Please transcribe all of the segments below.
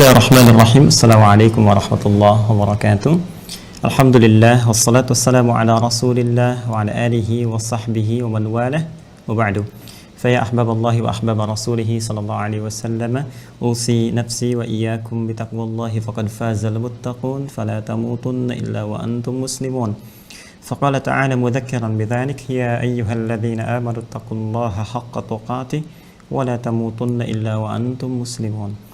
Bismillahirrahmanirrahim. Assalamualaikum warahmatullahi wabarakatuh. Alhamdulillah wassalatu wassalamu ala Rasulillah wa ala alihi wa sahbihi wa man walah. Wa ba'du. Fa ya ahbaballahi wa ahbaba rasulih sallallahu alaihi wasallam, usi nafsi wa iyyakum bi taqwallahi faqad fazal muttaqun fala tamutunna illa wa antum muslimun. Faqala ta'ala mudhakkiran bidzalik ya ayyuhalladzina amanu taqullaha haqqa tuqatih wa la tamutunna illa wa antum muslimun.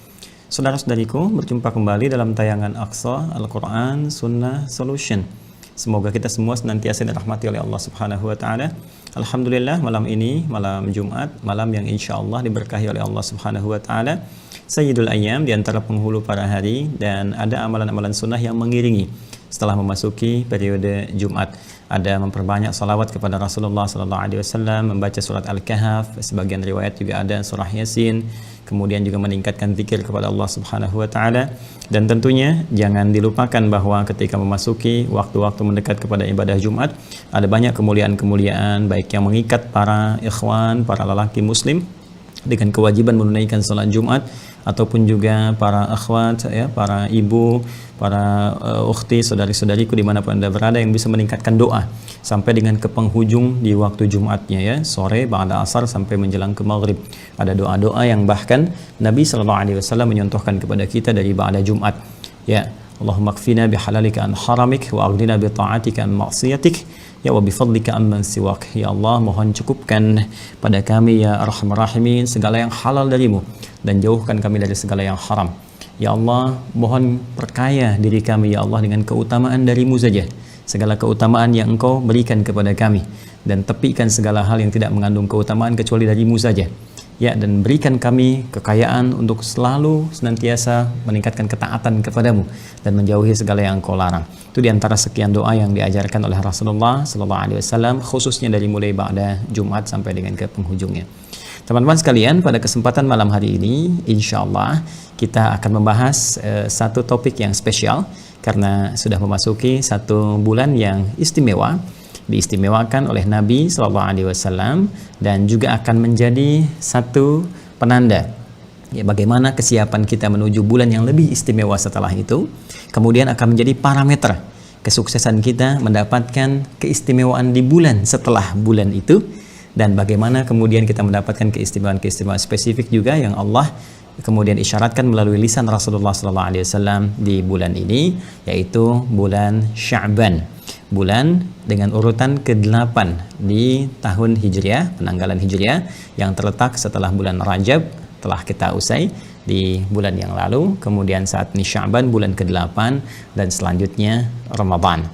Saudara-saudariku, berjumpa kembali dalam tayangan Aqsa Al-Quran Sunnah Solution. Semoga kita semua senantiasa dirahmati oleh Allah Subhanahu wa Ta'ala. Alhamdulillah, malam ini, malam Jumat, malam yang insya Allah diberkahi oleh Allah Subhanahu wa Ta'ala, Sayyidul Ayyam, di antara penghulu para hari, dan ada amalan-amalan sunnah yang mengiringi setelah memasuki periode Jumat. Ada memperbanyak salawat kepada Rasulullah SAW, membaca surat Al-Kahf, sebagian riwayat juga ada surah Yasin, kemudian juga meningkatkan zikir kepada Allah Subhanahu wa Ta'ala. Dan tentunya jangan dilupakan bahwa ketika memasuki waktu-waktu mendekat kepada ibadah Jumat, ada banyak kemuliaan-kemuliaan baik yang mengikat para ikhwan, para lelaki muslim dengan kewajiban menunaikan salat Jumat, ataupun juga para akhwat, ya, para ibu, para ukhti, saudari-saudariku dimanapun Anda berada, yang bisa meningkatkan doa sampai dengan ke penghujung di waktu Jumatnya, ya, sore, ba'da asar sampai menjelang ke maghrib. Ada doa-doa yang bahkan Nabi SAW menyontohkan kepada kita dari ba'da Jumat, ya, Allahumma kfina bihalalika an haramik wa aghdina bi ta'atika an ma'siyatik, ya wa bifadlika amman siwak. Ya Allah, mohon cukupkan pada kami ya arhamar rahimin segala yang halal darimu, dan jauhkan kami dari segala yang haram. Ya Allah, mohon perkaya diri kami ya Allah dengan keutamaan darimu saja, segala keutamaan yang Engkau berikan kepada kami, dan tepikan segala hal yang tidak mengandung keutamaan kecuali darimu saja, ya, dan berikan kami kekayaan untuk selalu senantiasa meningkatkan ketaatan kepadamu dan menjauhi segala yang Engkau larang. Itu diantara sekian doa yang diajarkan oleh Rasulullah SAW, khususnya dari mulai ba'da Jumat sampai dengan ke penghujungnya. Teman-teman sekalian, pada kesempatan malam hari ini, insya Allah kita akan membahas satu topik yang spesial, karena sudah memasuki satu bulan yang istimewa, diistimewakan oleh Nabi SAW, dan juga akan menjadi satu penanda, ya, bagaimana kesiapan kita menuju bulan yang lebih istimewa setelah itu. Kemudian akan menjadi parameter kesuksesan kita mendapatkan keistimewaan di bulan setelah bulan itu, dan bagaimana kemudian kita mendapatkan keistimewaan-keistimewaan spesifik juga yang Allah kemudian isyaratkan melalui lisan Rasulullah SAW di bulan ini, yaitu bulan Sya'ban, bulan dengan urutan ke-8 di tahun Hijriah, penanggalan Hijriah, yang terletak setelah bulan Rajab telah kita usai di bulan yang lalu. Kemudian saat ini Sya'ban, bulan ke-8, dan selanjutnya Ramadan.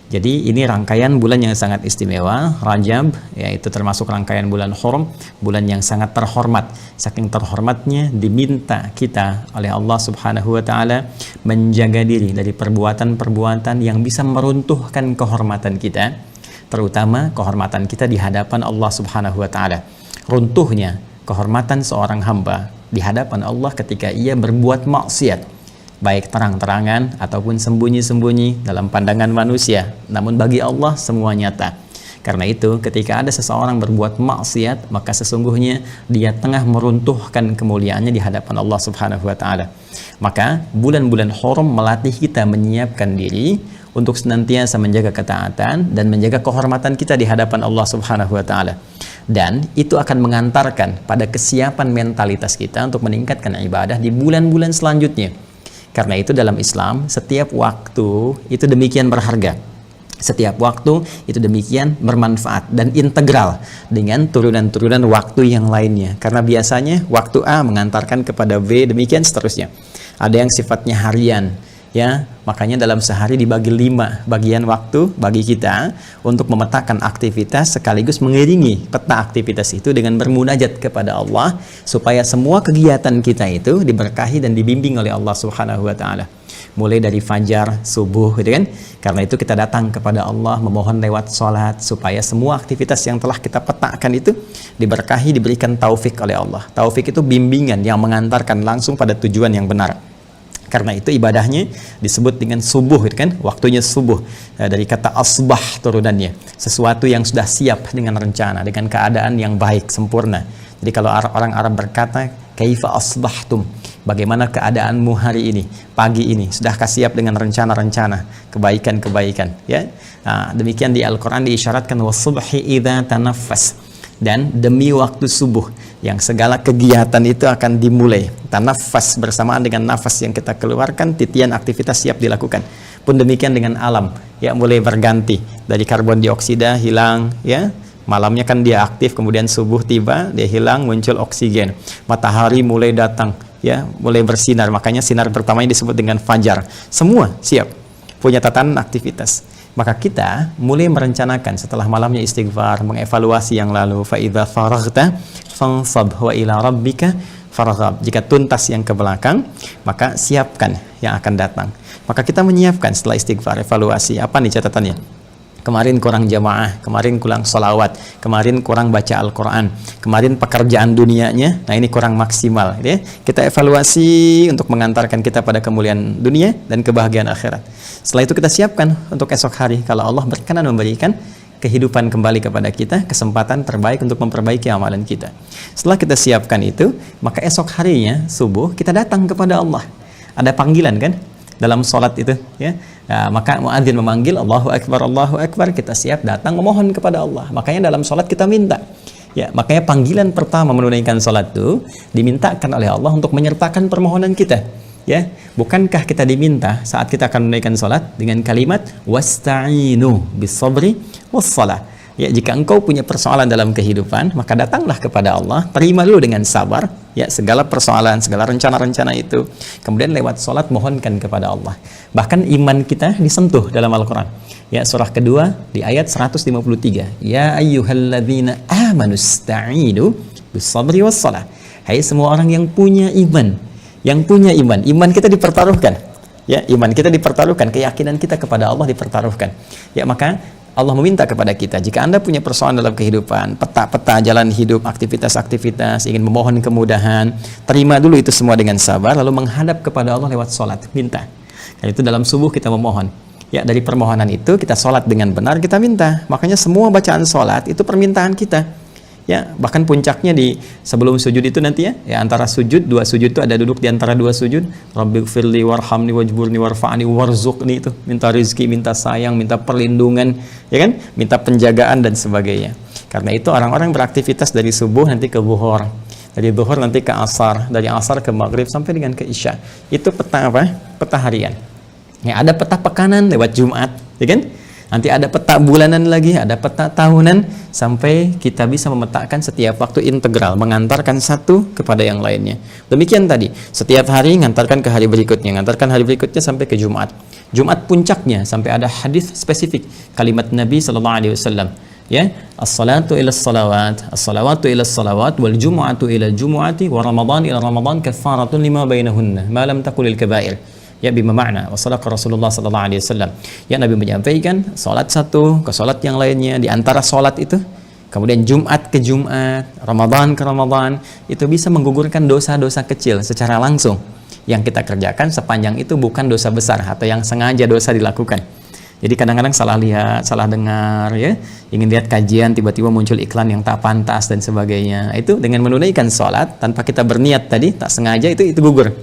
Jadi ini rangkaian bulan yang sangat istimewa. Rajab, yaitu termasuk rangkaian bulan Hurum, bulan yang sangat terhormat. Saking terhormatnya diminta kita oleh Allah Subhanahu wa Ta'ala menjaga diri dari perbuatan-perbuatan yang bisa meruntuhkan kehormatan kita, terutama kehormatan kita di hadapan Allah Subhanahu wa Ta'ala. Runtuhnya kehormatan seorang hamba di hadapan Allah ketika ia berbuat maksiat, baik terang-terangan ataupun sembunyi-sembunyi dalam pandangan manusia, namun bagi Allah semua nyata. Karena itu ketika ada seseorang berbuat maksiat, maka sesungguhnya dia tengah meruntuhkan kemuliaannya di hadapan Allah Subhanahu wa Ta'ala. Maka bulan-bulan Hurum melatih kita menyiapkan diri untuk senantiasa menjaga ketaatan dan menjaga kehormatan kita di hadapan Allah Subhanahu wa Ta'ala. Dan itu akan mengantarkan pada kesiapan mentalitas kita untuk meningkatkan ibadah di bulan-bulan selanjutnya. Karena itu dalam Islam, setiap waktu itu demikian berharga. Setiap waktu itu demikian bermanfaat dan integral dengan turunan-turunan waktu yang lainnya. Karena biasanya waktu A mengantarkan kepada B, demikian seterusnya. Ada yang sifatnya harian, ya, makanya dalam sehari dibagi 5 bagian waktu bagi kita untuk memetakan aktivitas sekaligus mengiringi peta aktivitas itu dengan bermunajat kepada Allah, supaya semua kegiatan kita itu diberkahi dan dibimbing oleh Allah Subhanahu wa Ta'ala. Mulai dari fajar, subuh, gitu kan? Karena itu kita datang kepada Allah memohon lewat sholat supaya semua aktivitas yang telah kita petakan itu diberkahi, diberikan taufik oleh Allah. Taufik itu bimbingan yang mengantarkan langsung pada tujuan yang benar. Karena itu ibadahnya disebut dengan subuh, kan? Waktunya subuh, dari kata asbah turunannya, sesuatu yang sudah siap dengan rencana, dengan keadaan yang baik, sempurna. Jadi kalau orang Arab berkata kaifa asbahtum, Bagaimana keadaanmu hari ini, pagi ini? Sudahkah siap dengan rencana-rencana kebaikan-kebaikan? Ya, demikian di Al-Quran diisyaratkan wasubhi idza tanaffas, dan demi waktu subuh yang segala kegiatan itu akan dimulai. Tanafas bersamaan dengan nafas yang kita keluarkan, titian aktivitas siap dilakukan. Pun demikian dengan alam, ya mulai berganti dari karbon dioksida hilang, ya malamnya kan dia aktif, kemudian subuh tiba dia hilang, muncul oksigen. Matahari mulai datang, ya mulai bersinar, makanya sinar pertamanya disebut dengan fajar. Semua siap, punya tatanan aktivitas. Maka kita mulai merencanakan setelah malamnya istighfar, mengevaluasi yang lalu. Fa idza faraghta fansab wa ila rabbika farghab. Jika tuntas yang ke belakang, maka siapkan yang akan datang. Maka kita menyiapkan setelah istighfar, evaluasi. Apa nih catatannya? Kemarin kurang jamaah, kemarin kurang sholawat, kemarin kurang baca Al-Quran, kemarin pekerjaan dunianya, nah ini kurang maksimal, ya. Kita evaluasi untuk mengantarkan kita pada kemuliaan dunia dan kebahagiaan akhirat. Setelah itu kita siapkan untuk esok hari, kalau Allah berkenan memberikan kehidupan kembali kepada kita, kesempatan terbaik untuk memperbaiki amalan kita. Setelah kita siapkan itu, maka esok harinya, subuh, kita datang kepada Allah. Ada panggilan kan? Dalam sholat itu, ya, maka muadzin memanggil Allahu Akbar, kita siap datang memohon kepada Allah. Makanya dalam sholat kita minta, ya, makanya panggilan pertama menunaikan sholat itu dimintakan oleh Allah untuk menyertakan permohonan kita, ya. Bukankah kita diminta saat kita akan menunaikan sholat dengan kalimat wasta'inu bis-sabri was-shalah? Ya, jika engkau punya persoalan dalam kehidupan, maka datanglah kepada Allah, terima dulu dengan sabar, ya, segala persoalan, segala rencana-rencana itu. Kemudian lewat sholat mohonkan kepada Allah. Bahkan iman kita disentuh dalam Al-Quran. Ya, surah kedua di ayat 153. Ya ayyuhalladzina amanu sta'inu bis-sabri was-shalah. Hai semua orang yang punya iman, iman kita dipertaruhkan. Ya, iman kita dipertaruhkan, keyakinan kita kepada Allah dipertaruhkan. Ya, maka Allah meminta kepada kita, jika Anda punya persoalan dalam kehidupan, peta-peta jalan hidup, aktivitas-aktivitas, ingin memohon kemudahan, terima dulu itu semua dengan sabar, lalu menghadap kepada Allah lewat sholat, minta. Dan itu dalam subuh kita memohon. Ya, dari permohonan itu kita sholat dengan benar, kita minta. Makanya semua bacaan sholat itu permintaan kita. Ya, bahkan puncaknya di sebelum sujud itu nanti, ya antara sujud, dua sujud itu ada duduk di antara dua sujud. Rabbighfirli warhamni wajburni warfa'ni warzuqni, itu minta rezeki, minta sayang, minta perlindungan, ya kan? Minta penjagaan dan sebagainya. Karena itu orang-orang beraktivitas dari subuh nanti ke zuhur, dari zuhur nanti ke asar, dari asar ke maghrib sampai dengan ke isya. Itu peta apa? Peta harian. Ya, ada peta pekanan lewat Jumat, ya kan? Nanti ada peta bulanan lagi, ada peta tahunan, sampai kita bisa memetakan setiap waktu integral, mengantarkan satu kepada yang lainnya. Demikian tadi, setiap hari ngantarkan ke hari berikutnya, ngantarkan hari berikutnya sampai ke Jumat. Jumat puncaknya sampai ada hadis spesifik, kalimat Nabi SAW. Ya, as-salatu ila as-salawat, as-salawatu ila as-salawat, wal jumu'atu ila al-jumu'ati, wa ramadan ila ramadan kafaratun lima bainahunna, ma lam takulil kabair. Ya, bima makna wa sadaqa Rasulullah sallallahu alaihi wasallam. Ya, Nabi menyampaikan salat satu ke salat yang lainnya, di antara salat itu, kemudian Jumat ke Jumat, Ramadan ke Ramadan, itu bisa menggugurkan dosa-dosa kecil secara langsung yang kita kerjakan, sepanjang itu bukan dosa besar atau yang sengaja dosa dilakukan. Jadi kadang-kadang salah lihat, salah dengar, ya, ingin lihat kajian, tiba-tiba muncul iklan yang tak pantas dan sebagainya. Itu dengan menunaikan salat tanpa kita berniat tadi, tak sengaja, itu gugur.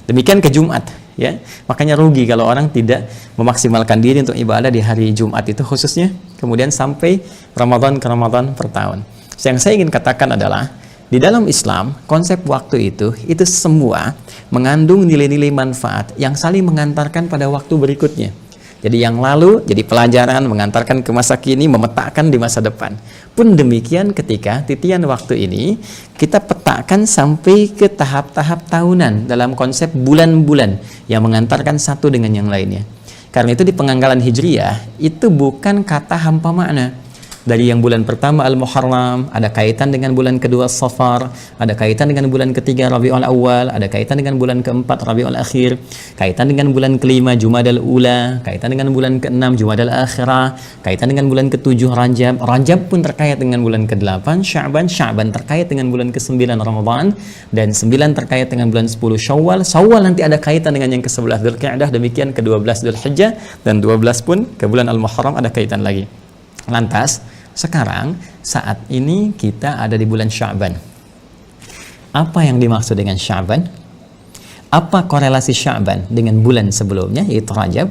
Demikian ke Jumat, ya. Makanya rugi kalau orang tidak memaksimalkan diri untuk ibadah di hari Jumat itu khususnya, kemudian sampai Ramadan ke Ramadan per tahun. Yang saya ingin katakan adalah, di dalam Islam, konsep waktu itu semua mengandung nilai-nilai manfaat yang saling mengantarkan pada waktu berikutnya. Jadi yang lalu jadi pelajaran, mengantarkan ke masa kini, memetakan di masa depan. Pun demikian ketika titian waktu ini kita petakan sampai ke tahap-tahap tahunan dalam konsep bulan-bulan yang mengantarkan satu dengan yang lainnya. Karena itu di penganggalan Hijriyah itu bukan kata hampa makna. Dari yang bulan pertama Al-Muharram, ada kaitan dengan bulan kedua Safar, ada kaitan dengan bulan ketiga Rabiul Awal, ada kaitan dengan bulan keempat Rabiul Akhir, kaitan dengan bulan kelima Jumadal Ula, kaitan dengan bulan keenam Jumadal Akhirah, kaitan dengan bulan ketujuh Rajab, Rajab pun terkait dengan bulan ke-8 Sya'ban, Sya'ban terkait dengan bulan ke-9 Ramadan, dan 9 terkait dengan bulan 10 Syawal, Syawal nanti ada kaitan dengan yang ke-11 Dzulqa'dah, demikian ke-12 Dzulhijjah, dan 12 pun ke bulan Al-Muharram ada kaitan lagi. Lantas, sekarang saat ini kita ada di bulan Sya'ban. Apa yang dimaksud dengan Sya'ban? apa korelasi Sya'ban dengan bulan sebelumnya yaitu Rajab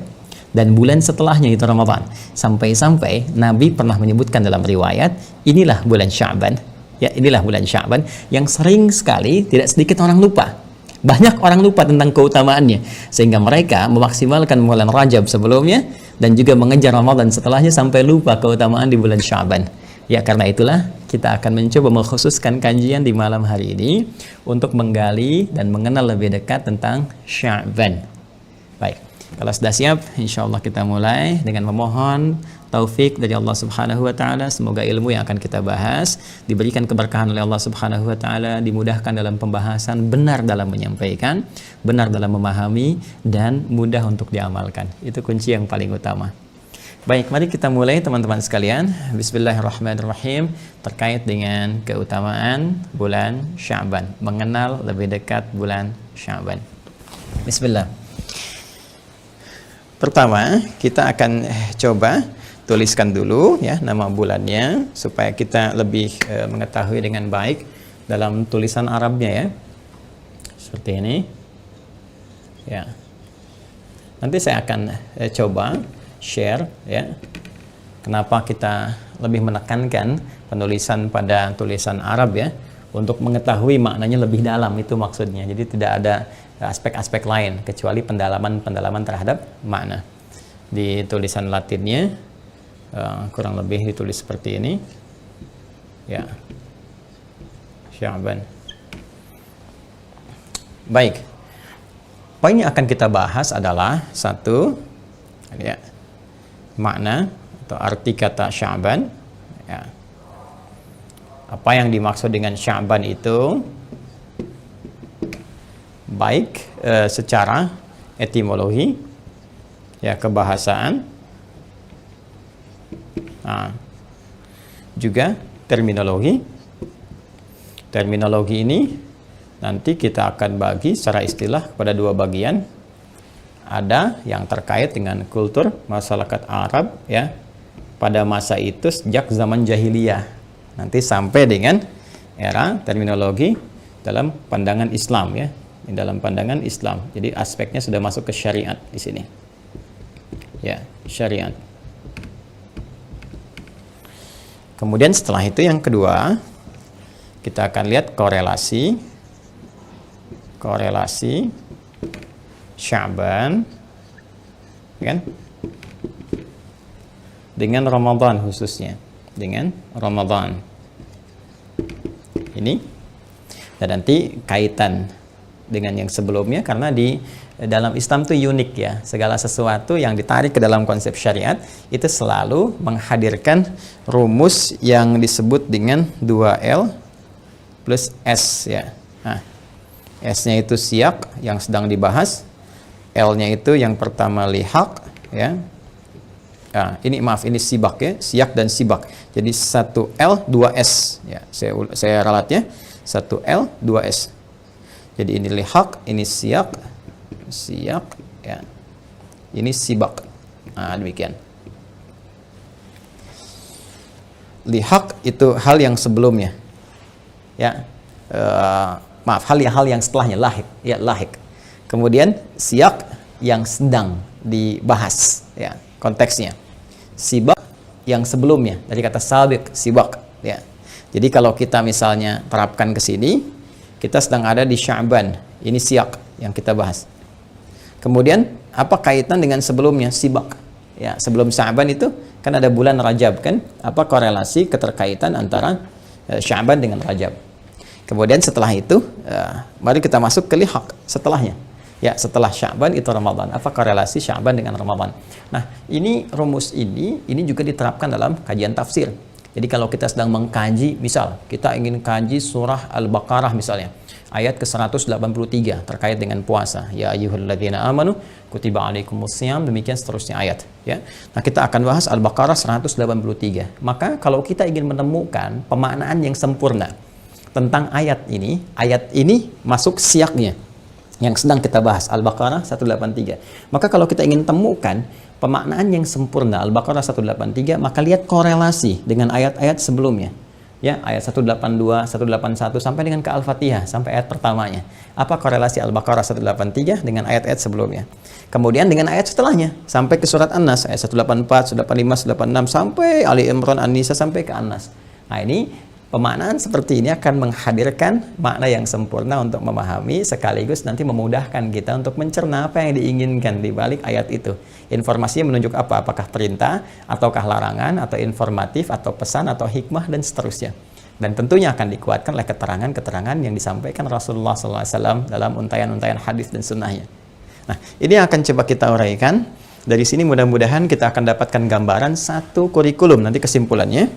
dan bulan setelahnya yaitu Ramadan. Sampai-sampai Nabi pernah menyebutkan dalam riwayat, inilah bulan Sya'ban. Ya, inilah bulan Sya'ban yang sering sekali tidak sedikit orang lupa. Banyak orang lupa tentang keutamaannya sehingga mereka memaksimalkan bulan Rajab sebelumnya dan juga mengejar Ramadan setelahnya sampai lupa keutamaan di bulan Sya'ban. Ya, karena itulah kita akan mencoba mengkhususkan kajian di malam hari ini untuk menggali dan mengenal lebih dekat tentang Sya'ban. Baik, kalau sudah siap, insya Allah kita mulai dengan memohon taufik dari Allah Subhanahu wa Ta'ala. Semoga ilmu yang akan kita bahas diberikan keberkahan oleh Allah Subhanahu wa Ta'ala, dimudahkan dalam pembahasan, benar dalam menyampaikan, benar dalam memahami, dan mudah untuk diamalkan. Itu kunci yang paling utama. Baik, mari kita mulai teman-teman sekalian. Bismillahirrahmanirrahim. Terkait dengan keutamaan bulan Sya'ban, mengenal lebih dekat bulan Sya'ban. Bismillah. Pertama, kita akan coba tuliskan dulu ya nama bulannya supaya kita lebih mengetahui dengan baik dalam tulisan Arabnya ya. Seperti ini. Ya. Nanti saya akan coba share ya. Kenapa kita lebih menekankan penulisan pada tulisan Arab ya, untuk mengetahui maknanya lebih dalam, itu maksudnya. Jadi tidak ada aspek-aspek lain kecuali pendalaman terhadap makna. Di tulisan Latinnya kurang lebih ditulis seperti ini ya, Sya'ban. Baik, poin yang akan kita bahas adalah satu ya, makna atau arti kata Sya'ban ya. Apa yang dimaksud dengan Sya'ban itu baik secara etimologi ya, kebahasaan, juga terminologi. Terminologi ini nanti kita akan bagi secara istilah kepada dua bagian. Ada yang terkait dengan kultur masyarakat Arab ya, pada masa itu sejak zaman jahiliyah nanti sampai dengan era terminologi dalam pandangan Islam ya, dalam pandangan Islam. Jadi aspeknya sudah masuk ke syariat di sini. Ya, syariat. Kemudian setelah itu yang kedua, kita akan lihat korelasi Sya'ban kan dengan Ramadan, khususnya dengan Ramadan ini, dan nanti kaitan dengan yang sebelumnya karena di dalam Islam itu unik ya, segala sesuatu yang ditarik ke dalam konsep syariat itu selalu menghadirkan rumus yang disebut dengan 2L plus S ya. Nah, S-nya itu siyak yang sedang dibahas, L-nya itu yang pertama lihaq ya. Nah, ini sibak ya, siyak dan sibak. Jadi 1L 2S ya. Saya ralatnya 1L 2S. Jadi ini lihaq, ini siyak ya. Ini sibak. Nah, demikian. Lihaq itu hal yang sebelumnya. Ya. Hal yang setelahnya, lahik ya, lahik. Kemudian siyak yang sedang dibahas ya, konteksnya. Sibak yang sebelumnya, dari kata sabiq, sibak ya. Jadi kalau kita misalnya terapkan ke sini, kita sedang ada di Sya'ban. Ini siyak yang kita bahas. Kemudian apa kaitan dengan sebelumnya, sibak ya, sebelum Sya'ban itu kan ada bulan Rajab kan? Apa korelasi keterkaitan antara Sya'ban dengan Rajab? Kemudian setelah itu mari kita masuk ke lihaq setelahnya. Ya, setelah Sya'ban itu Ramadan. Apa korelasi Sya'ban dengan Ramadan? Nah, ini rumus ini juga diterapkan dalam kajian tafsir. Jadi kalau kita sedang mengkaji, misal kita ingin kaji surah Al-Baqarah misalnya, ayat ke-183 terkait dengan puasa. Ya ayyuhalladzina amanu kutiba alaikumussyam, demikian seterusnya ayat ya. Nah, kita akan bahas Al-Baqarah 183. Maka kalau kita ingin menemukan pemaknaan yang sempurna tentang ayat ini masuk siyaknya yang sedang kita bahas, Al-Baqarah 183. Maka kalau kita ingin temukan pemaknaan yang sempurna Al-Baqarah 183, maka lihat korelasi dengan ayat-ayat sebelumnya. Ya, ayat 182, 181 sampai dengan ke Al-Fatihah, sampai ayat pertamanya. Apa korelasi Al-Baqarah 183 dengan ayat-ayat sebelumnya? Kemudian dengan ayat setelahnya, sampai ke surat An-Nas, ayat 184, 185, 186, sampai Ali Imran, An-Nisa, sampai ke An-Nas. Nah, ini pemaknaan seperti ini akan menghadirkan makna yang sempurna untuk memahami, sekaligus nanti memudahkan kita untuk mencerna apa yang diinginkan di balik ayat itu. Informasinya menunjuk apa? Apakah perintah, ataukah larangan, atau informatif, atau pesan, atau hikmah, dan seterusnya. Dan tentunya akan dikuatkan oleh keterangan-keterangan yang disampaikan Rasulullah SAW dalam untayan-untayan hadis dan sunnahnya. Nah, ini akan coba kita uraikan. Dari sini mudah-mudahan kita akan dapatkan gambaran satu kurikulum. Nanti kesimpulannya,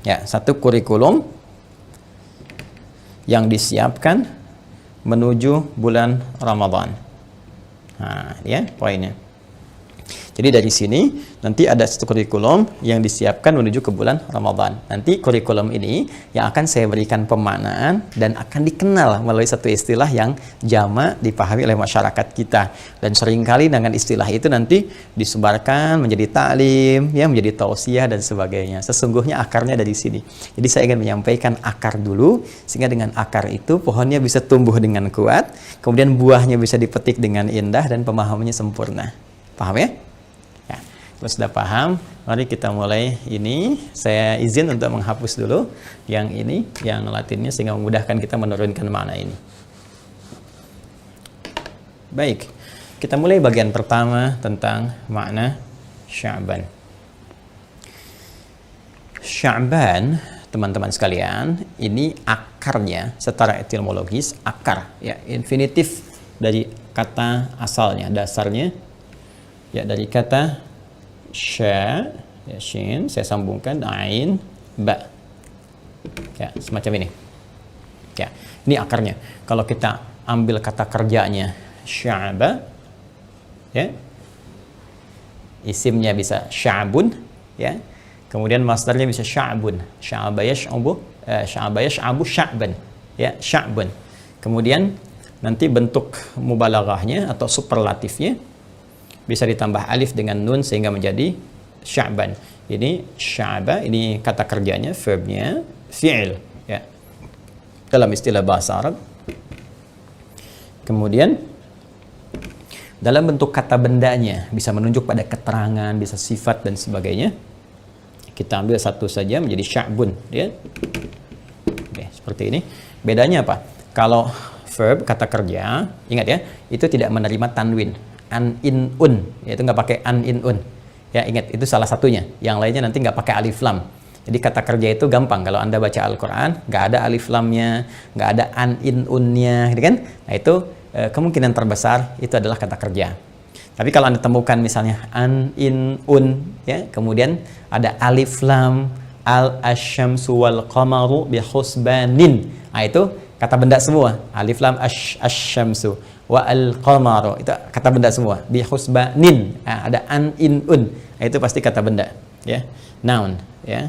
ya, satu kurikulum yang disiapkan menuju bulan Ramadan. Nah, ya poinnya. Jadi dari sini nanti ada satu kurikulum yang disiapkan menuju ke bulan Ramadan. Nanti kurikulum ini yang akan saya berikan pemaknaan dan akan dikenal melalui satu istilah yang jamak dipahami oleh masyarakat kita. Dan seringkali dengan istilah itu nanti disebarkan menjadi taklim, ya, menjadi tausiah dan sebagainya. Sesungguhnya akarnya dari sini. Jadi saya ingin menyampaikan akar dulu, sehingga dengan akar itu pohonnya bisa tumbuh dengan kuat, kemudian buahnya bisa dipetik dengan indah dan pemahamannya sempurna. Paham ya? Terus sudah paham, mari kita mulai ini. Saya izin untuk menghapus dulu yang ini, yang latinnya, sehingga memudahkan kita menurunkan makna ini. Baik, kita mulai bagian pertama tentang makna Sya'ban. Sya'ban, teman-teman sekalian, ini akarnya secara etimologis, akar, ya, infinitif dari kata asalnya, dasarnya, ya, dari kata sya, ya, shin, saya sambungkan ain, ba, ya, semacam ini, ya, ini akarnya. Kalau kita ambil kata kerjanya sya'ba, ya, isimnya bisa sya'bun, ya, kemudian masdarnya bisa sya'bun, sya'ba yash'abu, sya'ba yash'abu sya'ban, ya, sya'bun. Kemudian nanti bentuk mubalaghahnya atau superlatifnya bisa ditambah alif dengan nun sehingga menjadi sya'ban. Ini sya'ba, ini kata kerjanya, verbnya fi'il, ya, dalam istilah bahasa Arab. Kemudian dalam bentuk kata bendanya bisa menunjuk pada keterangan, bisa sifat dan sebagainya. Kita ambil satu saja menjadi sya'bun, ya. Oke, seperti ini. Bedanya apa? Kalau verb, kata kerja, ingat ya, itu tidak menerima tanwin, an in un, yaitu nggak pakai an in un, ya, ingat itu salah satunya. Yang lainnya nanti nggak pakai alif lam. Jadi kata kerja itu gampang, kalau Anda baca Al-Quran nggak ada alif lamnya, nggak ada an in unnya, gitu kan? Nah, itu kemungkinan terbesar itu adalah kata kerja. Tapi kalau Anda temukan misalnya an in un, ya, kemudian ada alif lam, al asyamsu wal qamaru bi husbanin, nah itu kata benda semua. Alif lam asyamsu wa al-qamaru, itu kata benda semua. Bi husbanin, nah, ada an in un, nah, itu pasti kata benda, ya. Noun, ya.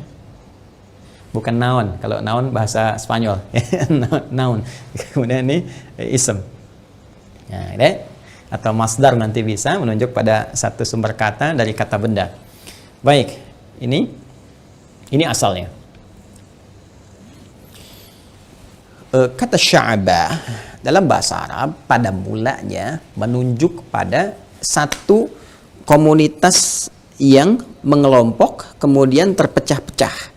Bukan noun, kalau noun bahasa Spanyol, ya. Noun. Kemudian ini ism. Nah, ini atau masdar nanti bisa menunjuk pada satu sumber kata dari kata benda. Baik, ini asalnya. Kata sya'ba dalam bahasa Arab pada mulanya menunjuk pada satu komunitas yang mengelompok kemudian terpecah-pecah.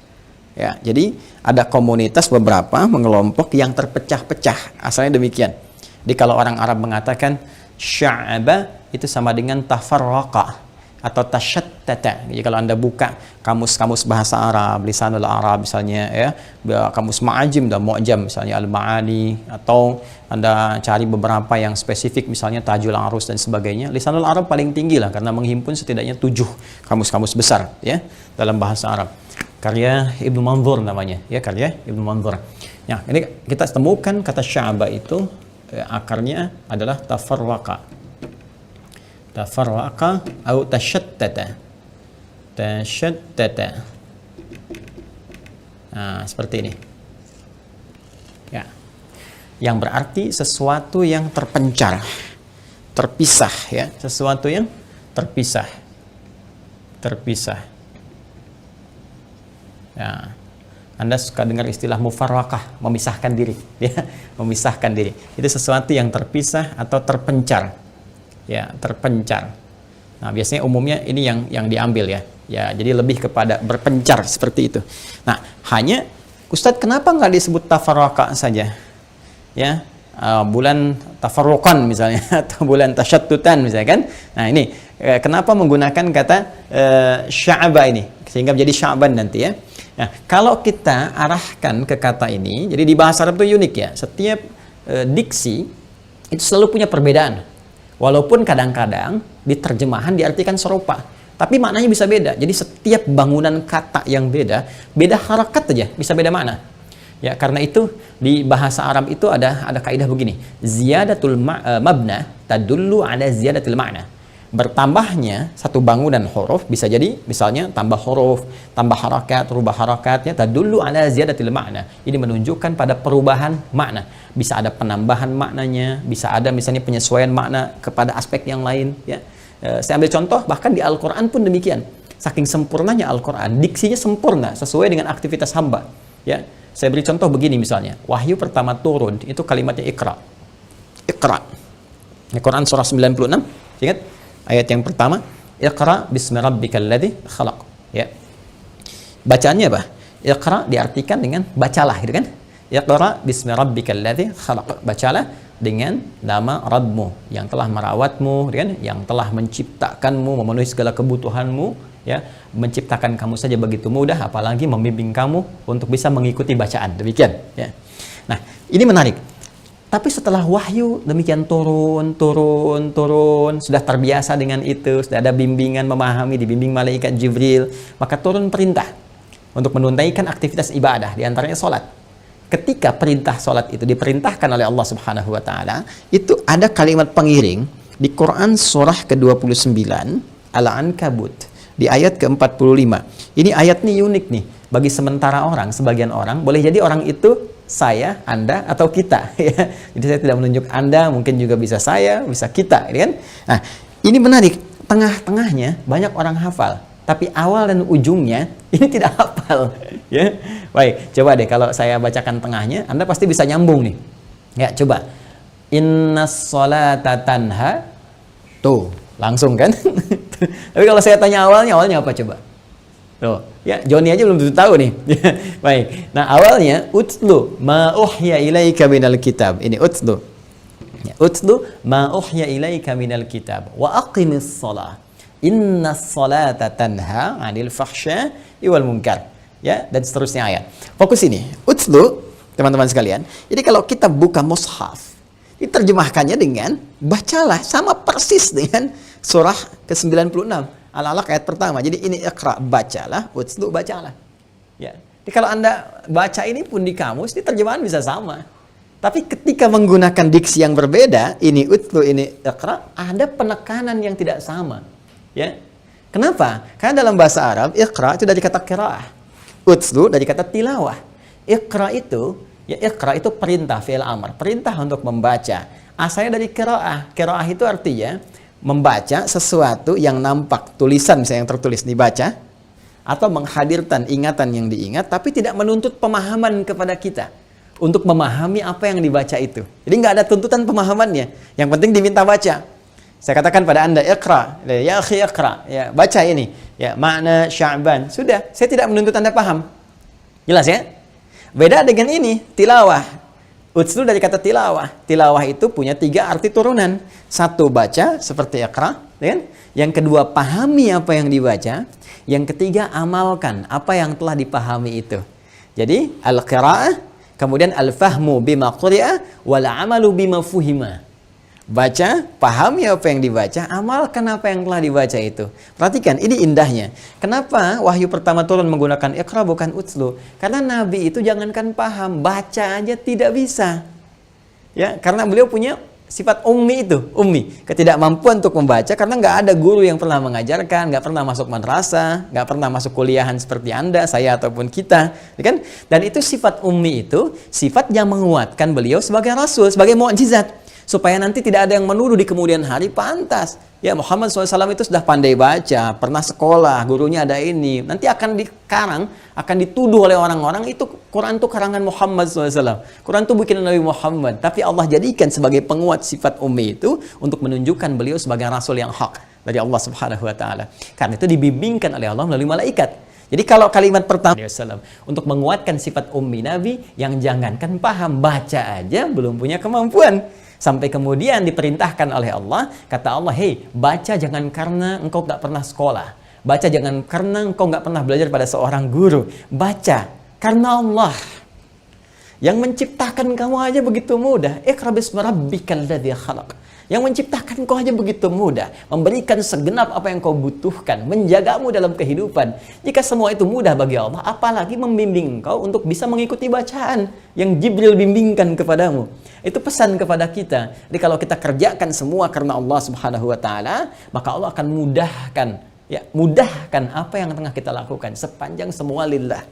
Ya, jadi ada komunitas beberapa mengelompok yang terpecah-pecah. Asalnya demikian. Jadi kalau orang Arab mengatakan sya'ba itu sama dengan tafarraqa atau tasyattata. Jadi kalau Anda buka kamus-kamus bahasa Arab, Lisanul Arab misalnya, ya, kamus Ma'ajim dan Mu'jam misalnya Al-Ma'ani, atau Anda cari beberapa yang spesifik misalnya Tajul Arus dan sebagainya, Lisanul Arab paling tinggi lah karena menghimpun setidaknya 7 kamus-kamus besar, ya, dalam bahasa Arab. Karya Ibnu Manzur namanya, ya, karya Ibnu Manzur. Nah, ini kita temukan kata sya'ba itu akarnya adalah tafarraqa atau tasyattata. Nah, seperti ini, ya, yang berarti sesuatu yang terpencar, terpisah, ya, sesuatu yang terpisah. Ya. Anda suka dengar istilah mufarraqah, memisahkan diri, ya, memisahkan diri. Itu sesuatu yang terpisah atau terpencar, ya, terpencar. Nah, biasanya umumnya ini yang diambil ya, ya, jadi lebih kepada berpencar seperti itu. Nah, hanya Ustadz, kenapa nggak disebut tafarraqa saja, ya, bulan tafarruqan misalnya atau bulan tasyattutan misalnya kan? Nah ini kenapa menggunakan kata sya'ba ini sehingga menjadi sya'ban nanti ya. Nah, kalau kita arahkan ke kata ini, jadi di bahasa Arab itu unik ya. Setiap diksi itu selalu punya perbedaan. Walaupun kadang-kadang di terjemahan diartikan serupa, tapi maknanya bisa beda. Jadi setiap bangunan kata yang beda, beda harakat aja bisa beda makna. Ya, karena itu di bahasa Arab itu ada kaidah begini. Ziyadatul mabna tadullu ala ziyadatil ma'na. Bertambahnya satu bangunan huruf bisa jadi misalnya tambah huruf, tambah harakat, rubah harakatnya tadullu ala ziyadatil ma'na. Ini menunjukkan pada perubahan makna. Bisa ada penambahan maknanya, bisa ada misalnya penyesuaian makna kepada aspek yang lain ya. Saya ambil contoh bahkan di Al-Qur'an pun demikian. Saking sempurnanya Al-Qur'an, diksinya sempurna sesuai dengan aktivitas hamba ya. Saya beri contoh begini misalnya. Wahyu pertama turun itu kalimatnya Iqra. Iqra. Al-Qur'an surah 96, ingat? Ayat yang pertama, Iqra bismi rabbikal ladzi khalaq. Ya. Bacaannya apa? Iqra diartikan dengan bacalah, gitu kan? Iqra bismi rabbikal ladzi khalaq. Bacalah dengan nama Rabbmu yang telah merawatmu, gitu kan? Yang telah menciptakanmu, memenuhi segala kebutuhanmu, ya, menciptakan kamu saja begitu mudah, apalagi membimbing kamu untuk bisa mengikuti bacaan. Demikian, ya. Nah, ini menarik. Tapi setelah wahyu demikian turun, sudah terbiasa dengan itu, sudah ada bimbingan memahami, dibimbing malaikat Jibril, maka turun perintah untuk menunaikan aktivitas ibadah, diantaranya sholat. Ketika perintah sholat itu diperintahkan oleh Allah Subhanahu Wa Taala, itu ada kalimat pengiring di Quran surah ke-29 Al-Ankabut di ayat ke-45. Ini ayat ini unik nih bagi sementara orang, sebagian orang boleh jadi orang itu saya, Anda, atau kita ya. Jadi saya tidak menunjuk Anda, mungkin juga bisa saya, bisa kita, gitu kan? Nah, ini menarik. Tengah-tengahnya banyak orang hafal, tapi awal dan ujungnya ini tidak hafal ya. Baik, coba deh kalau saya bacakan tengahnya, Anda pasti bisa nyambung nih. Ya, coba. Innas sholata tanha. Tuh, langsung kan? Tapi kalau saya tanya awalnya apa coba? Tuh, ya Joni aja belum tentu tahu nih. Baik. Nah, awalnya utlu ma uhya ilaika minal kitab. Ini utlu. Ya, utlu ma uhya ilaika minal kitab wa aqimis shalah. Innas salata tanha 'anil fahsya'i wal munkar. Ya, dan seterusnya ayat. Fokus ini. Utlu, teman-teman sekalian. Jadi kalau kita buka mushaf, diterjemahkannya dengan bacalah, sama persis dengan surah ke-96 Al-Alaq ayat pertama. Jadi ini Iqra, bacalah, utlu, bacalah. Ya. Jadi kalau Anda baca ini pun di kamus, di terjemahan bisa sama. Tapi ketika menggunakan diksi yang berbeda, ini utlu, ini Iqra, ada penekanan yang tidak sama. Ya. Kenapa? Karena dalam bahasa Arab, Iqra itu dari kata qiraah. Utlu dari kata tilawah. Iqra itu perintah, fi'il amr, perintah untuk membaca. Asalnya dari qiraah. Qiraah itu artinya membaca sesuatu yang nampak, tulisan misalnya yang tertulis dibaca, atau menghadirkan ingatan yang diingat, tapi tidak menuntut pemahaman kepada kita untuk memahami apa yang dibaca itu. Jadi nggak ada tuntutan pemahamannya, yang penting diminta baca. Saya katakan pada Anda, Iqra, ya akhi Iqra, ya baca ini, ya makna Sya'ban. Sudah, saya tidak menuntut Anda paham. Jelas ya? Beda dengan ini, tilawah. Utlu dari kata tilawah. Tilawah itu punya 3 arti turunan. 1, baca seperti Iqra, kan? Yang kedua, pahami apa yang dibaca. Yang ketiga, amalkan apa yang telah dipahami itu. Jadi, al-qira'ah, kemudian al-fahmu bima quri'a, wal amalu bima fuhima. Baca, pahami apa yang dibaca, amalkan apa yang telah dibaca itu. Perhatikan, ini indahnya. Kenapa wahyu pertama turun menggunakan Iqra bukan utlu? Karena Nabi itu jangankan paham, baca aja tidak bisa. Ya, karena beliau punya sifat ummi itu, ummi, ketidakmampuan untuk membaca karena nggak ada guru yang pernah mengajarkan, nggak pernah masuk madrasah, nggak pernah masuk kuliahan seperti Anda, saya ataupun kita, ya kan? Dan itu sifat ummi itu sifat yang menguatkan beliau sebagai rasul, sebagai mukjizat. Supaya nanti tidak ada yang menuduh di kemudian hari, pantas. Ya, Muhammad SAW itu sudah pandai baca, pernah sekolah, gurunya ada ini. Nanti akan dikarang, akan dituduh oleh orang-orang, itu Quran itu karangan Muhammad SAW. Quran itu bikin Nabi Muhammad. Tapi Allah jadikan sebagai penguat sifat ummi itu untuk menunjukkan beliau sebagai Rasul yang hak dari Allah Subhanahu Wa Taala. Karena itu dibimbingkan oleh Allah melalui malaikat. Jadi kalau kalimat pertama untuk menguatkan sifat ummi Nabi, yang jangankan paham, baca aja belum punya kemampuan. Sampai kemudian diperintahkan oleh Allah, kata Allah, hei, baca jangan karena engkau tak pernah sekolah. Baca jangan karena engkau nggak pernah belajar pada seorang guru. Baca karena Allah yang menciptakan kamu aja begitu mudah. Iqra bismi rabbikal ladzi khalaq. Yang menciptakan kau aja begitu mudah, memberikan segenap apa yang kau butuhkan, menjagamu dalam kehidupan. Jika semua itu mudah bagi Allah, apalagi membimbing kau untuk bisa mengikuti bacaan yang Jibril bimbingkan kepadamu. Itu pesan kepada kita. Jadi kalau kita kerjakan semua karena Allah Subhanahu Wa Taala, maka Allah akan mudahkan apa yang tengah kita lakukan sepanjang semua lillah.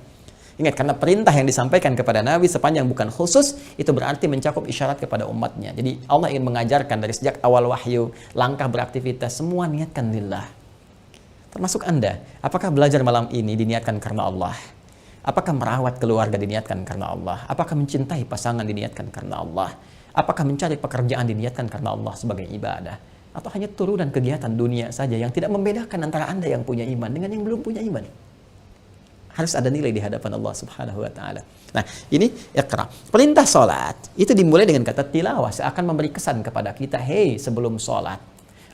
Ingat, karena perintah yang disampaikan kepada Nabi sepanjang bukan khusus, itu berarti mencakup isyarat kepada umatnya. Jadi Allah ingin mengajarkan dari sejak awal wahyu, langkah beraktivitas, semua niatkan lillah. Termasuk Anda, apakah belajar malam ini diniatkan karena Allah? Apakah merawat keluarga diniatkan karena Allah? Apakah mencintai pasangan diniatkan karena Allah? Apakah mencari pekerjaan diniatkan karena Allah sebagai ibadah? Atau hanya turunan kegiatan dunia saja yang tidak membedakan antara Anda yang punya iman dengan yang belum punya iman? Harus ada nilai di hadapan Allah Subhanahu Wa Taala. Nah, ini Iqra. Perintah sholat itu dimulai dengan kata tilawah, seakan memberi kesan kepada kita, hei, sebelum sholat,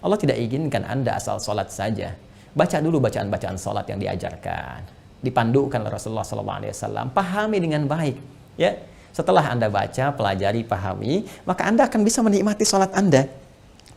Allah tidak inginkan Anda asal sholat saja. Baca dulu bacaan-bacaan sholat yang diajarkan, dipandukan oleh Rasulullah SAW. Pahami dengan baik. Ya, setelah Anda baca, pelajari, pahami, maka Anda akan bisa menikmati sholat Anda.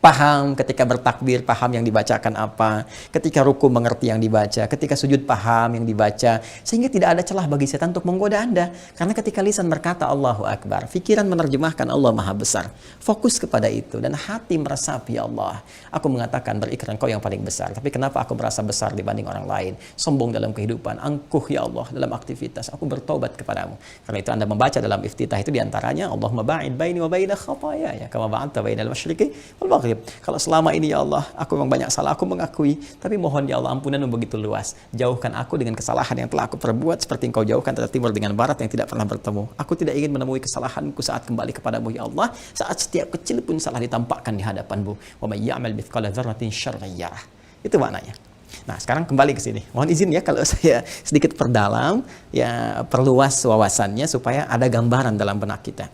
Paham ketika bertakbir, paham yang dibacakan apa. Ketika ruku mengerti yang dibaca. Ketika sujud paham yang dibaca. Sehingga tidak ada celah bagi setan untuk menggoda Anda. Karena ketika lisan berkata Allahu Akbar, pikiran menerjemahkan Allah Maha Besar. Fokus kepada itu. Dan hati meresapi, ya Allah, aku mengatakan berikrar Engkau yang paling besar. Tapi kenapa aku merasa besar dibanding orang lain? Sombong dalam kehidupan. Angkuh, ya Allah, dalam aktivitas. Aku bertobat kepadamu. Karena itu Anda membaca dalam iftitah itu diantaranya, Allahumma ba'id baini wa baina khataya. Kama ba'adta bainal masyriqi wal maghrib. Kalau selama ini, ya Allah, aku memang banyak salah, aku mengakui, tapi mohon, ya Allah, ampunanmu begitu luas. Jauhkan aku dengan kesalahan yang telah aku perbuat, seperti Engkau jauhkan antara timur dengan barat yang tidak pernah bertemu. Aku tidak ingin menemui kesalahanku saat kembali kepadamu, ya Allah, saat setiap kecil pun salah ditampakkan di hadapanmu. Wa may ya'mal mithqala dzarratin syarran yarah. Itu maknanya. Nah, sekarang kembali ke sini. Mohon izin ya kalau saya sedikit perdalam, ya perluas wawasannya supaya ada gambaran dalam benak kita.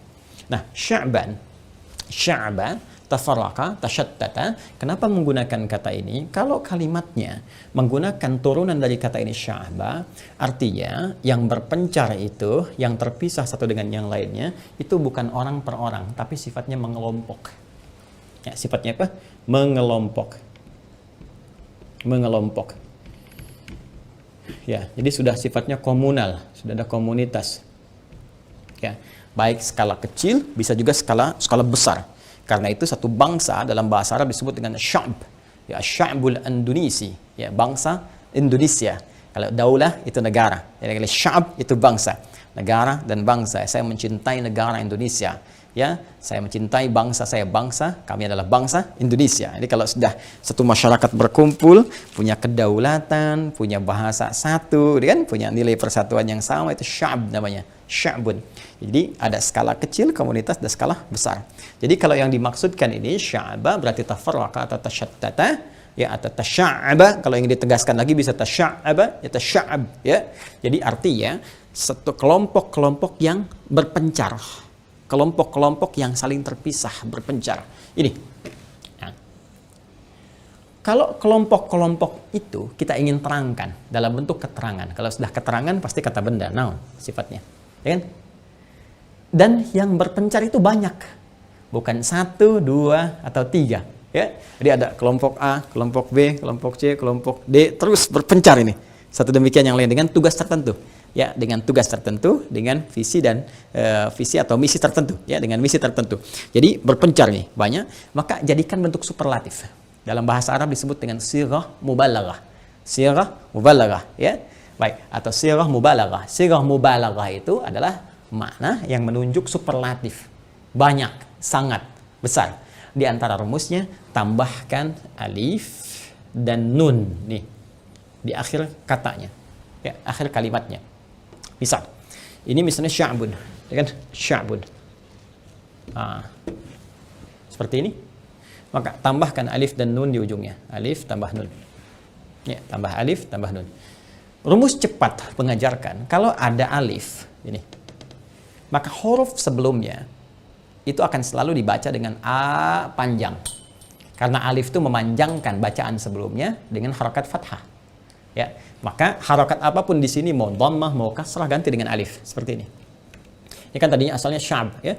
Nah, Sya'ban, tafarraqa, tashattata. Kenapa menggunakan kata ini? Kalau kalimatnya menggunakan turunan dari kata ini sya'ba, artinya yang berpencar itu, yang terpisah satu dengan yang lainnya, itu bukan orang per orang, tapi sifatnya mengelompok. Ya, sifatnya apa? Mengelompok. Ya, jadi sudah sifatnya komunal, sudah ada komunitas. Ya, baik skala kecil, bisa juga skala besar. Karena itu satu bangsa dalam bahasa Arab disebut dengan sya'b. Ya, sya'bul Indonesi, ya, bangsa Indonesia. Kalau daulah itu negara. Jadi kalau sya'b itu bangsa, negara dan bangsa. Saya mencintai negara Indonesia. Ya, saya mencintai bangsa saya, kami adalah bangsa Indonesia. Jadi kalau sudah satu masyarakat berkumpul, punya kedaulatan, punya bahasa satu, kan, punya nilai persatuan yang sama, itu sya'b namanya, sya'bun. Jadi ada skala kecil komunitas dan skala besar. Jadi kalau yang dimaksudkan ini sya'ba berarti tafarraqa atau tashattata, ya, atau tasya'aba. Kalau yang ditegaskan lagi bisa tasya'aba, ya tasya'ab, ya. Jadi artinya satu kelompok-kelompok yang berpencar. Kelompok-kelompok yang saling terpisah, berpencar. Ini. Nah, kalau kelompok-kelompok itu kita ingin terangkan dalam bentuk keterangan. Kalau sudah keterangan pasti kata benda, noun sifatnya. Ya kan? Dan yang berpencar itu banyak. Bukan 1, 2, atau 3. Ya? Jadi ada kelompok A, kelompok B, kelompok C, kelompok D, terus berpencar ini. Satu demikian yang lain dengan tugas tertentu. Ya, dengan tugas tertentu, dengan visi dan visi atau misi tertentu, ya, dengan misi tertentu. Jadi berpencar nih banyak, maka jadikan bentuk superlatif. Dalam bahasa Arab disebut dengan sirah mubalaghah. Sirah mubalaghah, ya. Baik, atau sirah mubalaghah. Sirah mubalaghah itu adalah makna yang menunjuk superlatif. Banyak, sangat, besar. Di antara rumusnya tambahkan alif dan nun nih di akhir katanya, ya, akhir kalimatnya. Misal, ini misalnya sya'bun, ya kan? Sya'bun. Seperti ini. Maka tambahkan alif dan nun di ujungnya. Alif tambah nun. Ya, tambah alif tambah nun. Rumus cepat mengajarkan, kalau ada alif ini, maka huruf sebelumnya itu akan selalu dibaca dengan A panjang. Karena alif itu memanjangkan bacaan sebelumnya dengan harakat fathah. Ya, maka harakat apapun di sini, mau dhammah, mau kasrah, ganti dengan alif seperti ini. Ini kan tadinya asalnya sya'b, ya.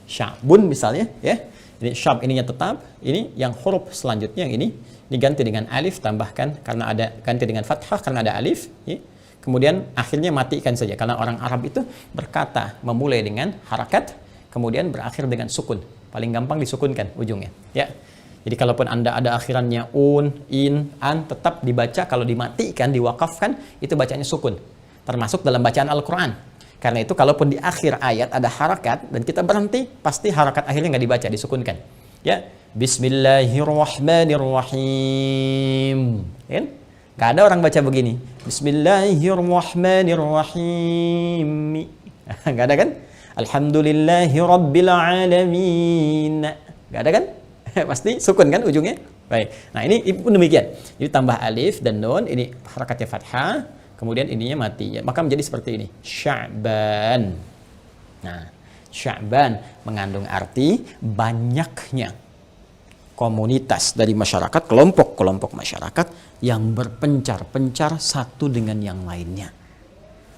Sya'bun misalnya, ya. Ini sya'b ininya tetap, ini yang huruf selanjutnya yang ini diganti dengan alif, tambahkan karena ada ganti dengan fathah karena ada alif, ya. Kemudian akhirnya matikan saja karena orang Arab itu berkata memulai dengan harakat kemudian berakhir dengan sukun. Paling gampang disukunkan ujungnya, ya. Jadi kalaupun Anda ada akhirannya un, in, an, tetap dibaca, kalau dimatikan, diwakafkan, itu bacanya sukun. Termasuk dalam bacaan Al-Quran. Karena itu kalaupun di akhir ayat ada harakat dan kita berhenti, pasti harakat akhirnya nggak dibaca, disukunkan. Ya, Bismillahirrahmanirrahim. Kan? Nggak ada orang baca begini. Bismillahirrahmanirrahim. Nggak ada kan? Alhamdulillahirrabbilalamin. Nggak ada kan? Pasti sukun kan ujungnya? Baik. Nah, ini pun demikian. Jadi tambah alif dan nun, ini harakatnya fathah, kemudian ininya mati. Ya, maka menjadi seperti ini. Sya'ban. Nah, Sya'ban mengandung arti banyaknya komunitas dari masyarakat, kelompok-kelompok masyarakat yang berpencar-pencar satu dengan yang lainnya.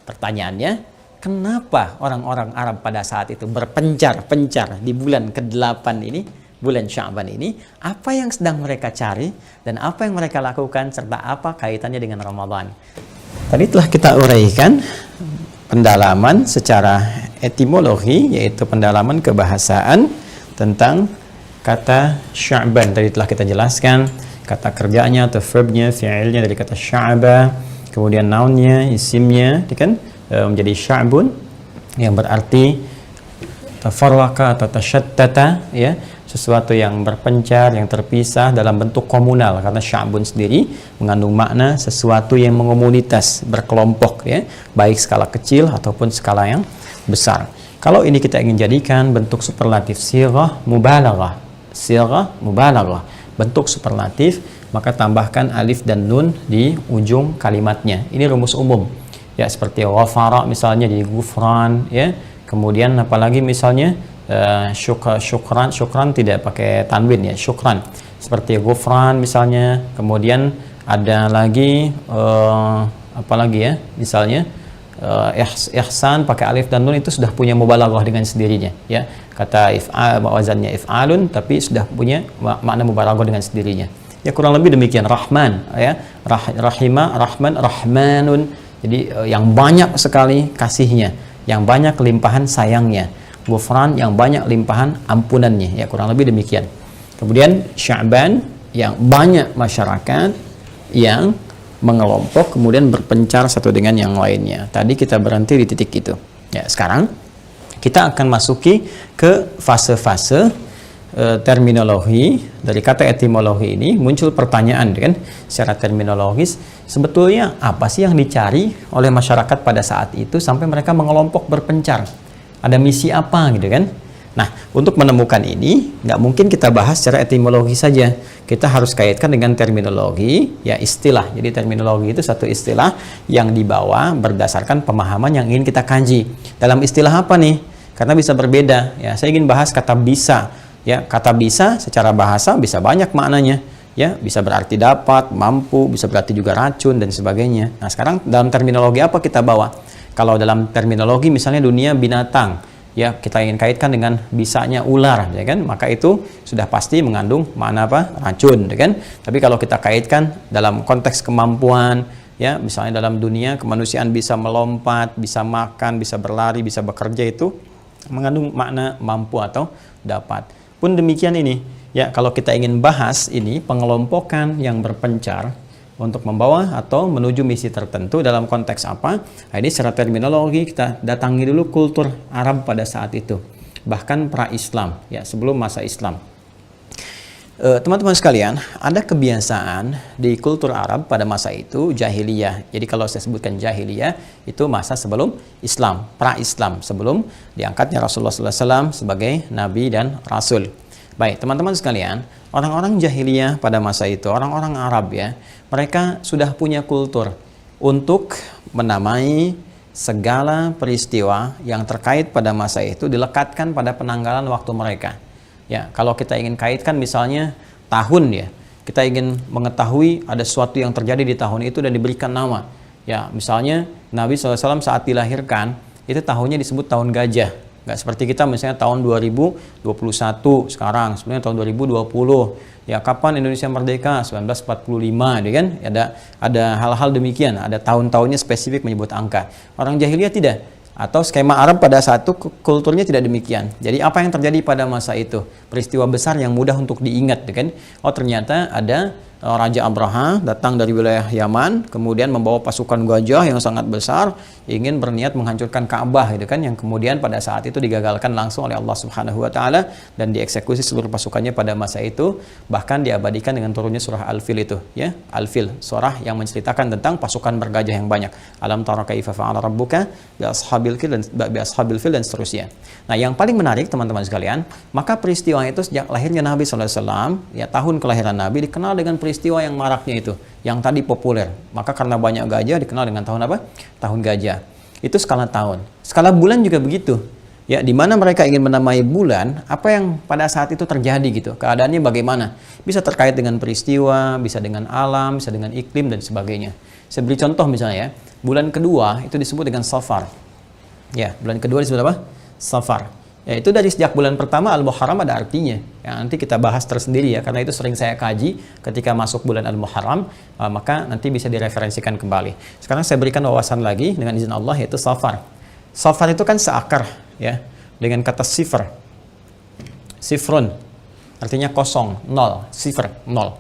Pertanyaannya, kenapa orang-orang Arab pada saat itu berpencar-pencar di bulan ke-8 ini, bulan Sya'ban ini? Apa yang sedang mereka cari dan apa yang mereka lakukan serta apa kaitannya dengan Ramadan? Tadi telah kita uraikan pendalaman secara etimologi, yaitu pendalaman kebahasaan tentang kata Sya'ban. Tadi telah kita jelaskan kata kerjanya atau verbnya, fi'ilnya dari kata sya'ba, kemudian nounnya, isimnya, kan? Menjadi sya'bun yang berarti tafarraqa atau tashattata, ya, sesuatu yang berpencar, yang terpisah dalam bentuk komunal, karena sya'bun sendiri mengandung makna sesuatu yang mengomunitas, berkelompok, ya, baik skala kecil ataupun skala yang besar. Kalau ini kita ingin jadikan bentuk superlatif, sighah mubalaghah, bentuk superlatif, maka tambahkan alif dan nun di ujung kalimatnya. Ini rumus umum. Ya, seperti ghafara misalnya di gufran, ya. Kemudian apalagi misalnya syukran tidak pakai tanwin, ya, syukran. Seperti gufran misalnya. Kemudian ada lagi apalagi, ya, misalnya ihsan pakai alif dan nun, itu sudah punya mubalaghah dengan sendirinya, ya. Kata if'al wazannya if'alun tapi sudah punya makna mubalaghah dengan sendirinya. Ya, kurang lebih demikian. Rahman, ya. Rahimah, rahman, rahmanun. Jadi yang banyak sekali kasihnya, yang banyak limpahan sayangnya. Ghufran yang banyak limpahan ampunannya. Ya, kurang lebih demikian. Kemudian Sya'ban yang banyak masyarakat yang mengelompok kemudian berpencar satu dengan yang lainnya. Tadi kita berhenti di titik itu. Ya, sekarang kita akan masuki ke fase-fase terminologi. Dari kata etimologi ini muncul pertanyaan, kan, secara terminologis, sebetulnya apa sih yang dicari oleh masyarakat pada saat itu sampai mereka mengelompok berpencar? Ada misi apa, gitu kan? Nah, untuk menemukan ini nggak mungkin kita bahas secara etimologi saja. Kita harus kaitkan dengan terminologi, ya, istilah. Jadi terminologi itu satu istilah yang dibawa berdasarkan pemahaman yang ingin kita kaji. Dalam istilah apa nih? Karena bisa berbeda. Ya, saya ingin bahas kata bisa. Ya, kata bisa secara bahasa bisa banyak maknanya, ya, bisa berarti dapat, mampu, bisa berarti juga racun dan sebagainya. Nah, sekarang dalam terminologi apa kita bawa? Kalau dalam terminologi misalnya dunia binatang, ya, kita ingin kaitkan dengan bisanya ular, ya kan? Maka itu sudah pasti mengandung makna apa? Racun, ya kan? Tapi kalau kita kaitkan dalam konteks kemampuan, ya, misalnya dalam dunia kemanusiaan bisa melompat, bisa makan, bisa berlari, bisa bekerja, itu mengandung makna mampu atau dapat. Pun demikian ini, ya, kalau kita ingin bahas ini pengelompokan yang berpencar untuk membawa atau menuju misi tertentu dalam konteks apa? Nah, ini secara terminologi kita datangi dulu kultur Arab pada saat itu. bahkan pra-Islam, ya, sebelum masa Islam. Teman-teman sekalian, ada kebiasaan di kultur Arab pada masa itu, jahiliyah. Jadi kalau saya sebutkan jahiliyah, itu masa sebelum Islam, pra-Islam, sebelum diangkatnya Rasulullah SAW sebagai Nabi dan Rasul. Baik, teman-teman sekalian, orang-orang jahiliyah pada masa itu, orang-orang Arab ya, mereka sudah punya kultur untuk menamai segala peristiwa yang terkait pada masa itu dilekatkan pada penanggalan waktu mereka. Ya, kalau kita ingin kaitkan misalnya tahun ya, kita ingin mengetahui ada sesuatu yang terjadi di tahun itu dan diberikan nama. Ya, misalnya Nabi SAW saat dilahirkan, itu tahunnya disebut tahun gajah. Nggak seperti kita misalnya tahun 2021 sekarang, sebenarnya tahun 2020. Ya, kapan Indonesia merdeka? 1945, ya kan? Ada hal-hal demikian, ada tahun-tahunnya spesifik menyebut angka. Orang jahiliyah tidak. Atau skema Arab pada saat itu kulturnya tidak demikian. Jadi apa yang terjadi pada masa itu? Peristiwa besar yang mudah untuk diingat, kan? Oh, ternyata ada Raja Abraha datang dari wilayah Yaman, kemudian membawa pasukan gajah yang sangat besar, ingin berniat menghancurkan Ka'bah, gitu kan? Yang kemudian pada saat itu digagalkan langsung oleh Allah Subhanahu wa taala dan dieksekusi seluruh pasukannya pada masa itu, bahkan diabadikan dengan turunnya surah Al-Fil itu, ya. Al-Fil, surah yang menceritakan tentang pasukan bergajah yang banyak. Alam tara kaifa fa'ala rabbuka bi ashabil fil dan seterusnya. Nah, yang paling menarik teman-teman sekalian, maka peristiwa itu sejak lahirnya Nabi SAW, ya, tahun kelahiran Nabi dikenal dengan peristiwa yang maraknya itu, yang tadi populer. Maka karena banyak gajah dikenal dengan tahun apa? Tahun gajah. Itu skala tahun. Skala bulan juga begitu. Ya, di mana mereka ingin menamai bulan, apa yang pada saat itu terjadi gitu. Keadaannya bagaimana? Bisa terkait dengan peristiwa, bisa dengan alam, bisa dengan iklim dan sebagainya. Saya beri contoh misalnya ya, bulan kedua itu disebut dengan Safar. Ya, bulan kedua disebut apa? Safar. Ya, itu dari sejak bulan pertama Al-Muharram ada artinya. Ya, nanti kita bahas tersendiri ya, karena itu sering saya kaji ketika masuk bulan Al-Muharram, maka nanti bisa direferensikan kembali. Sekarang saya berikan wawasan lagi dengan izin Allah, yaitu Safar. Safar itu kan seakar ya, dengan kata sifr. Sifrun artinya kosong, nol, sifr, nol.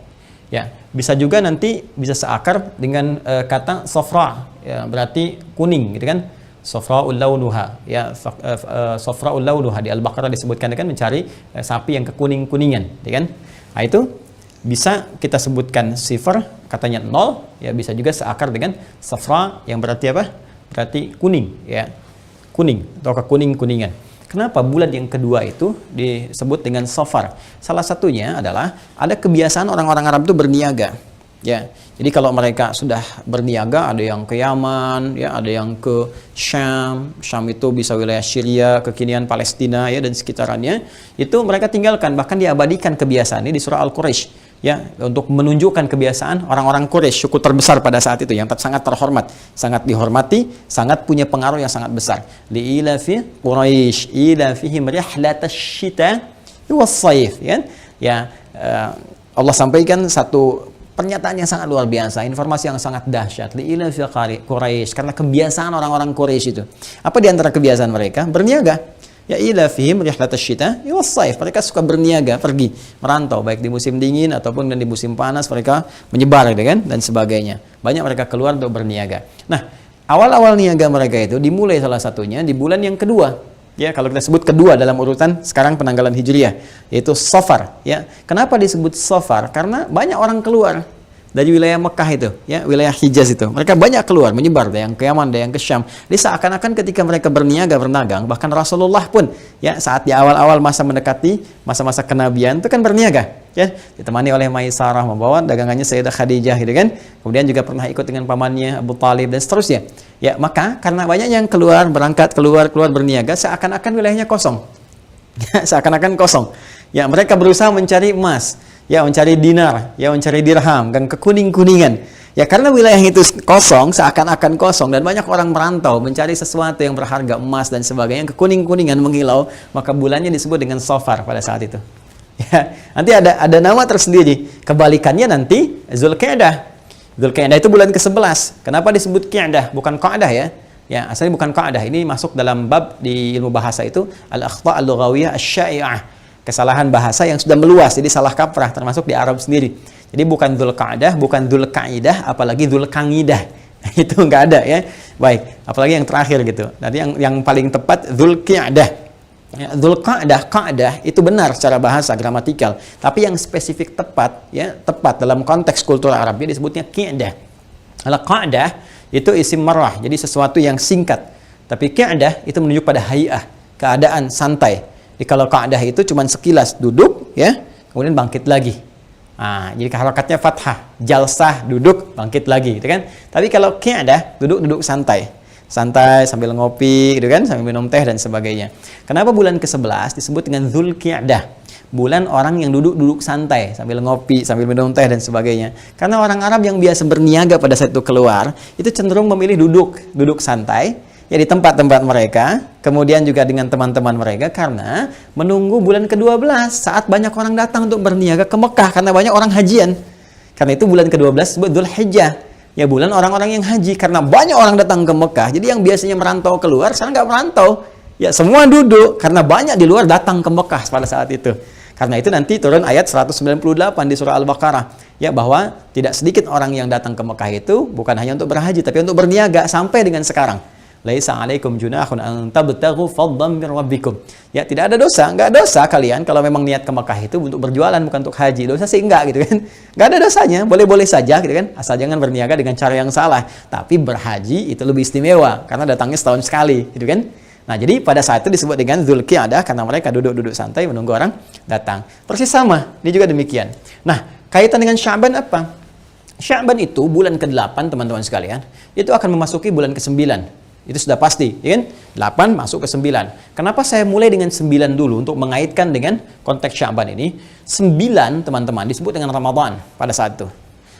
Ya, bisa juga nanti bisa seakar dengan kata sofra, ya, berarti kuning gitu kan. Sofra'ul launuha, ya, sofra'ul launuha di Al-Baqarah disebutkan kan mencari sapi yang kekuning-kuningan, ya kan? Nah, itu bisa kita sebutkan sifar katanya nol, ya, bisa juga seakar dengan safra yang berarti apa? Berarti kuning, ya, kuning atau kekuning-kuningan. Kenapa bulan yang kedua itu disebut dengan Safar? Salah satunya adalah ada kebiasaan orang-orang Arab itu berniaga. Ya, jadi kalau mereka sudah berniaga, ada yang ke Yaman, ya, ada yang ke Syam. Syam itu bisa wilayah Syria, kekinian Palestina, ya, dan sekitarannya. Itu mereka tinggalkan, bahkan diabadikan kebiasaan ini di surah Al-Quraisy. Ya, untuk menunjukkan kebiasaan orang-orang Quraisy, suku terbesar pada saat itu yang sangat terhormat, sangat dihormati, sangat punya pengaruh yang sangat besar. Li'ilafi Quraisy, ilafihim rihlatash shita was saif, ya. Ya, Allah sampaikan satu pernyataan yang sangat luar biasa, informasi yang sangat dahsyat. Li'ilafi Quraisy, karena kebiasaan orang-orang Quraisy itu. Apa di antara kebiasaan mereka? Berniaga. Ya, ilafihim rihlatash shita was saif. Mereka suka berniaga, pergi merantau baik di musim dingin ataupun di musim panas, mereka menyebar, gitu kan, dan sebagainya. Banyak mereka keluar untuk berniaga. Nah, awal-awal niaga mereka itu dimulai salah satunya di bulan yang kedua. Ya, kalau kita sebut kedua dalam urutan sekarang penanggalan Hijriah, yaitu Safar, ya. Kenapa disebut Safar? Karena banyak orang keluar dari wilayah Mekah itu, ya, wilayah Hijaz itu. Mereka banyak keluar, menyebar, ada yang ke Yaman, ada yang ke Syam. Jadi seakan-akan ketika mereka berniaga, berdagang, bahkan Rasulullah pun, ya, saat di awal-awal masa mendekati masa-masa kenabian itu kan berniaga, ya, ditemani oleh Maisarah membawa dagangannya Sayyidah Khadijah, gitu kan. Kemudian juga pernah ikut dengan pamannya Abu Talib dan seterusnya. Ya, maka karena banyak yang keluar, berangkat, keluar berniaga, seakan-akan wilayahnya kosong. Ya, seakan-akan kosong. Ya, mereka berusaha mencari emas, ya, mencari dinar, ya, mencari dirham, dan kekuning-kuningan. Ya, karena wilayah itu kosong, seakan-akan kosong, dan banyak orang merantau mencari sesuatu yang berharga, emas dan sebagainya, yang kekuning-kuningan menghilau, maka bulannya disebut dengan Safar pada saat itu. Ya, nanti ada nama tersendiri. Kebalikannya nanti Zulqa'dah. Zulqa'dah itu bulan ke-11. Kenapa disebut Qi'dah, bukan Qa'dah, ya? Ya, asalnya bukan Qa'dah. Ini masuk dalam bab di ilmu bahasa itu al-akhta' al-lughawiyah asy-sya'i'ah. Kesalahan bahasa yang sudah meluas, jadi salah kaprah, termasuk di Arab sendiri. Jadi bukan Dzulqa'dah, bukan Dzulqa'idah, apalagi Dzulqa'idah. Itu nggak ada, ya. Baik, apalagi yang terakhir gitu. Nanti yang paling tepat Dzulqi'dah. Ya, Qa'dah itu benar secara bahasa gramatikal, tapi yang spesifik tepat dalam konteks kultur Arabnya disebutnya qi'dah. Kalau Qa'dah itu isim marrah, jadi sesuatu yang singkat. Tapi qi'dah itu menunjuk pada hay'ah, keadaan santai. Jadi kalau Qa'dah itu cuma sekilas duduk ya, kemudian bangkit lagi. Nah, jadi harokatnya fathah, jalsah, duduk, bangkit lagi gitu kan. Tapi kalau qi'dah duduk santai sambil ngopi gitu kan, sambil minum teh dan sebagainya. Kenapa bulan ke-11 disebut dengan Dzulqi'dah? Bulan orang yang duduk santai sambil ngopi, sambil minum teh dan sebagainya. Karena orang Arab yang biasa berniaga pada saat itu keluar, itu cenderung memilih duduk santai ya di tempat-tempat mereka, kemudian juga dengan teman-teman mereka karena menunggu bulan ke-12 saat banyak orang datang untuk berniaga ke Mekah karena banyak orang hajian. Karena itu bulan ke-12 disebut Dzulhijjah. Ya bulan orang-orang yang haji karena banyak orang datang ke Mekah. Jadi yang biasanya merantau keluar sekarang nggak merantau. Ya semua duduk karena banyak di luar datang ke Mekah pada saat itu. Karena itu nanti turun ayat 198 di surah Al-Baqarah ya bahwa tidak sedikit orang yang datang ke Mekah itu bukan hanya untuk berhaji tapi untuk berniaga sampai dengan sekarang. Laisa 'alaikum junahun an tabtaghu fadlan min rabbikum. Ya tidak ada dosa, enggak dosa kalian kalau memang niat ke Mekah itu untuk berjualan bukan untuk haji. Dosa sih enggak gitu kan. Enggak ada dosanya, boleh-boleh saja gitu kan. Asal jangan berniaga dengan cara yang salah. Tapi berhaji itu lebih istimewa karena datangnya setahun sekali gitu kan. Nah, jadi pada saat itu disebut dengan Dzulqi'dah karena mereka duduk santai menunggu orang datang. Persis sama, ini juga demikian. Nah, kaitan dengan Sya'ban apa? Sya'ban itu bulan ke-8 teman-teman sekalian, itu akan memasuki bulan ke-9. Itu sudah pasti, ya kan? 8 masuk ke 9. Kenapa saya mulai dengan 9 dulu untuk mengaitkan dengan konteks Sya'ban ini? 9 teman-teman disebut dengan Ramadan pada saat itu.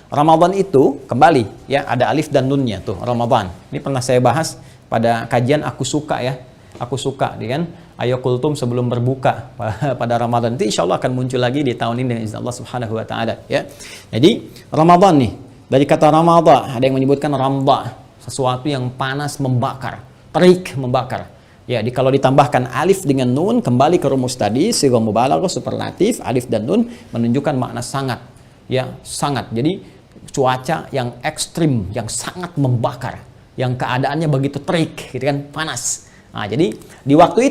Ramadan itu kembali ya ada alif dan nunnya tuh Ramadan. Ini pernah saya bahas pada kajian Aku Suka ya. Aku suka, ya kan? Ayo kultum sebelum berbuka pada Ramadan. Itu insya Allah akan muncul lagi di tahun ini dengan izin Allah Subhanahu Wa Taala. Ya. Jadi Ramadan nih dari kata Ramadha ada yang menyebutkan ramda, sesuatu yang panas membakar, terik membakar. Ya, kalau ditambahkan alif dengan nun kembali ke rumus tadi, sighah mubalaghah superlatif alif dan nun menunjukkan makna sangat. Ya, sangat. Jadi cuaca yang ekstrim, yang sangat membakar, yang keadaannya begitu terik, gitu kan, panas. Nah, jadi di waktu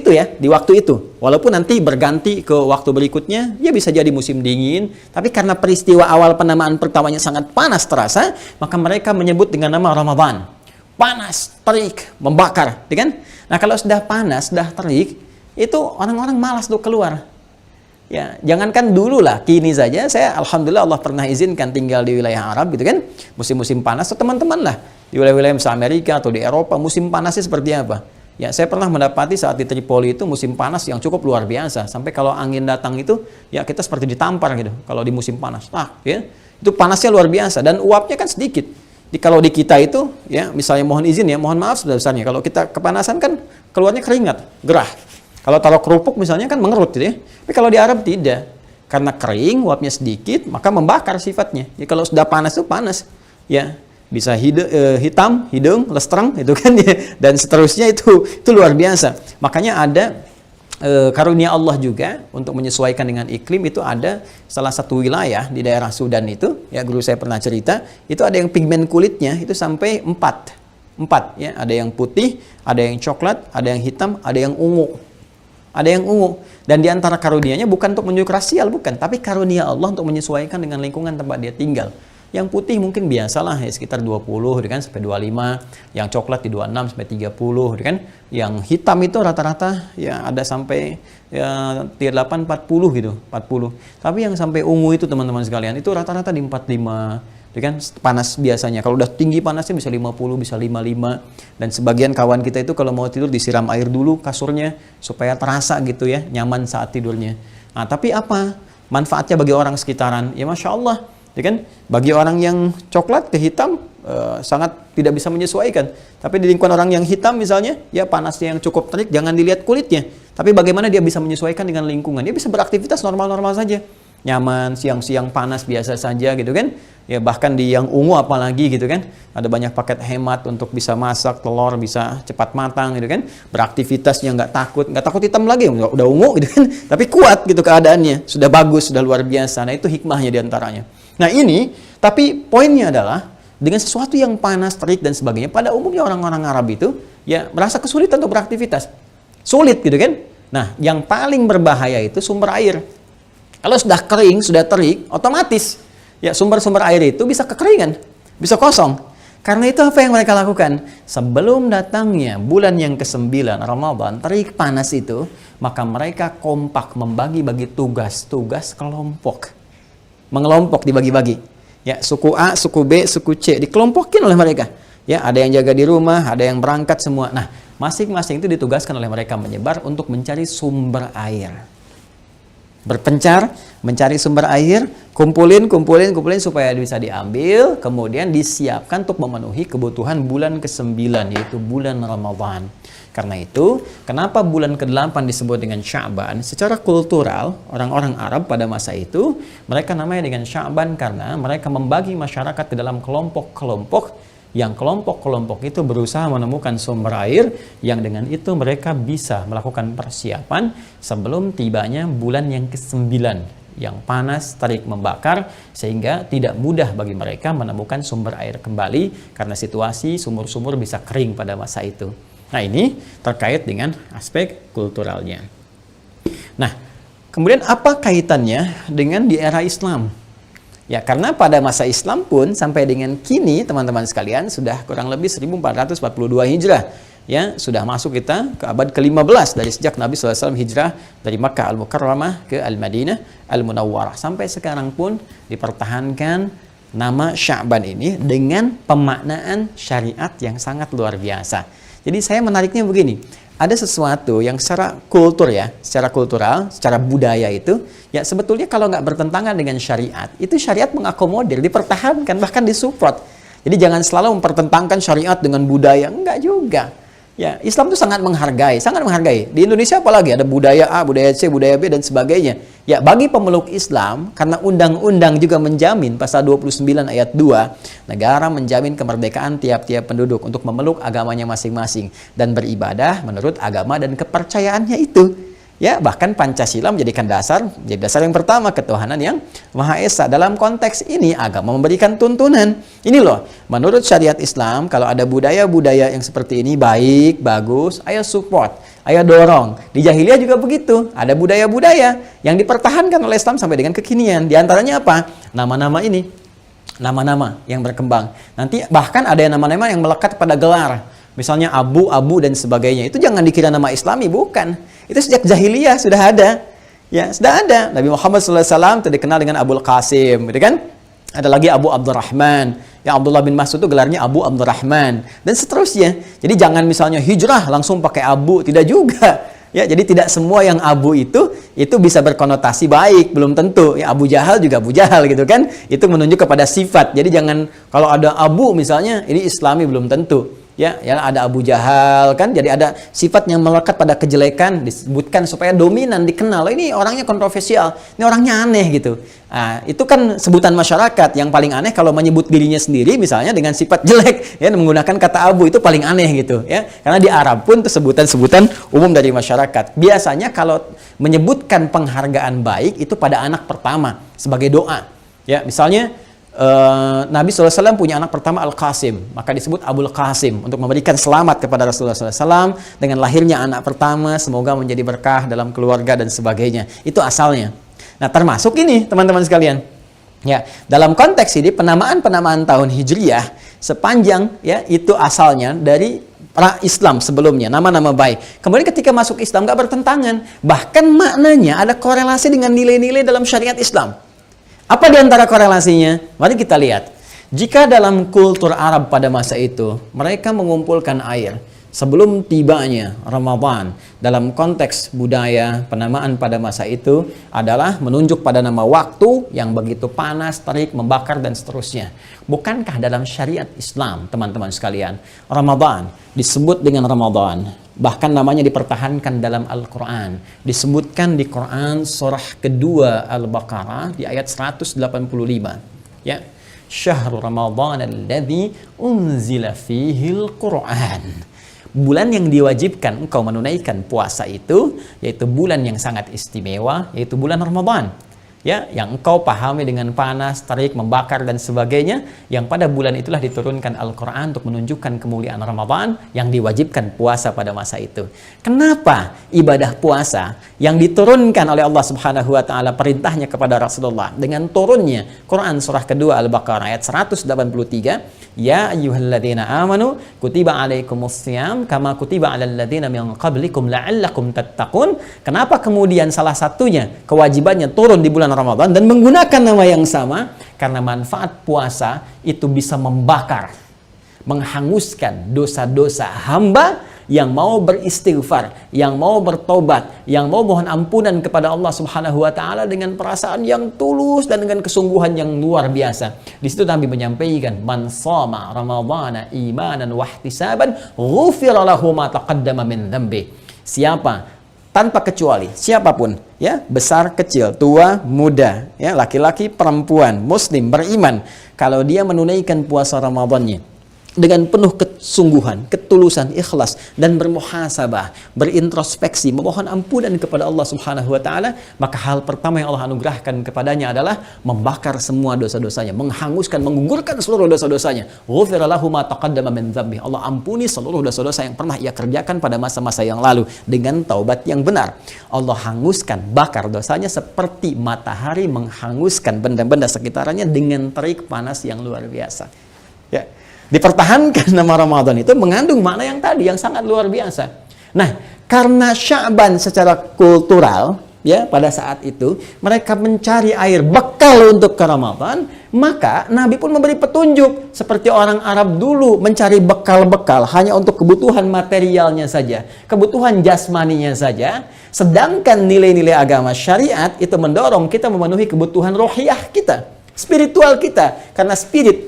itu, walaupun nanti berganti ke waktu berikutnya, ya bisa jadi musim dingin, tapi karena peristiwa awal penamaan pertamanya sangat panas terasa, maka mereka menyebut dengan nama Ramadan. Panas, terik, membakar, ya kan? Nah, kalau sudah panas, sudah terik, itu orang-orang malas untuk keluar. Ya, jangankan dulu lah, kini saja saya alhamdulillah Allah pernah izinkan tinggal di wilayah Arab gitu kan. Musim-musim panas, atau teman-teman lah di wilayah-wilayah misalnya Amerika atau di Eropa, musim panasnya seperti apa? Ya, saya pernah mendapati saat di Tripoli itu musim panas yang cukup luar biasa. Sampai kalau angin datang itu, ya kita seperti ditampar gitu. Kalau di musim panas, ya, itu panasnya luar biasa dan uapnya kan sedikit. Kalau di kita itu, ya misalnya mohon izin ya, mohon maaf sebesarnya. Kalau kita kepanasan kan keluarnya keringat, gerah. Kalau taruh kerupuk misalnya kan mengerut gitu ya. Tapi kalau di Arab tidak. Karena kering, uapnya sedikit, maka membakar sifatnya. Ya, kalau sudah panas itu panas. Ya, bisa hitam, hidung, lestreng itu kan ya, dan seterusnya itu luar biasa. Makanya ada karunia Allah juga untuk menyesuaikan dengan iklim. Itu ada salah satu wilayah di daerah Sudan itu, ya guru saya pernah cerita, itu ada yang pigmen kulitnya itu sampai 4 ya, ada yang putih, ada yang coklat, ada yang hitam, ada yang ungu. Dan di antara karunianya bukan untuk menunjuk rasial, bukan, tapi karunia Allah untuk menyesuaikan dengan lingkungan tempat dia tinggal. Yang putih mungkin biasalah ya sekitar 20 kan sampai 25, yang coklat di 26 sampai 30 kan. Yang hitam itu rata-rata ya ada sampai ya 38 40 gitu, 40. Tapi yang sampai ungu itu teman-teman sekalian itu rata-rata di 45. Kan panas biasanya. Kalau udah tinggi panasnya bisa 50, bisa 55. Dan sebagian kawan kita itu kalau mau tidur disiram air dulu kasurnya supaya terasa gitu ya, nyaman saat tidurnya. Nah, tapi apa manfaatnya bagi orang sekitaran? Ya Masya Allah. Ya kan? Bagi orang yang coklat ke hitam sangat tidak bisa menyesuaikan. Tapi di lingkungan orang yang hitam misalnya, ya panasnya yang cukup terik, jangan dilihat kulitnya. Tapi bagaimana dia bisa menyesuaikan dengan lingkungan? Dia bisa beraktivitas normal-normal saja. Nyaman, siang-siang panas biasa saja gitu kan. Ya bahkan di yang ungu apalagi gitu kan. Ada banyak paket hemat untuk bisa masak telur, bisa cepat matang gitu kan. Beraktivitasnya nggak takut hitam lagi, udah ungu gitu kan. Tapi kuat gitu keadaannya, sudah bagus, sudah luar biasa. Nah, itu hikmahnya diantaranya. Nah ini, tapi poinnya adalah dengan sesuatu yang panas, terik dan sebagainya, pada umumnya orang-orang Arab itu ya merasa kesulitan untuk beraktivitas. Sulit gitu kan. Nah, yang paling berbahaya itu sumber air. Kalau sudah kering, sudah terik, otomatis ya sumber-sumber air itu bisa kekeringan, bisa kosong. Karena itu apa yang mereka lakukan? Sebelum datangnya bulan yang ke-9 Ramadan, terik panas itu, maka mereka kompak membagi-bagi tugas-tugas kelompok. Mengelompok dibagi-bagi. Ya, suku A, suku B, suku C dikelompokin oleh mereka. Ya, ada yang jaga di rumah, ada yang berangkat semua. Nah, masing-masing itu ditugaskan oleh mereka menyebar untuk mencari sumber air. Berpencar, mencari sumber air, kumpulin supaya bisa diambil, kemudian disiapkan untuk memenuhi kebutuhan bulan ke-9, yaitu bulan Ramadan. Karena itu, kenapa bulan ke-8 disebut dengan Sya'ban? Secara kultural, orang-orang Arab pada masa itu, mereka namanya dengan Sya'ban karena mereka membagi masyarakat ke dalam kelompok-kelompok, yang kelompok-kelompok itu berusaha menemukan sumber air yang dengan itu mereka bisa melakukan persiapan sebelum tibanya bulan yang ke-9 yang panas, terik, membakar, sehingga tidak mudah bagi mereka menemukan sumber air kembali karena situasi sumur-sumur bisa kering pada masa itu. Nah, ini terkait dengan aspek kulturalnya. Nah, kemudian apa kaitannya dengan di era Islam? Ya, karena pada masa Islam pun sampai dengan kini teman-teman sekalian sudah kurang lebih 1442 Hijrah. Ya, sudah masuk kita ke abad ke-15 dari sejak Nabi SAW hijrah dari Makkah Al-Mukarramah ke Al-Madinah Al-Munawwarah. Sampai sekarang pun dipertahankan nama Sya'ban ini dengan pemaknaan syariat yang sangat luar biasa. Jadi saya menariknya begini, ada sesuatu yang secara kultur ya, secara kultural, secara budaya itu, ya sebetulnya kalau nggak bertentangan dengan syariat, itu syariat mengakomodir, dipertahankan, bahkan disupport. Jadi jangan selalu mempertentangkan syariat dengan budaya, enggak juga. Ya, Islam itu sangat menghargai, sangat menghargai. Di Indonesia apalagi ada budaya A, budaya C, budaya B dan sebagainya. Ya, bagi pemeluk Islam, karena undang-undang juga menjamin pasal 29 ayat 2, negara menjamin kemerdekaan tiap-tiap penduduk untuk memeluk agamanya masing-masing dan beribadah menurut agama dan kepercayaannya itu. Ya, bahkan Pancasila menjadikan jadi dasar yang pertama ketuhanan yang Maha Esa. Dalam konteks ini agama memberikan tuntunan. Ini loh, menurut syariat Islam kalau ada budaya-budaya yang seperti ini baik, bagus, ayo support, ayo dorong. Di jahiliyah juga begitu. Ada budaya-budaya yang dipertahankan oleh Islam sampai dengan kekinian. Di antaranya apa? Nama-nama ini. Nama-nama yang berkembang. Nanti bahkan ada nama-nama yang melekat pada gelar. Misalnya Abu dan sebagainya. Itu jangan dikira nama Islami, bukan. Itu sejak jahiliyah sudah ada. Ya, sudah ada. Nabi Muhammad SAW itu dikenal dengan Abul Qasim, gitu kan? Ada lagi Abu Abdurrahman. Yang Abdullah bin Mas'ud itu gelarnya Abu Abdurrahman dan seterusnya. Jadi jangan misalnya hijrah langsung pakai Abu, tidak juga. Ya, jadi tidak semua yang Abu itu bisa berkonotasi baik, belum tentu. Ya, Abu Jahal juga Abu Jahal gitu kan. Itu menunjuk kepada sifat. Jadi jangan kalau ada Abu misalnya ini Islami, belum tentu. Ya, ada Abu Jahal kan, jadi ada sifat yang melekat pada kejelekan disebutkan supaya dominan dikenal. Ini orangnya kontroversial, ini orangnya aneh gitu. Nah, itu kan sebutan masyarakat. Yang paling aneh kalau menyebut dirinya sendiri misalnya dengan sifat jelek, ya menggunakan kata Abu itu paling aneh gitu, ya. Karena di Arab pun itu sebutan-sebutan umum dari masyarakat. Biasanya kalau menyebutkan penghargaan baik itu pada anak pertama sebagai doa. Ya, misalnya Nabi SAW punya anak pertama Al-Qasim, maka disebut Abul Qasim untuk memberikan selamat kepada Rasulullah SAW dengan lahirnya anak pertama, semoga menjadi berkah dalam keluarga dan sebagainya. Itu asalnya. Nah, termasuk ini teman-teman sekalian. Ya, dalam konteks ini penamaan-penamaan tahun Hijriyah sepanjang ya itu asalnya dari Islam sebelumnya, nama-nama baik. Kemudian ketika masuk Islam nggak bertentangan, bahkan maknanya ada korelasi dengan nilai-nilai dalam syariat Islam. Apa di antara korelasinya? Mari kita lihat. Jika dalam kultur Arab pada masa itu, mereka mengumpulkan air sebelum tibanya Ramadan, dalam konteks budaya, penamaan pada masa itu adalah menunjuk pada nama waktu yang begitu panas, terik, membakar, dan seterusnya. Bukankah dalam syariat Islam, teman-teman sekalian, Ramadan disebut dengan Ramadan? Bahkan namanya dipertahankan dalam Al-Quran. Disebutkan di Quran surah kedua Al-Baqarah di ayat 185. Ya. Syahrul Ramadan alladzi unzila fihil Quran. Bulan yang diwajibkan engkau menunaikan puasa itu, yaitu bulan yang sangat istimewa, yaitu bulan Ramadan. ya, yang engkau pahami dengan panas, terik, membakar dan sebagainya, yang pada bulan itulah diturunkan Al-Qur'an untuk menunjukkan kemuliaan Ramadan yang diwajibkan puasa pada masa itu. Kenapa ibadah puasa yang diturunkan oleh Allah Subhanahu wa taala perintahnya kepada Rasulullah dengan turunnya Quran surah kedua Al-Baqarah ayat 183, ya ayyuhalladzina amanu kutiba alaikumussyam kama kutiba alal ladzina min qablikum la'allakum tattaqun. Kenapa kemudian salah satunya kewajibannya turun di bulan Ramadan dan menggunakan nama yang sama? Karena manfaat puasa itu bisa membakar, menghanguskan dosa-dosa hamba yang mau beristighfar, yang mau bertobat, yang mau mohon ampunan kepada Allah Subhanahu wa taala dengan perasaan yang tulus dan dengan kesungguhan yang luar biasa. Di situ Nabi menyampaikan, "Man shoma ramadhana imanan wa ihtisaban, ghufira lahu ma taqaddama min dzambi." Siapa tanpa kecuali siapapun, ya, besar kecil, tua muda, ya, laki-laki perempuan, muslim beriman, kalau dia menunaikan puasa Ramadannya dengan penuh kesungguhan, ketulusan, ikhlas dan bermuhasabah, berintrospeksi, memohon ampunan kepada Allah Subhanahu wa taala, maka hal pertama yang Allah anugerahkan kepadanya adalah membakar semua dosa-dosanya, menghanguskan, menggugurkan seluruh dosa-dosanya. Ghufira lahu ma taqaddama min dzambi. Allah ampuni seluruh dosa-dosa yang pernah ia kerjakan pada masa-masa yang lalu dengan taubat yang benar. Allah hanguskan, bakar dosanya seperti matahari menghanguskan benda-benda sekitarnya dengan terik panas yang luar biasa. Ya. Dipertahankan nama Ramadan itu mengandung makna yang tadi yang sangat luar biasa. Nah, karena Sya'ban secara kultural, ya, pada saat itu mereka mencari air bekal untuk ke Ramadan, maka Nabi pun memberi petunjuk seperti orang Arab dulu mencari bekal-bekal hanya untuk kebutuhan materialnya saja, kebutuhan jasmaninya saja, sedangkan nilai-nilai agama syariat itu mendorong kita memenuhi kebutuhan rohiyah kita, spiritual kita, karena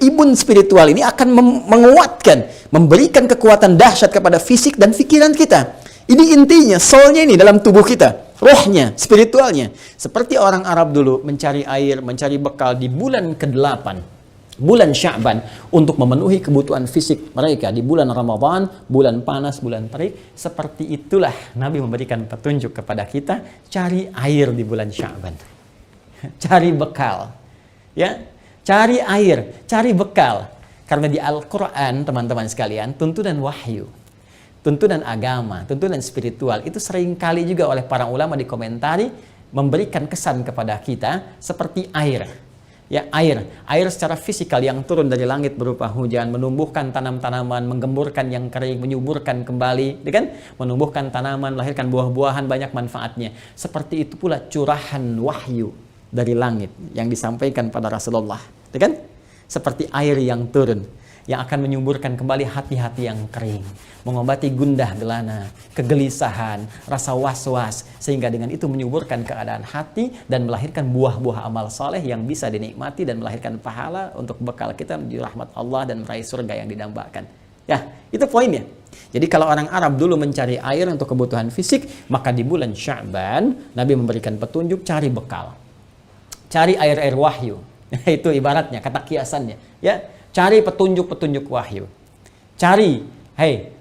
imun spiritual ini akan menguatkan, memberikan kekuatan dahsyat kepada fisik dan pikiran kita. Ini intinya, soulnya ini dalam tubuh kita, rohnya, spiritualnya. Seperti orang Arab dulu mencari air, mencari bekal di bulan ke-8, bulan Sya'ban, untuk memenuhi kebutuhan fisik mereka di bulan Ramadan, bulan panas, bulan terik. Seperti itulah Nabi memberikan petunjuk kepada kita, cari air di bulan Sya'ban, cari bekal. Ya, cari air, cari bekal. Karena di Al-Quran, teman-teman sekalian, tuntunan wahyu, tuntunan agama, tuntunan spiritual itu seringkali juga oleh para ulama dikomentari memberikan kesan kepada kita seperti air. Ya, air secara fisikal yang turun dari langit berupa hujan, menumbuhkan tanam-tanaman, menggemburkan yang kering, menyuburkan kembali, kan? Menumbuhkan tanaman, melahirkan buah-buahan, banyak manfaatnya. Seperti itu pula curahan wahyu dari langit yang disampaikan pada Rasulullah, kan? Seperti air yang turun yang akan menyuburkan kembali hati-hati yang kering, mengobati gundah gelana, kegelisahan, rasa was-was, sehingga dengan itu menyuburkan keadaan hati dan melahirkan buah-buah amal saleh yang bisa dinikmati dan melahirkan pahala untuk bekal kita menuju rahmat Allah dan meraih surga yang didambakan. Ya, itu poinnya. Jadi kalau orang Arab dulu mencari air untuk kebutuhan fisik, maka di bulan Sya'ban Nabi memberikan petunjuk cari bekal. Cari air-air wahyu. Itu ibaratnya, kata kiasannya. Ya, cari petunjuk-petunjuk wahyu. Cari,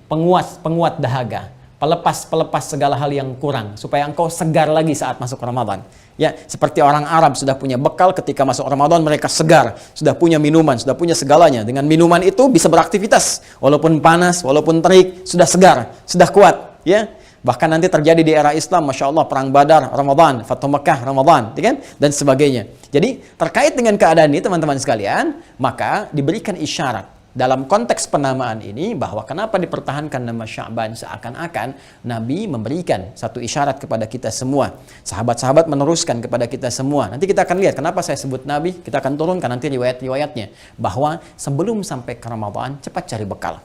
penguat dahaga. Pelepas segala hal yang kurang. Supaya engkau segar lagi saat masuk Ramadan. Ya, seperti orang Arab sudah punya bekal ketika masuk Ramadan, mereka segar. Sudah punya minuman, sudah punya segalanya. Dengan minuman itu bisa beraktivitas. Walaupun panas, walaupun terik, sudah segar, sudah kuat. Ya. Bahkan nanti terjadi di era Islam, Masya Allah, Perang Badar, Ramadan, Fathu Makkah, Ramadan, kan? Dan sebagainya. Jadi, terkait dengan keadaan ini, teman-teman sekalian, maka diberikan isyarat dalam konteks penamaan ini, bahwa kenapa dipertahankan nama Sya'ban, seakan-akan Nabi memberikan satu isyarat kepada kita semua. Sahabat-sahabat meneruskan kepada kita semua. Nanti kita akan lihat kenapa saya sebut Nabi, kita akan turunkan nanti riwayat-riwayatnya. Bahwa sebelum sampai ke Ramadan, cepat cari bekal.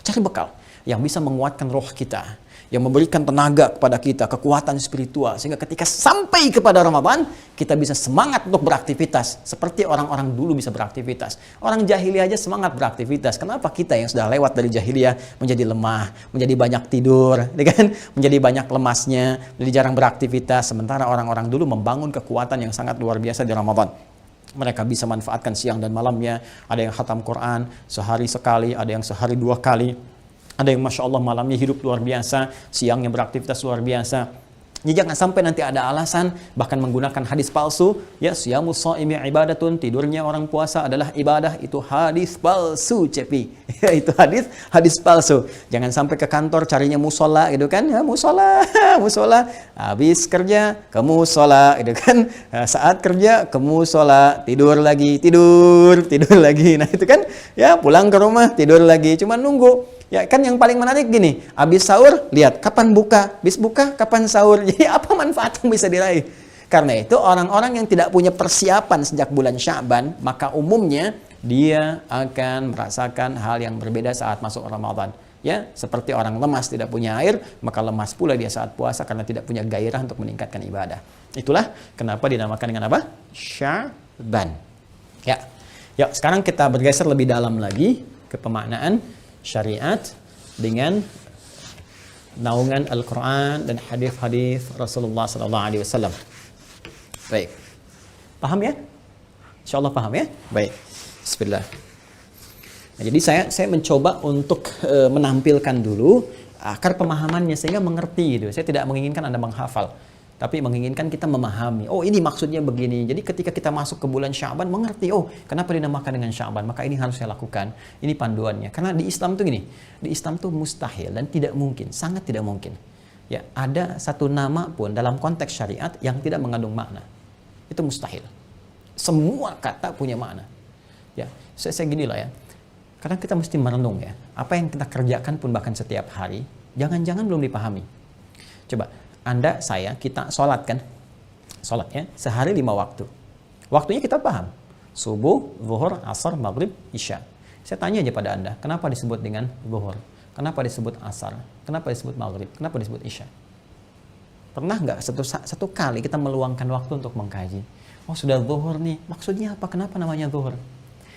Cari bekal yang bisa menguatkan roh kita, yang memberikan tenaga kepada kita, kekuatan spiritual, sehingga ketika sampai kepada Ramadan, kita bisa semangat untuk beraktivitas, seperti orang-orang dulu bisa beraktivitas. Orang jahiliyah aja semangat beraktivitas. Kenapa kita yang sudah lewat dari jahiliyah menjadi lemah, menjadi banyak tidur, kan? Menjadi banyak lemasnya, menjadi jarang beraktivitas, sementara orang-orang dulu membangun kekuatan yang sangat luar biasa di Ramadan. Mereka bisa manfaatkan siang dan malamnya. Ada yang khatam Quran sehari sekali, ada yang sehari 2 kali. Ada yang Masya Allah malamnya hidup luar biasa, siangnya beraktivitas luar biasa. Jadi jangan sampai nanti ada alasan bahkan menggunakan hadis palsu, ya siyamus shaimi ibadatun, tidurnya orang puasa adalah ibadah, itu hadis palsu, cepi. Itu hadis palsu. Jangan sampai ke kantor carinya musola gitu kan, ya musola, musola. Habis kerja ke musola gitu kan. Saat kerja ke musola, tidur lagi, tidur lagi. Nah, itu kan ya pulang ke rumah tidur lagi, cuma nunggu. Ya kan yang paling menarik gini, habis sahur lihat kapan buka, habis buka kapan sahur. Jadi apa manfaat yang bisa diraih? Karena itu orang-orang yang tidak punya persiapan sejak bulan Sya'ban, maka umumnya dia akan merasakan hal yang berbeda saat masuk Ramadan. Ya, seperti orang lemas tidak punya air, maka lemas pula dia saat puasa karena tidak punya gairah untuk meningkatkan ibadah. Itulah kenapa dinamakan dengan apa? Sya'ban. Ya. Ya, sekarang kita bergeser lebih dalam lagi ke pemaknaan syariat dengan naungan Al-Quran dan hadis-hadis Rasulullah SAW. Baik, paham ya? Insya Allah paham ya? Baik, bismillah. Nah, jadi saya mencoba untuk menampilkan dulu akar pemahamannya sehingga mengerti gitu. Saya tidak menginginkan Anda menghafal, tapi menginginkan kita memahami. Oh, ini maksudnya begini. Jadi ketika kita masuk ke bulan Sya'ban mengerti, oh kenapa dinamakan dengan Sya'ban, maka ini harus saya lakukan. Ini panduannya. Karena di Islam tuh gini, di Islam tuh mustahil dan tidak mungkin, sangat tidak mungkin. Ya, ada satu nama pun dalam konteks syariat yang tidak mengandung makna. Itu mustahil. Semua kata punya makna. Ya, saya gini lah ya. Kadang kita mesti merenung ya. Apa yang kita kerjakan pun bahkan setiap hari, jangan-jangan belum dipahami. Coba Anda, saya, kita sholat kan? Sholat ya, sehari 5 waktu. Waktunya kita paham. Subuh, zuhur, asar, maghrib, isya. Saya tanya aja pada Anda, kenapa disebut dengan zuhur? Kenapa disebut asar? Kenapa disebut maghrib? Kenapa disebut isya? Pernah nggak satu kali kita meluangkan waktu untuk mengkaji? Oh sudah zuhur nih, maksudnya apa? Kenapa namanya zuhur?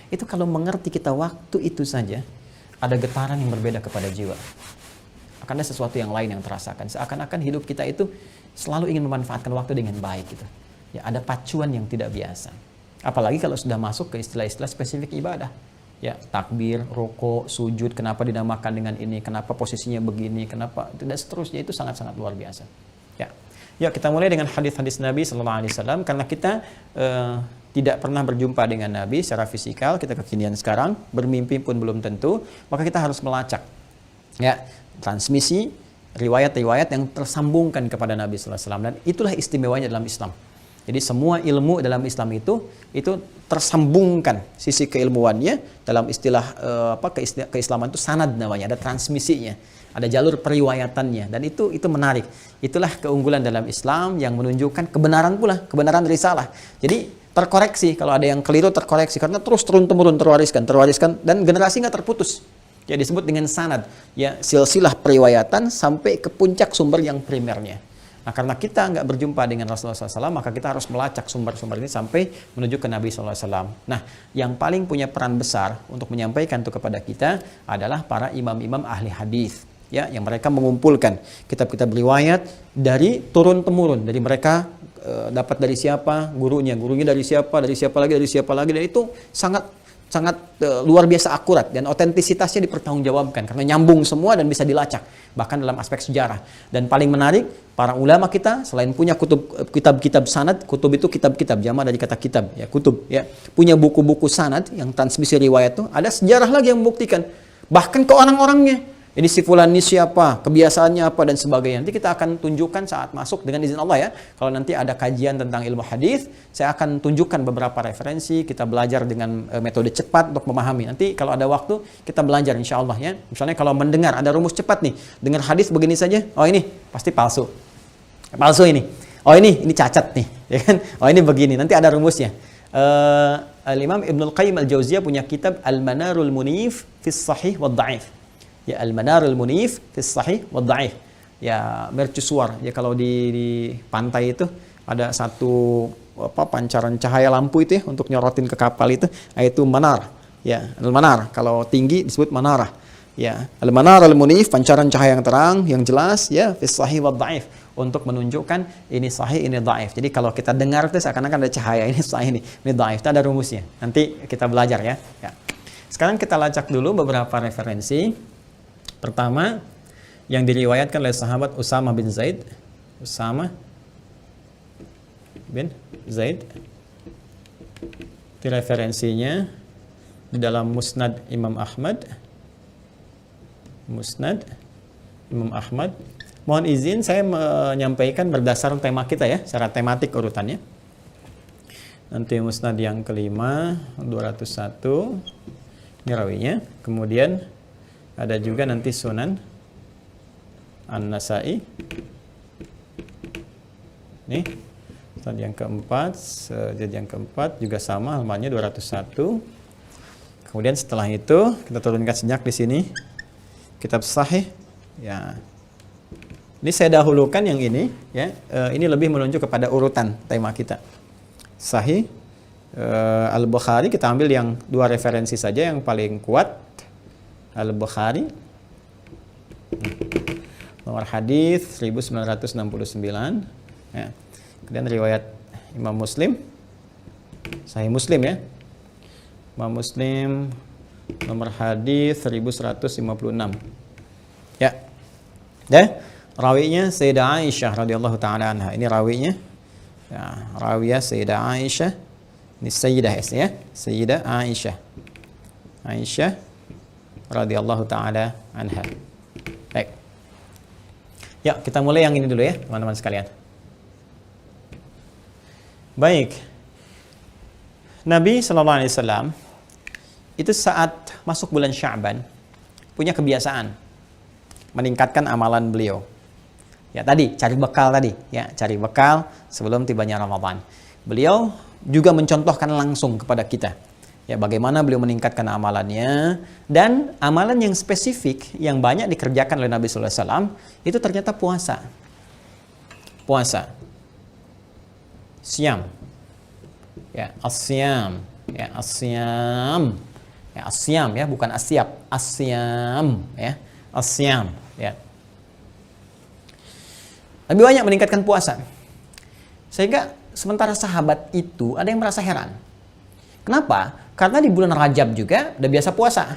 Itu kalau mengerti kita waktu itu saja, ada getaran yang berbeda kepada jiwa. Akan ada sesuatu yang lain yang terasakan. Seakan-akan hidup kita itu selalu ingin memanfaatkan waktu dengan baik gitu. Ya, ada pacuan yang tidak biasa. Apalagi kalau sudah masuk ke istilah-istilah spesifik ibadah. Ya, takbir, rukuk, sujud, kenapa dinamakan dengan ini, kenapa posisinya begini, kenapa tidak seterusnya, itu sangat-sangat luar biasa. Ya. Ya, kita mulai dengan hadis-hadis Nabi sallallahu alaihi wasallam karena kita tidak pernah berjumpa dengan Nabi secara fisikal, kita kekinian sekarang, bermimpi pun belum tentu, maka kita harus melacak. Ya, transmisi riwayat-riwayat yang tersambungkan kepada Nabi sallallahu alaihi wasallam, dan itulah istimewanya dalam Islam. Jadi semua ilmu dalam Islam itu tersambungkan sisi keilmuannya dalam istilah keislaman itu sanad namanya, ada transmisinya, ada jalur periwayatannya, dan itu menarik. Itulah keunggulan dalam Islam yang menunjukkan kebenaran pula, kebenaran risalah. Jadi terkoreksi kalau ada yang keliru, terkoreksi karena terus turun-temurun terwariskan dan generasi nggak terputus. Ya, disebut dengan sanad, ya silsilah periwayatan sampai ke puncak sumber yang primernya. Nah, karena kita nggak berjumpa dengan Rasulullah SAW, maka kita harus melacak sumber-sumber ini sampai menuju ke Nabi SAW. Nah, yang paling punya peran besar untuk menyampaikan itu kepada kita adalah para imam-imam ahli hadis, ya, yang mereka mengumpulkan kitab-kitab riwayat dari turun-temurun, dari mereka dapat dari siapa, gurunya dari siapa lagi, dan itu sangat luar biasa akurat dan otentisitasnya dipertanggungjawabkan karena nyambung semua dan bisa dilacak bahkan dalam aspek sejarah. Dan paling menarik, para ulama kita selain punya kitab-kitab sanad, kutub itu kitab-kitab, jama dari kata kitab ya, kutub ya, punya buku-buku sanad yang transmisi riwayat itu, ada sejarah lagi yang membuktikan bahkan ke orang-orangnya. Ini si fulan ini siapa, kebiasaannya apa, dan sebagainya. Nanti kita akan tunjukkan saat masuk dengan izin Allah ya. Kalau nanti ada kajian tentang ilmu hadis, saya akan tunjukkan beberapa referensi. Kita belajar dengan metode cepat untuk memahami. Nanti kalau ada waktu, kita belajar insya Allah ya. Misalnya kalau mendengar ada rumus cepat nih, dengar hadis begini saja, oh ini pasti palsu. Palsu ini. Oh ini cacat nih, ya kan? Oh ini begini, nanti ada rumusnya. Al-Imam Ibnul Qayyim Al-Jauziyah punya kitab Al-Manarul Munif fis Sahih wad Dha'if. Ya, Al-Manarul Munif fis Sahih wad Dha'if. Ya, mercusuar. Ya, kalau di pantai itu ada satu pancaran cahaya lampu itu ya, untuk nyorotin ke kapal itu, yaitu manar. Ya, Al-Manar. Kalau tinggi disebut manarah. Ya, Al-Manar Al-Munif, pancaran cahaya yang terang, yang jelas ya, fis Sahih wad Dha'if, untuk menunjukkan ini sahih, ini dhaif. Jadi kalau kita dengar itu seakan-akan ada cahaya, ini sahih, ini dhaif. Itu ada rumusnya. Nanti kita belajar ya. Ya. Sekarang kita lacak dulu beberapa referensi. Pertama, yang diriwayatkan oleh sahabat Usamah bin Zaid Usama bin Zaid. Itu referensinya di dalam Musnad Imam Ahmad. Musnad Imam Ahmad. Mohon izin saya menyampaikan berdasarkan tema kita ya, secara tematik urutannya. Nanti Musnad yang kelima 201 ini rawinya. Kemudian ada juga nanti Sunan An-Nasa'i. Nih, Musnad yang keempat, sejad yang keempat juga sama, halamannya 201. Kemudian setelah itu kita turunkan sejak di sini kitab Sahih. Ya, ini saya dahulukan yang ini. Ya, ini lebih menunjuk kepada urutan tema kita. Sahih Al-Bukhari, kita ambil yang dua referensi saja yang paling kuat. Al-Bukhari nomor hadis 1969. Ya. Kemudian riwayat Imam Muslim, Sahih Muslim ya. Imam Muslim nomor hadis 1156. Ya. Ya. Rawinya Sayyidah Aisyah radhiyallahu taala anha. Ini rawinya. Ya, rawiyah Sayyidah Aisyah. Ini Sayyidah ya. Sayyidah Aisyah. Aisyah radhiyallahu taala anha. Baik. Ya, kita mulai yang ini dulu ya, teman-teman sekalian. Baik. Nabi sallallahu alaihi wasallam itu saat masuk bulan Sya'ban punya kebiasaan meningkatkan amalan beliau. Ya tadi cari bekal tadi, ya cari bekal sebelum tibanya Ramadan. Beliau juga mencontohkan langsung kepada kita, ya bagaimana beliau meningkatkan amalannya, dan amalan yang spesifik yang banyak dikerjakan oleh Nabi Sallallahu Alaihi Wasallam itu ternyata puasa, siam, ya asyam, ya asyam. Ya, asyam ya, bukan asyap, asyam ya, asyam ya. Lebih banyak meningkatkan puasa. Sehingga sementara sahabat itu ada yang merasa heran. Kenapa? Karena di bulan Rajab juga udah biasa puasa.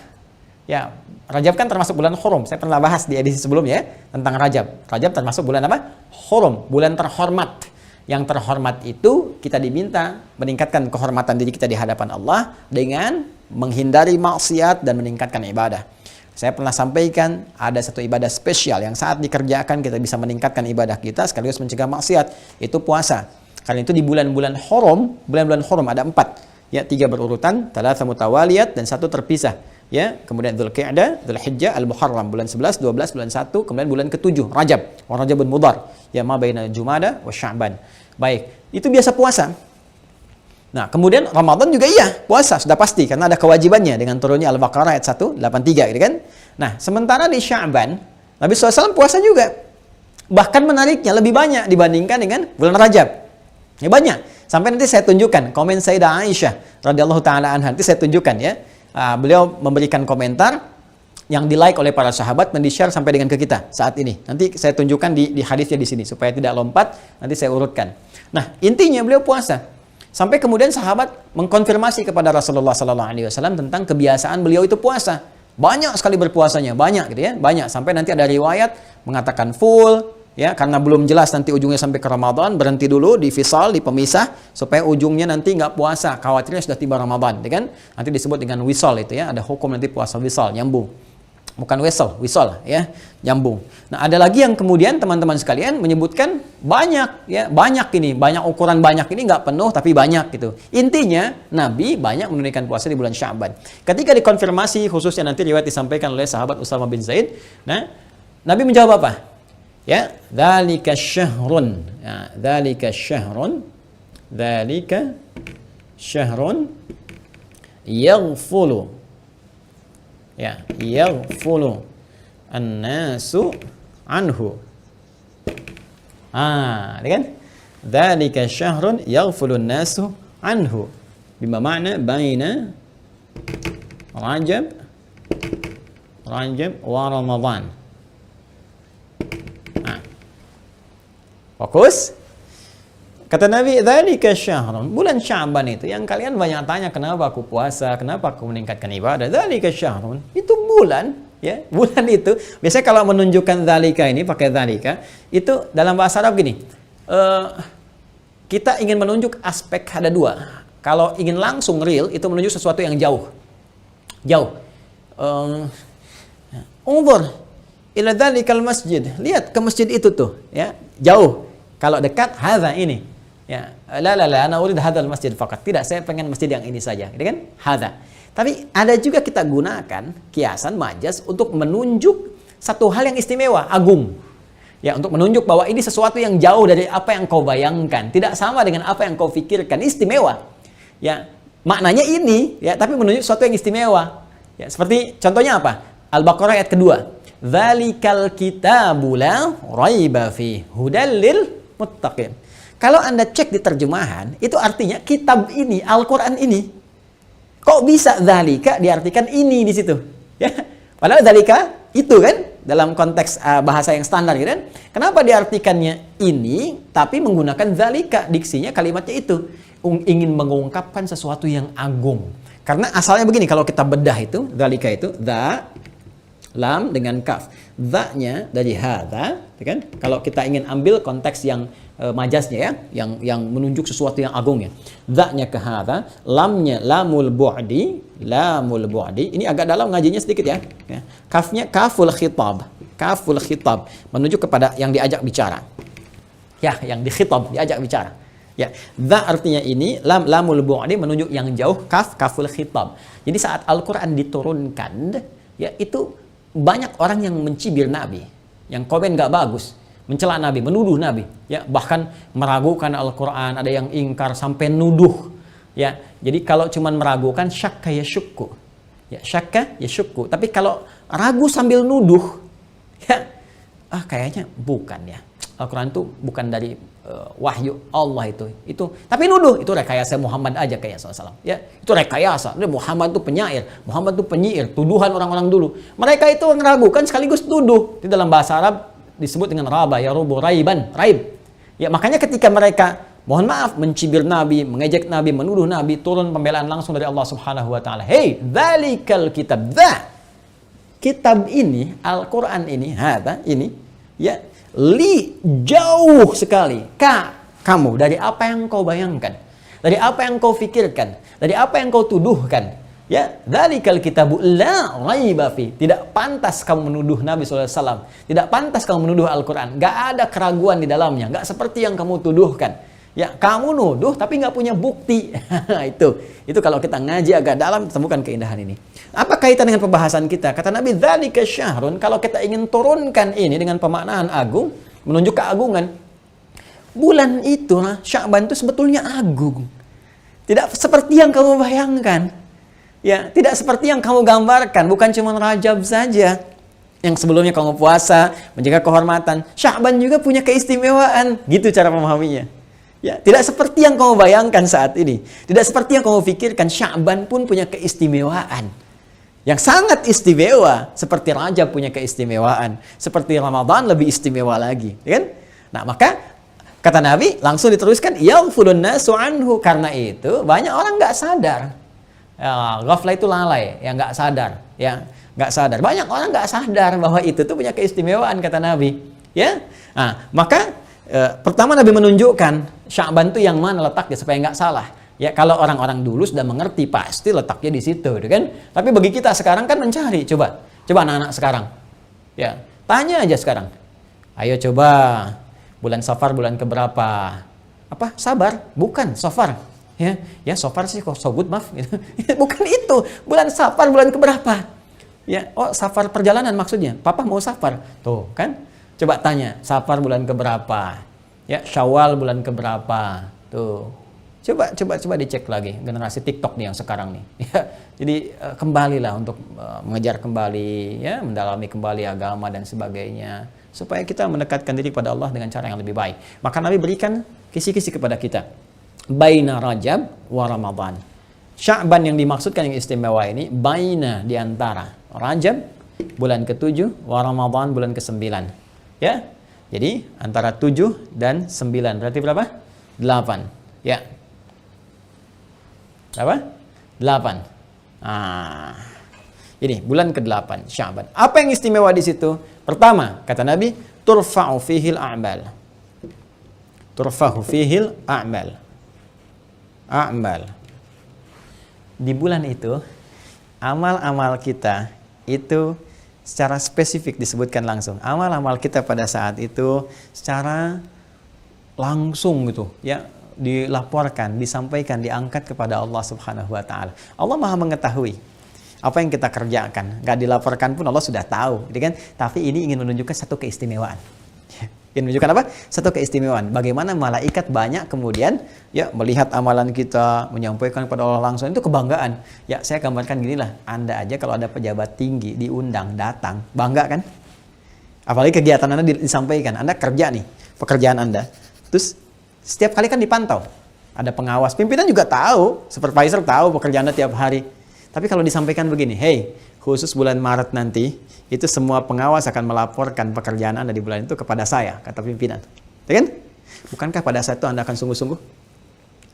Ya, Rajab kan termasuk bulan Hurum. Saya pernah bahas di edisi sebelumnya ya, tentang Rajab. Rajab termasuk bulan apa? Hurum, bulan terhormat. Yang terhormat itu kita diminta meningkatkan kehormatan diri kita di hadapan Allah dengan menghindari maksiat dan meningkatkan ibadah. Saya pernah sampaikan ada satu ibadah spesial yang saat dikerjakan kita bisa meningkatkan ibadah kita sekaligus mencegah maksiat, itu puasa. Karena itu di bulan-bulan Hurum, bulan-bulan Hurum ada 4, ya 3 berurutan, 3 mutawaliyat dan 1 terpisah. Ya, kemudian Dzulqa'dah, Dzulhijjah, Al-Muharram bulan 11, 12, bulan 1, kemudian bulan ke-7 Rajab, wa Rajabun Mudhar, ya ma baina Jumada wa Sya'ban. Baik, itu biasa puasa. Nah, kemudian Ramadan juga iya, puasa sudah pasti karena ada kewajibannya dengan turunnya Al-Baqarah ayat 183 gitu kan. Nah, sementara di Sya'ban Nabi SAW puasa juga. Bahkan menariknya lebih banyak dibandingkan dengan bulan Rajab. Ya banyak. Sampai nanti saya tunjukkan komen Sayyidah Aisyah radhiyallahu taala anha, nanti saya tunjukkan ya. Beliau memberikan komentar yang di-like oleh para sahabat dan di-share sampai dengan ke kita saat ini. Nanti saya tunjukkan di hadisnya di sini supaya tidak lompat, nanti saya urutkan. Nah, intinya beliau puasa. Sampai kemudian sahabat mengkonfirmasi kepada Rasulullah SAW tentang kebiasaan beliau itu puasa. Banyak sekali berpuasanya, banyak gitu ya, banyak. Sampai nanti ada riwayat mengatakan full, ya karena belum jelas nanti ujungnya sampai ke Ramadan, berhenti dulu di fisal, di pemisah, supaya ujungnya nanti nggak puasa, khawatirnya sudah tiba Ramadan, ya kan? Nanti disebut dengan wisal itu ya, ada hukum nanti puasa wisal, nyambung. Bukan wisal ya, nyambung. Nah, ada lagi yang kemudian teman-teman sekalian menyebutkan banyak ya, banyak ini, banyak ukuran banyak ini nggak penuh tapi banyak gitu. Intinya Nabi banyak menunaikan puasa di bulan Sya'ban. Ketika dikonfirmasi khususnya nanti riwayat disampaikan oleh sahabat Usama bin Zaid, nah Nabi menjawab apa? Ya, dzalika syahrun. Ya, dzalika syahrun. Dzalika syahrun yaghfulu. Ya, yaghfulu an-nasu anhu. Kan? Dzalika syahrun yaghfulu an-nasu anhu. Bima makna baina Rajab wa Ramadan. Fokus. Kata Nabi, dzalika syahrun, bulan Sya'ban itu yang kalian banyak tanya kenapa aku puasa, kenapa aku meningkatkan ibadah. Dzalika syahrun, itu bulan ya, bulan itu. Biasanya kalau menunjukkan dzalika ini pakai dzalika, itu dalam bahasa Arab gini. Kita ingin menunjuk aspek ada dua. Kalau ingin langsung real, itu menunjuk sesuatu yang jauh. Jauh. Unzur ila dzalikal masjid. Lihat ke masjid itu tuh, ya. Jauh. Kalau dekat, hadza ini. Ya, la ana urid hadzal masjid faqat. Tidak, saya pengen masjid yang ini saja. Gitu kan? Hadza. Tapi ada juga kita gunakan kiasan majaz untuk menunjuk satu hal yang istimewa, agung. Ya, untuk menunjuk bahwa ini sesuatu yang jauh dari apa yang kau bayangkan, tidak sama dengan apa yang kau pikirkan, istimewa. Ya, maknanya ini, ya, tapi menunjuk sesuatu yang istimewa. Ya, seperti contohnya apa? Al-Baqarah ayat kedua. Dzalikal kitabu la raiba fi hudal lil muttaqin. Kalau Anda cek di terjemahan, itu artinya kitab ini, Al-Qur'an ini. Kok bisa dzalika diartikan ini di situ? Ya. Padahal dzalika itu kan dalam konteks bahasa yang standar gitu kan. Kenapa diartikannya ini tapi menggunakan dzalika, diksinya kalimatnya itu ingin mengungkapkan sesuatu yang agung. Karena asalnya begini, kalau kita bedah itu dzalika itu dza lam dengan kaf. Dza-nya dari hadza, kan? Kalau kita ingin ambil konteks yang majaznya ya, yang menunjuk sesuatu yang agung ya. Dza-nya ke hadza, lamnya lamul bu'di, lamul bu'di. Ini agak dalam ngajinya sedikit ya. Kafnya kaful khitab. Kaful khitab menunjuk kepada yang diajak bicara. Ya, yang dikhitab, diajak bicara. Ya, dza artinya ini, lamul bu'di menunjuk yang jauh, kaful khitab. Jadi saat Al-Qur'an diturunkan, ya itu banyak orang yang mencibir Nabi, yang komen gak bagus, mencela Nabi, menuduh Nabi, ya, bahkan meragukan Al-Qur'an, ada yang ingkar sampai nuduh, ya. Jadi kalau cuman meragukan, syakka ya syukku, ya, syakka ya syukku. Tapi kalau ragu sambil nuduh, ya, kayaknya bukan ya. Al-Qur'an itu bukan dari wahyu Allah itu. Tapi nuduh itu rekayasa Muhammad aja kayak SAW. Ya, itu rekayasa. Muhammad itu penyair, Muhammad itu penyiir, tuduhan orang-orang dulu. Mereka itu meragukan sekaligus tuduh. Di dalam bahasa Arab disebut dengan raba, ya rubu raiban, raib. Ya, makanya ketika mereka mohon maaf mencibir Nabi, mengejek Nabi, menuduh Nabi, turun pembelaan langsung dari Allah Subhanahu wa taala. Hei, dzalikal kitab. Kitab ini, Al-Qur'an ini, hadza ini, ya, li jauh sekali kamu dari apa yang kau bayangkan, dari apa yang kau pikirkan, dari apa yang kau tuduhkan. Ya, dzalikal kitabu la raiba fi. Tidak pantas kamu menuduh Nabi SAW. Tidak pantas kamu menuduh Al-Quran. Gak ada keraguan di dalamnya. Gak seperti yang kamu tuduhkan. Ya, kamu nuduh tapi gak punya bukti. Itu kalau kita ngaji agak dalam, temukan keindahan ini. Apa kaitan dengan pembahasan kita? Kata Nabi, dzalika syahrun. Kalau kita ingin turunkan ini dengan pemaknaan agung, menunjuk keagungan, bulan itu, Sya'ban itu sebetulnya agung. Tidak seperti yang kamu bayangkan. Ya, tidak seperti yang kamu gambarkan, bukan cuma Rajab saja. Yang sebelumnya kamu puasa, menjaga kehormatan. Sya'ban juga punya keistimewaan. Gitu cara memahaminya. Ya, tidak seperti yang kamu bayangkan saat ini. Tidak seperti yang kamu pikirkan, Sya'ban pun punya keistimewaan. Yang sangat istimewa, seperti Rajab punya keistimewaan. Seperti Ramadan lebih istimewa lagi. Kan? Nah, maka kata Nabi, langsung diteruskan, yaghfulun nasu anhu. Karena itu, banyak orang nggak sadar. Ya, ghaflah itu lalai, yang nggak sadar, ya nggak sadar. Banyak orang nggak sadar bahwa itu tuh punya keistimewaan kata Nabi, ya. Nah, maka pertama Nabi menunjukkan Sya'ban itu yang mana letaknya supaya nggak salah. Ya, kalau orang-orang dulu sudah mengerti pasti letaknya di situ, kan? Tapi bagi kita sekarang kan mencari, coba anak-anak sekarang, ya tanya aja sekarang. Ayo coba bulan Safar bulan keberapa? Apa? Sabar? Bukan Safar. Ya Safar sih kok so good maaf gitu. Bukan itu. Bulan Safar bulan keberapa? Ya, oh Safar perjalanan maksudnya. Papa mau Safar. Tuh, kan? Coba tanya, Safar bulan keberapa? Ya, Syawal bulan keberapa? Tuh. Coba dicek lagi generasi TikTok nih yang sekarang nih. Ya, jadi kembalilah untuk mengejar kembali, ya, mendalami kembali agama dan sebagainya supaya kita mendekatkan diri kepada Allah dengan cara yang lebih baik. Maka Nabi berikan kisi-kisi kepada kita. Baina Rajab wa Ramadan. Sya'ban yang dimaksudkan yang istimewa ini baina, di antara Rajab bulan ke-7 wa Ramadan bulan ke-9. Ya. Jadi antara 7 dan 9. Berarti berapa? 8. Ya. Berapa? 8. Ini bulan ke-8 Sya'ban. Apa yang istimewa di situ? Pertama, kata Nabi, turfa'u fihil a'mal. Turfa'u fihil a'mal. A'mal. Di bulan itu, amal-amal kita itu secara spesifik disebutkan langsung. Amal-amal kita pada saat itu secara langsung gitu, ya, dilaporkan, disampaikan, diangkat kepada Allah Subhanahu wa taala. Allah Maha mengetahui apa yang kita kerjakan. Gak dilaporkan pun Allah sudah tahu, gitu kan? Tapi ini ingin menunjukkan satu keistimewaan. Ingin menunjukkan apa? Satu keistimewaan. Bagaimana malaikat banyak kemudian ya melihat amalan kita, menyampaikan kepada Allah langsung, itu kebanggaan. Ya, saya gambarkan ginilah, Anda aja kalau ada pejabat tinggi diundang, datang, bangga kan? Apalagi kegiatan Anda disampaikan, Anda kerja nih, pekerjaan Anda. Terus setiap kali kan dipantau. Ada pengawas, pimpinan juga tahu, supervisor tahu pekerjaan Anda tiap hari. Tapi kalau disampaikan begini, hey, khusus bulan Maret nanti, itu semua pengawas akan melaporkan pekerjaan Anda di bulan itu kepada saya, kata pimpinan. Ya kan? Bukankah pada saat itu Anda akan sungguh-sungguh?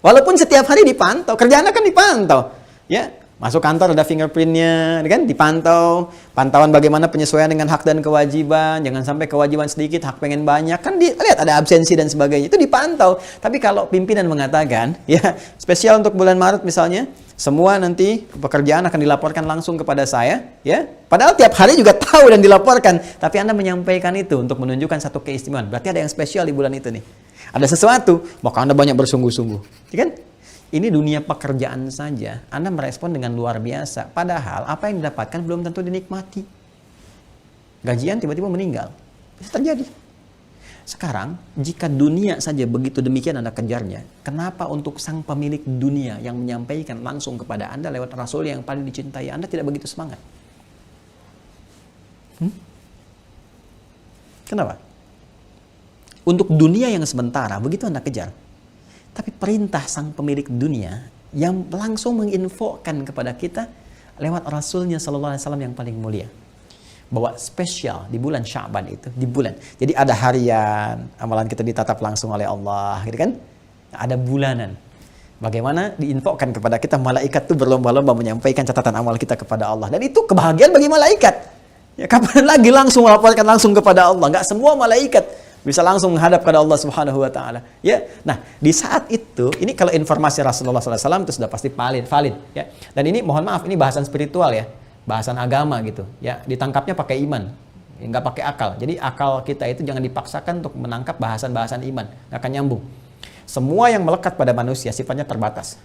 Walaupun setiap hari dipantau, kerjaan Anda kan dipantau. Ya, masuk kantor ada fingerprintnya, kan? Dipantau. Pantauan bagaimana penyesuaian dengan hak dan kewajiban. Jangan sampai kewajiban sedikit, hak pengen banyak. Kan lihat ada absensi dan sebagainya. Itu dipantau. Tapi kalau pimpinan mengatakan, ya, spesial untuk bulan Maret misalnya, semua nanti pekerjaan akan dilaporkan langsung kepada saya, ya. Padahal tiap hari juga tahu dan dilaporkan, tapi Anda menyampaikan itu untuk menunjukkan satu keistimewaan. Berarti ada yang spesial di bulan itu nih. Ada sesuatu, maka Anda banyak bersungguh-sungguh, ya kan? Ini dunia pekerjaan saja, Anda merespon dengan luar biasa. Padahal apa yang didapatkan belum tentu dinikmati. Gajian tiba-tiba meninggal, bisa terjadi. Sekarang, jika dunia saja begitu demikian Anda kejarnya, kenapa untuk sang pemilik dunia yang menyampaikan langsung kepada Anda lewat Rasul yang paling dicintai, Anda tidak begitu semangat? Kenapa? Untuk dunia yang sementara, begitu Anda kejar. Tapi perintah sang pemilik dunia yang langsung menginfokan kepada kita lewat Rasulnya Sallallahu Alaihi Wasallam yang paling mulia. Bahwa spesial di bulan Sya'ban itu, di bulan. Jadi ada harian, amalan kita ditatap langsung oleh Allah, gitu kan? Ada bulanan. Bagaimana diinfokan kepada kita, malaikat itu berlomba-lomba menyampaikan catatan amal kita kepada Allah. Dan itu kebahagiaan bagi malaikat. Ya, kapan lagi langsung melaporkan langsung kepada Allah? Nggak semua malaikat bisa langsung menghadap kepada Allah Subhanahu wa taala. Ya. Nah, di saat itu, ini kalau informasi Rasulullah SAW itu sudah pasti valid, ya. Dan ini mohon maaf, ini bahasan spiritual ya. Bahasan agama gitu, ya, ditangkapnya pakai iman, ya, nggak pakai akal. Jadi akal kita itu jangan dipaksakan untuk menangkap bahasan-bahasan iman, nggak akan nyambung. Semua yang melekat pada manusia sifatnya terbatas.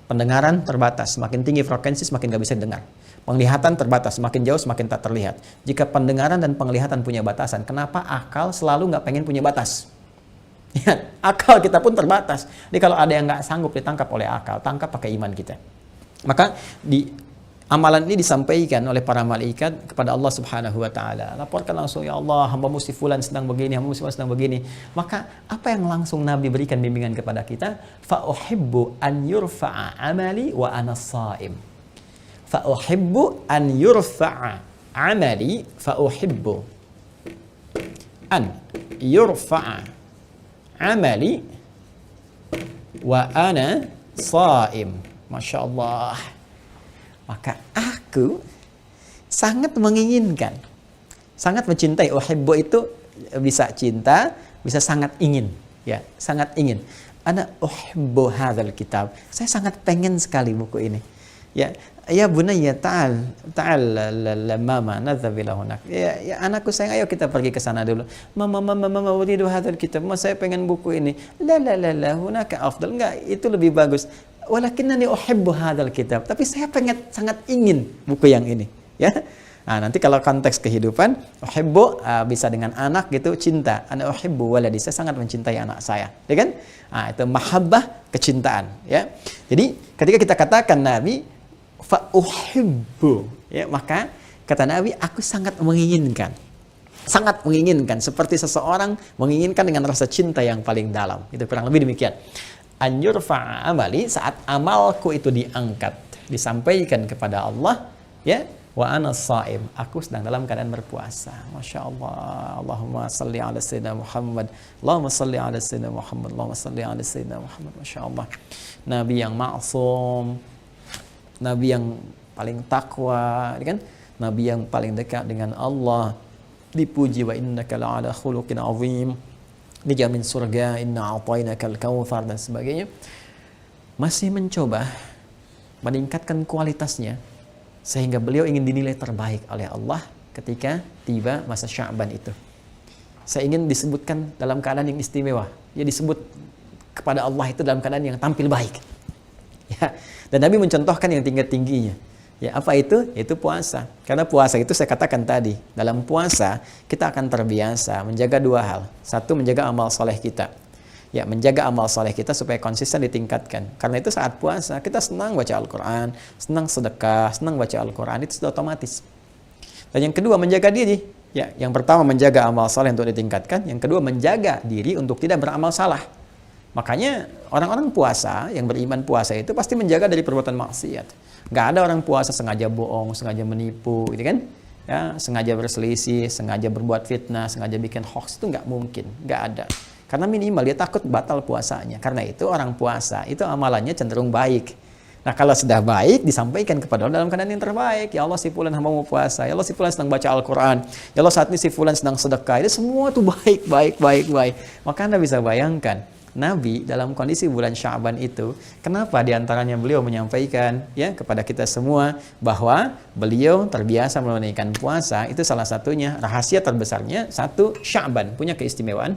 Pendengaran terbatas, semakin tinggi frekuensi semakin nggak bisa dengar. Penglihatan terbatas, semakin jauh semakin tak terlihat. Jika pendengaran dan penglihatan punya batasan, kenapa akal selalu nggak pengen punya batas? Ya, akal kita pun terbatas. Jadi kalau ada yang nggak sanggup ditangkap oleh akal, tangkap pakai iman kita. Maka amalan ini disampaikan oleh para malaikat kepada Allah Subhanahu wa taala. Laporkan langsung, ya Allah, hamba-Mu si fulan sedang begini, hamba-Mu si fulan sedang begini. Maka apa yang langsung Nabi berikan bimbingan kepada kita? Fa uhibbu an yurfa'a amali wa ana shaim. Fa uhibbu an yurfa'a amali, fa uhibbu an yurfa'a amali wa ana shaim. Masya Allah. Maka aku sangat menginginkan, sangat mencintai. Uhibbu itu bisa cinta, bisa sangat ingin, ya, sangat ingin. Ana uhibbu hadzal kitab. Saya sangat pengen sekali buku ini. Ya, ya bunayya ta'al mama nadzabil hunak. Ya, anakku sayang, ayo kita pergi ke sana dulu. Mama uridu hadzal kitab. Mama, saya pengen buku ini. La hunaka afdal. Enggak, itu lebih bagus. Walakinnani uhibbu hadzal kitab. Tapi saya sangat ingin buku yang ini, ya. Nah, nanti kalau konteks kehidupan, uhibbu bisa dengan anak gitu, cinta. Ana uhibbu waladi, saya sangat mencintai anak saya, ya kan? Nah, itu mahabbah, kecintaan, ya. Jadi, ketika kita katakan Nabi fa uhibbu, ya, maka kata Nabi, aku sangat menginginkan. Sangat menginginkan, seperti seseorang menginginkan dengan rasa cinta yang paling dalam. Itu kurang lebih demikian. An yurfa'a amali, saat amalku itu diangkat, disampaikan kepada Allah, ya, wa ana shaim, aku sedang dalam keadaan berpuasa. Masya Allah. Allahumma salli ala sayyidina Muhammad, Allahumma salli ala sayyidina Muhammad, Allahumma salli ala sayyidina Muhammad. Masya Allah. Nabi yang maksum, Nabi yang paling takwa, kan? Nabi yang paling dekat dengan Allah, dipuji wa innaka la'ala khuluqin azim, dijamin surga, inna a'tainakal kautsar dan sebagainya. Masih mencoba meningkatkan kualitasnya sehingga beliau ingin dinilai terbaik oleh Allah ketika tiba masa Sya'ban itu. Saya ingin disebutkan dalam keadaan yang istimewa. Ya, disebut kepada Allah itu dalam keadaan yang tampil baik. Ya, dan Nabi mencontohkan yang tinggi-tingginya. Ya, apa itu? Itu puasa. Karena puasa itu saya katakan tadi, dalam puasa kita akan terbiasa menjaga dua hal. Satu, menjaga amal soleh kita. Ya, menjaga amal soleh kita supaya konsisten ditingkatkan. Karena itu saat puasa kita senang baca Al-Quran, senang sedekah, senang baca Al-Quran, itu sudah otomatis. Dan yang kedua, menjaga diri. Ya, yang pertama menjaga amal soleh untuk ditingkatkan, yang kedua menjaga diri untuk tidak beramal salah. Makanya orang-orang puasa, yang beriman puasa itu pasti menjaga dari perbuatan maksiat. Nggak ada orang puasa sengaja bohong, sengaja menipu, gitu kan? Ya, sengaja berselisih, sengaja berbuat fitnah, sengaja bikin hoax, itu nggak mungkin, nggak ada. Karena minimal dia takut batal puasanya. Karena itu orang puasa itu amalannya cenderung baik. Nah, kalau sudah baik, disampaikan kepada Allah dalam keadaan yang terbaik. Ya Allah, si fulan hamba mau puasa. Ya Allah, si fulan sedang baca Al-Quran. Ya Allah, saat ini si fulan sedang sedekah. Itu semua tuh baik. Maka Anda bisa bayangkan, Nabi dalam kondisi bulan Sya'ban itu, kenapa diantaranya beliau menyampaikan ya kepada kita semua bahwa beliau terbiasa menunaikan puasa, itu salah satunya, rahasia terbesarnya, satu, Sya'ban punya keistimewaan.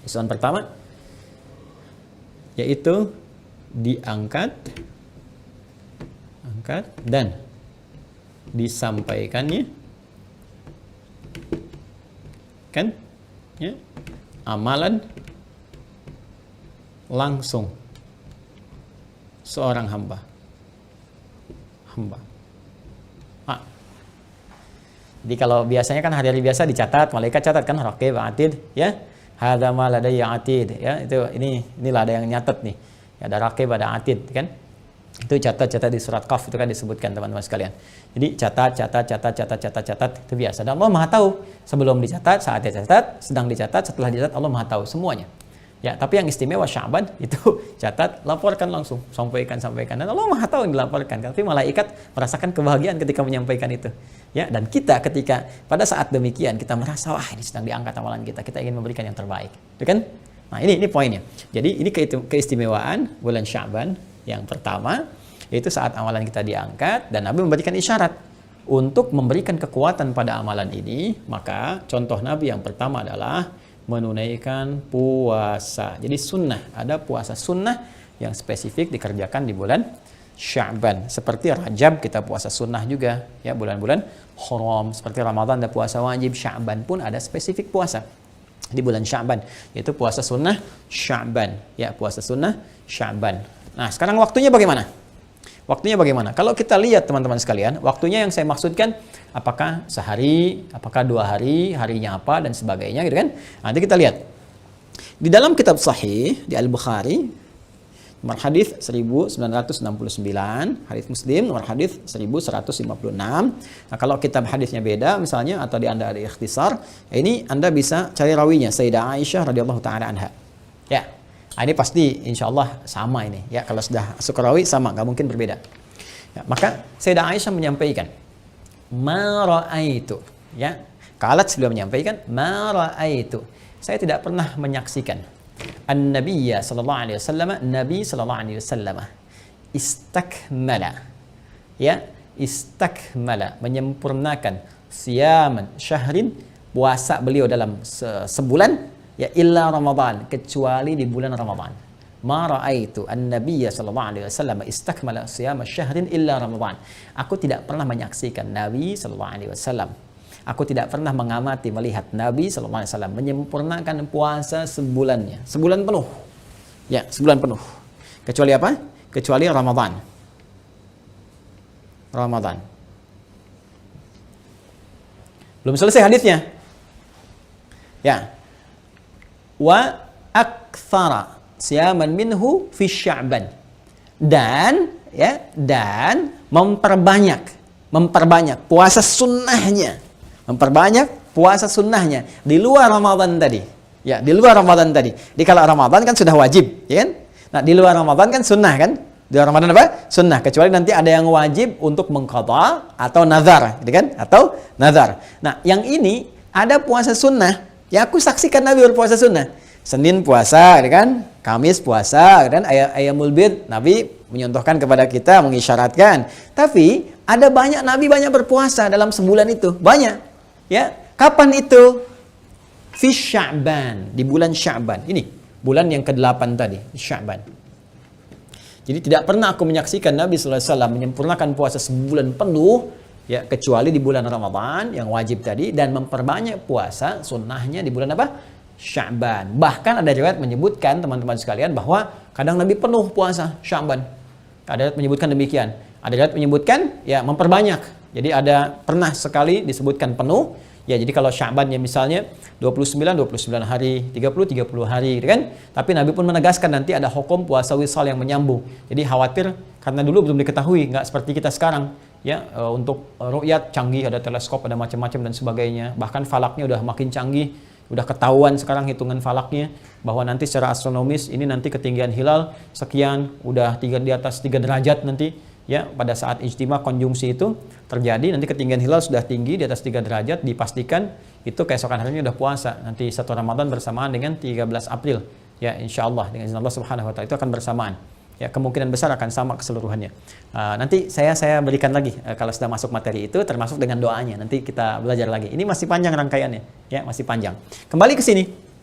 Keistimewaan pertama, yaitu diangkat dan disampaikannya kan ya amalan langsung seorang hamba. Jadi kalau biasanya kan hari-hari biasa dicatat, malaikat catat kan, raqib atid ya, hadza ma ladayya atid ya, itu inilah ada yang nyatet nih. Ya, ada raqib, ada atid kan. Itu catat di surat Qaf itu kan disebutkan teman-teman sekalian. Jadi catat itu biasa. Dan Allah Maha tahu sebelum dicatat, saat dicatat, sedang dicatat, setelah dicatat, Allah Maha tahu semuanya. Ya, tapi yang istimewa Sya'ban itu catat, laporkan langsung, sampaikan dan Allah Maha tahu yang dilaporkan. Tapi malaikat merasakan kebahagiaan ketika menyampaikan itu. Ya, dan kita ketika pada saat demikian kita merasa wah ini sedang diangkat amalan kita ingin memberikan yang terbaik. Itu kan? Nah, ini poinnya. Jadi ini keistimewaan bulan Sya'ban. Yang pertama, yaitu saat amalan kita diangkat dan Nabi memberikan isyarat untuk memberikan kekuatan pada amalan ini. Maka contoh Nabi yang pertama adalah menunaikan puasa. Jadi sunnah, ada puasa sunnah yang spesifik dikerjakan di bulan Sya'ban. Seperti Rajab kita puasa sunnah juga, ya, bulan-bulan haram. Seperti Ramadan ada puasa wajib, Sya'ban pun ada spesifik puasa di bulan Sya'ban, yaitu puasa sunnah Sya'ban. Ya, puasa sunnah Sya'ban. Nah, sekarang waktunya bagaimana? Waktunya bagaimana? Kalau kita lihat teman-teman sekalian, waktunya yang saya maksudkan apakah sehari, apakah 2 hari, harinya apa dan sebagainya gitu kan. Nanti kita lihat. Di dalam kitab sahih di Al-Bukhari nomor hadis 1969, hadis Muslim nomor hadis 1156. Nah, kalau kitab hadisnya beda misalnya atau di Anda ada ikhtisar, ini Anda bisa cari rawinya Sayyidah Aisyah radhiyallahu taala anha. Ya. Nah, ini pasti insya Allah sama ini ya, kalau sudah masuk rawi sama, nggak mungkin berbeda ya. Maka Sayyidah Aisyah menyampaikan ma ra'aitu ya, qalat beliau menyampaikan ma ra'aitu, saya tidak pernah menyaksikan an-nabiyya sallallahu alaihi wasallam, Nabi sallallahu alaihi wasallam istakmala ya, istakmala menyempurnakan siyaman syahrin, puasa beliau dalam sebulan ya, illa Ramadan, kecuali di bulan Ramadan. Ma ra'aitu an-nabiyya sallallahu alaihi wasallam istakmala siyama syahrin illa Ramadan. Aku tidak pernah menyaksikan Nabi sallallahu alaihi wasallam. Aku tidak pernah mengamati melihat Nabi sallallahu alaihi wasallam menyempurnakan puasa sebulannya, sebulan penuh. Ya, sebulan penuh. Kecuali apa? Kecuali Ramadan. Ramadan. Belum selesai hadisnya. Ya. Wa aktsara siyaman minhu fi Sya'ban, dan memperbanyak puasa sunnahnya, di luar Ramadan tadi. Ya, di luar Ramadan tadi. Di kala Ramadan kan sudah wajib, ya kan? Nah, di luar Ramadan kan sunnah kan? Di Ramadan apa? Sunnah. Kecuali nanti ada yang wajib untuk mengqadha atau nazar, gitu kan? Atau nazar. Nah, yang ini ada puasa sunnah. Ya aku saksikan Nabi berpuasa sunnah. Senin puasa, gitu kan? Kamis puasa, dan Ayyamul Bid Nabi menyontohkan kepada kita, mengisyaratkan. Tapi ada banyak Nabi banyak berpuasa dalam sebulan itu. Banyak. Ya. Kapan itu? Fi Sya'ban, di bulan Sya'ban. Ini bulan yang ke-8 tadi, Sya'ban. Jadi tidak pernah aku menyaksikan Nabi SAW menyempurnakan puasa sebulan penuh, ya, kecuali di bulan Ramadan yang wajib tadi, dan memperbanyak puasa sunnahnya di bulan apa? Sya'ban. Bahkan ada riwayat menyebutkan, teman-teman sekalian, bahwa kadang Nabi penuh puasa Sya'ban. Ada riwayat menyebutkan demikian. Ada riwayat menyebutkan ya memperbanyak. Jadi ada pernah sekali disebutkan penuh. Ya, jadi kalau Sya'bannya misalnya 29 hari, 30 hari, gitu kan? Tapi Nabi pun menegaskan nanti ada hukum puasa wisal yang menyambung. Jadi khawatir karena dulu belum diketahui, nggak seperti kita sekarang, ya, untuk ru'yat canggih, ada teleskop, ada macam-macam dan sebagainya. Bahkan falaknya udah makin canggih, udah ketahuan sekarang hitungan falaknya bahwa nanti secara astronomis ini nanti ketinggian hilal sekian, udah di atas 3 derajat nanti. Ya, pada saat ijtima konjungsi itu terjadi, nanti ketinggian hilal sudah tinggi di atas 3 derajat, dipastikan itu keesokan harinya udah puasa. Nanti 1 Ramadan bersamaan dengan 13 April. Ya, insya Allah dengan izin Allah Subhanahu wa taala itu akan bersamaan. Ya, kemungkinan besar akan sama keseluruhannya. Nanti saya berikan lagi kalau sudah masuk materi itu, termasuk dengan doanya. Nanti kita belajar lagi. Ini masih panjang rangkaiannya, ya, masih panjang. Kembali ke sini.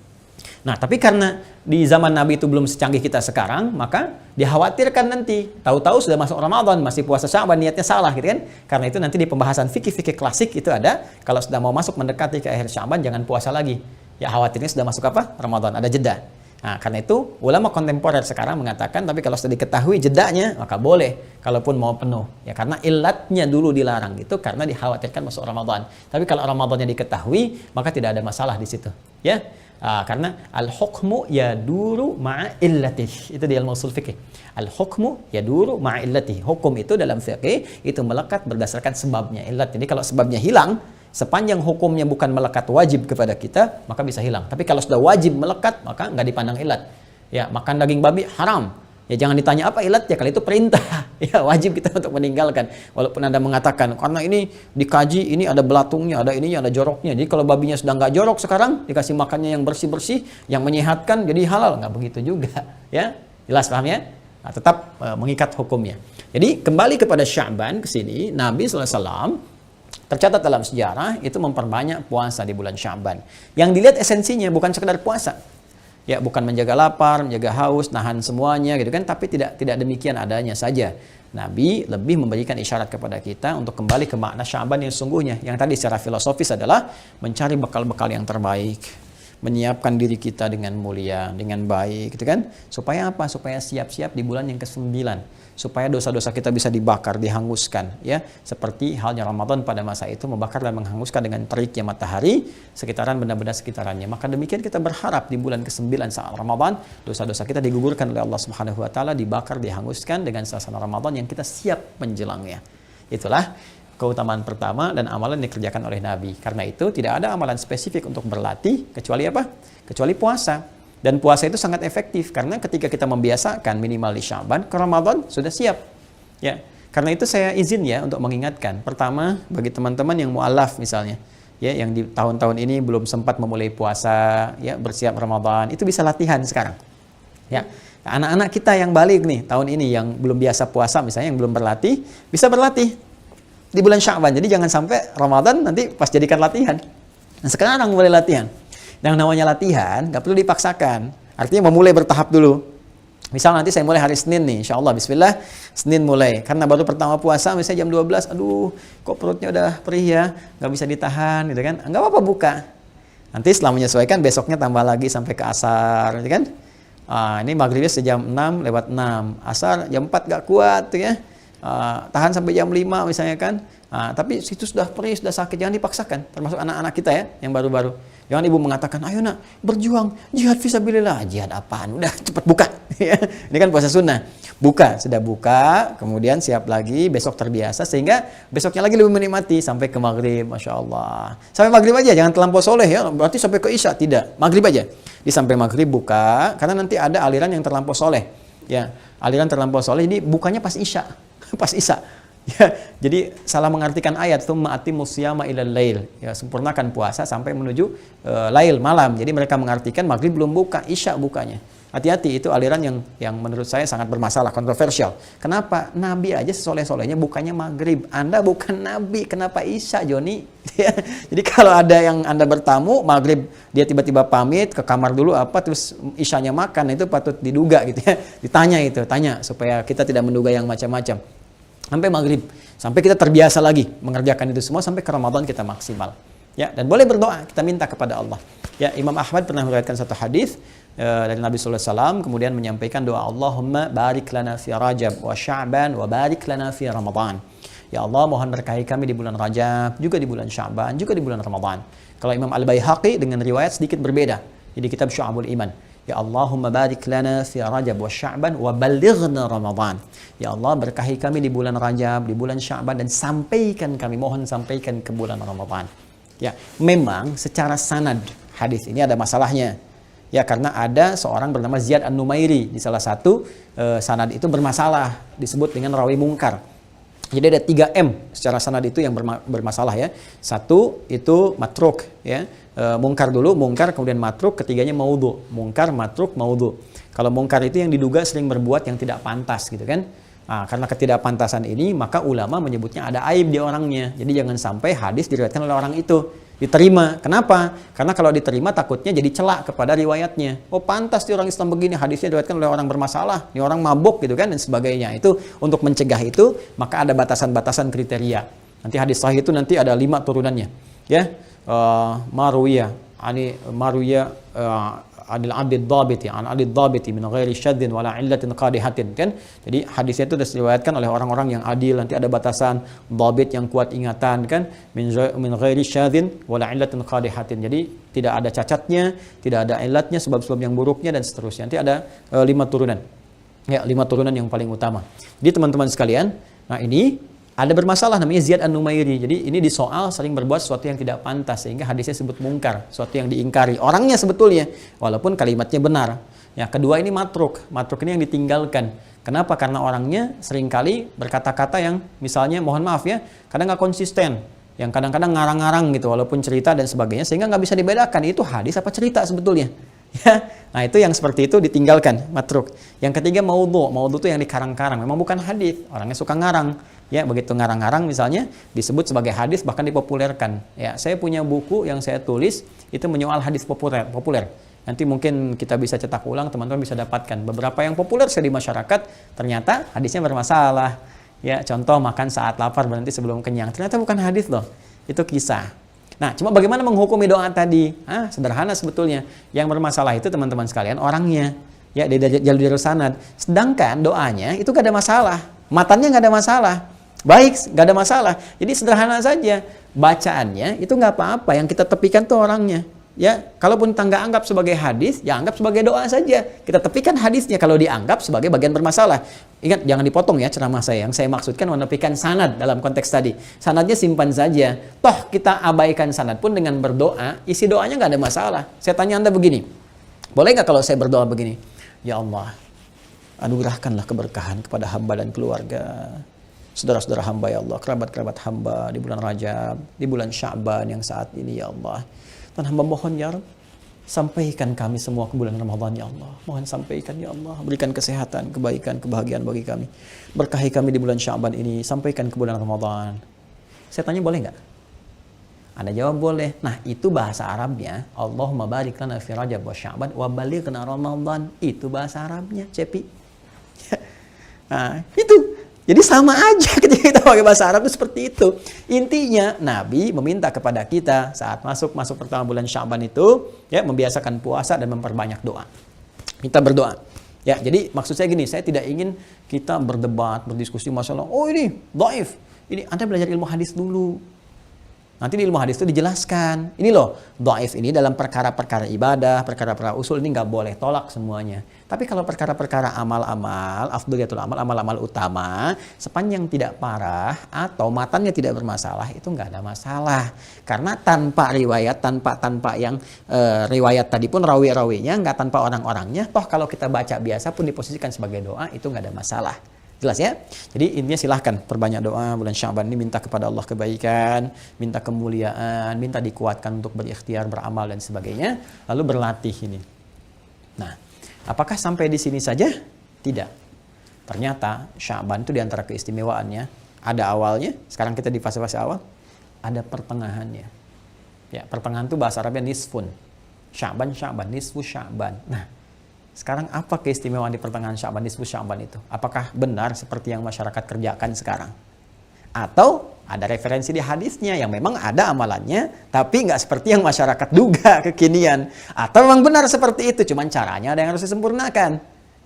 Nah, tapi karena di zaman Nabi itu belum secanggih kita sekarang, maka dikhawatirkan nanti tahu-tahu sudah masuk Ramadan, masih puasa Sya'ban, niatnya salah, gitu kan? Karena itu nanti di pembahasan fikih-fikih klasik itu ada, kalau sudah mau masuk mendekati ke akhir Sya'ban jangan puasa lagi. Ya, khawatirnya sudah masuk apa? Ramadan, ada jeda. Nah, karena itu ulama kontemporer sekarang mengatakan, tapi kalau sudah diketahui jedanya, maka boleh, kalaupun mau penuh. Ya, karena ilatnya dulu dilarang itu karena dikhawatirkan masuk Ramadan. Tapi kalau Ramadannya diketahui, maka tidak ada masalah di situ. Ya. Karena al-hukmu yaduru ma'illatih. Itu di ilmu usul fikih. Al-hukmu yaduru ma'illatih. Hukum itu dalam fikih itu melekat berdasarkan sebabnya, illat. Jadi kalau sebabnya hilang, sepanjang hukumnya bukan melekat wajib kepada kita, maka bisa hilang. Tapi kalau sudah wajib melekat, maka nggak dipandang illat. Ya, makan daging babi haram. Ya, jangan ditanya apa ilatnya, kalau itu perintah. Ya, wajib kita untuk meninggalkan. Walaupun Anda mengatakan, karena ini dikaji, ini ada belatungnya, ada ininya, ada joroknya. Jadi kalau babinya sudah nggak jorok sekarang, dikasih makannya yang bersih-bersih, yang menyehatkan, jadi halal. Nggak begitu juga. Ya, jelas paham ya? Nah, tetap mengikat hukumnya. Jadi kembali kepada Sya'ban, ke sini, Nabi SAW tercatat dalam sejarah, itu memperbanyak puasa di bulan Sya'ban. Yang dilihat esensinya bukan sekedar puasa. Ya, bukan menjaga lapar, menjaga haus, nahan semuanya, gitu kan? Tapi tidak demikian adanya saja. Nabi lebih memberikan isyarat kepada kita untuk kembali ke makna Sya'ban yang sesungguhnya. Yang tadi secara filosofis adalah mencari bekal-bekal yang terbaik, menyiapkan diri kita dengan mulia, dengan baik, gitu kan? Supaya apa? Supaya siap-siap di bulan yang ke-9. Supaya dosa-dosa kita bisa dibakar, dihanguskan, ya. Seperti halnya Ramadan pada masa itu membakar dan menghanguskan dengan teriknya matahari sekitaran benda-benda sekitarannya. Maka demikian kita berharap di bulan ke-9 saat Ramadan, dosa-dosa kita digugurkan oleh Allah Subhanahu wa taala, dibakar, dihanguskan dengan suasana Ramadan yang kita siap menjelangnya. Itulah keutamaan pertama dan amalan yang dikerjakan oleh Nabi. Karena itu tidak ada amalan spesifik untuk berlatih kecuali apa? Kecuali puasa. Dan puasa itu sangat efektif karena ketika kita membiasakan minimal di Sya'ban, ke Ramadan sudah siap. Ya. Karena itu saya izin ya untuk mengingatkan. Pertama, bagi teman-teman yang mu'alaf misalnya, ya, yang di tahun-tahun ini belum sempat memulai puasa, ya, bersiap Ramadan, itu bisa latihan sekarang. Ya. Anak-anak kita yang balik nih tahun ini yang belum biasa puasa misalnya, yang belum berlatih, bisa berlatih di bulan Sya'ban. Jadi jangan sampai Ramadan nanti pas jadikan latihan. Nah, sekarang mulai latihan. Yang namanya latihan nggak perlu dipaksakan. Artinya memulai bertahap dulu. Misal nanti saya mulai hari Senin nih, insya Allah, bismillah, Senin mulai. Karena baru pertama puasa, misalnya jam 12, aduh, kok perutnya udah perih ya, nggak bisa ditahan, gitu kan. Nggak apa-apa buka. Nanti setelah menyesuaikan, besoknya tambah lagi sampai ke asar, gitu kan. Ini maghribnya sejam 6 lewat 6. Asar jam 4 nggak kuat, tuh ya. Tahan sampai jam 5 misalnya kan. Tapi situ sudah perih, sudah sakit, jangan dipaksakan. Termasuk anak-anak kita ya, yang baru-baru. Jangan ibu mengatakan, ayo nak, berjuang, jihad fisabilillah. Jihad apaan? Udah cepat buka. Ini kan puasa sunnah. Buka, sudah buka, kemudian siap lagi, besok terbiasa, sehingga besoknya lagi lebih menikmati sampai ke maghrib, Masya Allah. Sampai maghrib aja, jangan terlampau soleh ya, berarti sampai ke isya, tidak. Maghrib aja. Di sampai maghrib buka, karena nanti ada aliran yang terlampau soleh. Ya, aliran terlampau soleh, jadi bukannya pas Isya. Pas Isya. Ya, jadi salah mengartikan ayat tsumma atimmus syiyama ilal lail. Ya, sempurnakan puasa sampai menuju lail malam. Jadi mereka mengartikan maghrib belum buka, Isya bukanya. Hati-hati, itu aliran yang menurut saya sangat bermasalah, kontroversial. Kenapa? Nabi aja sesoleh-solehnya bukannya maghrib. Anda bukan Nabi, kenapa Isya, Joni? Jadi kalau ada yang Anda bertamu, maghrib dia tiba-tiba pamit ke kamar dulu apa, terus Isyanya makan, itu patut diduga gitu ya. Tanya supaya kita tidak menduga yang macam-macam. Sampai maghrib, sampai kita terbiasa lagi mengerjakan itu semua, sampai ke Ramadan kita maksimal. Ya, dan boleh berdoa, kita minta kepada Allah. Ya, Imam Ahmad pernah meriwayatkan satu hadis dari Nabi sallallahu alaihi wasallam, kemudian menyampaikan doa, Allahumma barik lana fi Rajab wa Sya'ban wa barik lana fi Ramadan. Ya Allah, mohon berkahi kami di bulan Rajab, juga di bulan Sya'ban, juga di bulan Ramadan. Kalau Imam Al-Baihaqi dengan riwayat sedikit berbeda. Jadi kitab Syu'abul Iman. Ya Allahumma barik lana fi Rajab wa Sya'ban wa ballighna Ramadan. Ya Allah, berkahi kami di bulan Rajab, di bulan Sya'ban, dan sampaikan kami, mohon sampaikan ke bulan Ramadan. Ya, memang secara sanad hadis ini ada masalahnya. Ya, karena ada seorang bernama Ziyad An-Numairi di salah satu sanad itu bermasalah, disebut dengan rawi mungkar. Jadi ada 3M secara sanad itu yang bermasalah ya. Satu itu matruk ya. Mungkar dulu, mungkar kemudian matruk, ketiganya maudhu. Mungkar, matruk, maudhu. Kalau mungkar itu yang diduga sering berbuat yang tidak pantas gitu kan. Nah, karena ketidakpantasan ini maka ulama menyebutnya ada aib di orangnya. Jadi jangan sampai hadis diriwayatkan oleh orang itu diterima. Kenapa? Karena kalau diterima takutnya jadi celak kepada riwayatnya. Oh, pantas di orang Islam begini, hadisnya diriwayatkan oleh orang bermasalah, ini orang mabuk gitu kan, dan sebagainya. Itu untuk mencegah itu maka ada batasan-batasan kriteria. Nanti hadis sahih itu nanti ada 5 turunannya. Ya. Maruya adil abid dhabiti an adil dhabiti min ghairi syaddin wala illatin qadihatin kan. Jadi hadisnya itu sudah diriwayatkan oleh orang-orang yang adil, nanti ada batasan dhabit yang kuat ingatan kan, min ghairi syaddin wala illatin qadihatin. Jadi tidak ada cacatnya, tidak ada illatnya, sebab-sebab yang buruknya, dan seterusnya. Nanti ada 5 turunan. Ya, 5 turunan yang paling utama. Jadi teman-teman sekalian, nah ini ada bermasalah namanya Ziyad An-Numairi. Jadi ini disoal sering berbuat sesuatu yang tidak pantas, sehingga hadisnya disebut mungkar, sesuatu yang diingkari. Orangnya sebetulnya, walaupun kalimatnya benar. Ya, kedua ini matruk. Matruk ini yang ditinggalkan. Kenapa? Karena orangnya seringkali berkata-kata yang misalnya, mohon maaf ya, kadang nggak konsisten. Yang kadang-kadang ngarang-ngarang gitu, walaupun cerita dan sebagainya, sehingga nggak bisa dibedakan itu hadis apa cerita sebetulnya. Ya, nah itu yang seperti itu ditinggalkan, matruk. Yang ketiga maudhu. Maudhu itu yang dikarang-karang, memang bukan hadis. Orangnya suka ngarang. Ya, begitu ngarang-ngarang misalnya disebut sebagai hadis, bahkan dipopulerkan. Ya, saya punya buku yang saya tulis itu menyoal hadis populer. Nanti mungkin kita bisa cetak ulang, teman-teman bisa dapatkan. Beberapa yang populer sekali di masyarakat ternyata hadisnya bermasalah. Ya, contoh makan saat lapar berhenti sebelum kenyang. Ternyata bukan hadis loh. Itu kisah. Nah, cuma bagaimana menghukumi doa tadi? Sederhana sebetulnya. Yang bermasalah itu teman-teman sekalian orangnya. Ya, di jalur sanad. Sedangkan doanya itu gak ada masalah. Matannya gak ada masalah. Baik, gak ada masalah. Jadi sederhana saja. Bacaannya itu gak apa-apa. Yang kita tepikan tuh orangnya. Ya, kalaupun kita nggak anggap sebagai hadis, ya anggap sebagai doa saja. Kita tepikan hadisnya kalau dianggap sebagai bagian bermasalah. Ingat, jangan dipotong ya ceramah saya. Yang saya maksudkan menepikan sanad dalam konteks tadi. Sanadnya simpan saja. Toh kita abaikan sanad pun dengan berdoa, isi doanya nggak ada masalah. Saya tanya Anda begini, boleh nggak kalau saya berdoa begini? Ya Allah, anugerahkanlah keberkahan kepada hamba dan keluarga, saudara-saudara hamba ya Allah, kerabat-kerabat hamba di bulan Rajab, di bulan Sya'ban yang saat ini ya Allah. Dan hamba mohon ya Rabb, sampaikan kami semua ke bulan Ramadan ya Allah. Mohon sampaikan ya Allah, berikan kesehatan, kebaikan, kebahagiaan bagi kami. Berkahi kami di bulan Sya'ban ini, sampaikan ke bulan Ramadan. Saya tanya boleh nggak? Anda jawab boleh. Nah, itu bahasa Arabnya. Allahumma barik lana fi Rajab wa Sya'ban wa balighna Ramadan. Itu bahasa Arabnya, Cepi. Nah, itu. Jadi sama aja ketika kita pakai bahasa Arab itu seperti itu. Intinya Nabi meminta kepada kita saat masuk pertama bulan Sya'ban itu ya membiasakan puasa dan memperbanyak doa. Kita berdoa. Ya, jadi maksud saya gini, saya tidak ingin kita berdebat, berdiskusi masalah, oh ini dhaif. Ini Anda belajar ilmu hadis dulu. Nanti di ilmu hadis itu dijelaskan, ini loh, dhaif ini dalam perkara-perkara ibadah, perkara-perkara usul ini nggak boleh, tolak semuanya. Tapi kalau perkara-perkara amal-amal, afdhaliyatul amal, amal-amal utama, sepanjang tidak parah atau matanya tidak bermasalah, itu nggak ada masalah. Karena tanpa riwayat, tanpa yang riwayat tadi pun rawi-rawinya, nggak tanpa orang-orangnya, toh kalau kita baca biasa pun diposisikan sebagai doa, itu nggak ada masalah. Jelas ya? Jadi intinya silahkan perbanyak doa bulan Sya'ban ini, minta kepada Allah kebaikan, minta kemuliaan, minta dikuatkan untuk berikhtiar, beramal dan sebagainya, lalu berlatih ini. Nah, apakah sampai di sini saja? Tidak. Ternyata Sya'ban itu diantara keistimewaannya, ada awalnya, sekarang kita di fase-fase awal, ada pertengahannya. Ya, pertengahan itu bahasa Arabnya nisfun. Sya'ban, nisfu Sya'ban. Nah, sekarang apa keistimewaan di pertengahan Sya'ban, nisfu Sya'ban itu? Apakah benar seperti yang masyarakat kerjakan sekarang? Atau ada referensi di hadisnya yang memang ada amalannya, tapi nggak seperti yang masyarakat duga kekinian? Atau memang benar seperti itu, cuman caranya ada yang harus disempurnakan?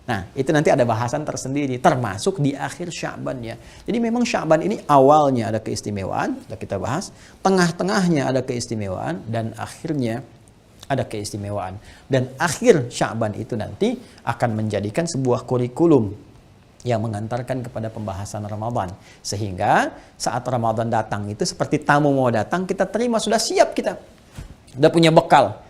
Nah, itu nanti ada bahasan tersendiri, termasuk di akhir Sya'ban ya. Jadi memang Sya'ban ini awalnya ada keistimewaan, sudah kita bahas, tengah-tengahnya ada keistimewaan, dan akhirnya ada keistimewaan. Dan akhir Sya'ban itu nanti akan menjadikan sebuah kurikulum yang mengantarkan kepada pembahasan Ramadan. Sehingga saat Ramadan datang itu seperti tamu mau datang, kita terima, sudah siap kita. Sudah punya bekal.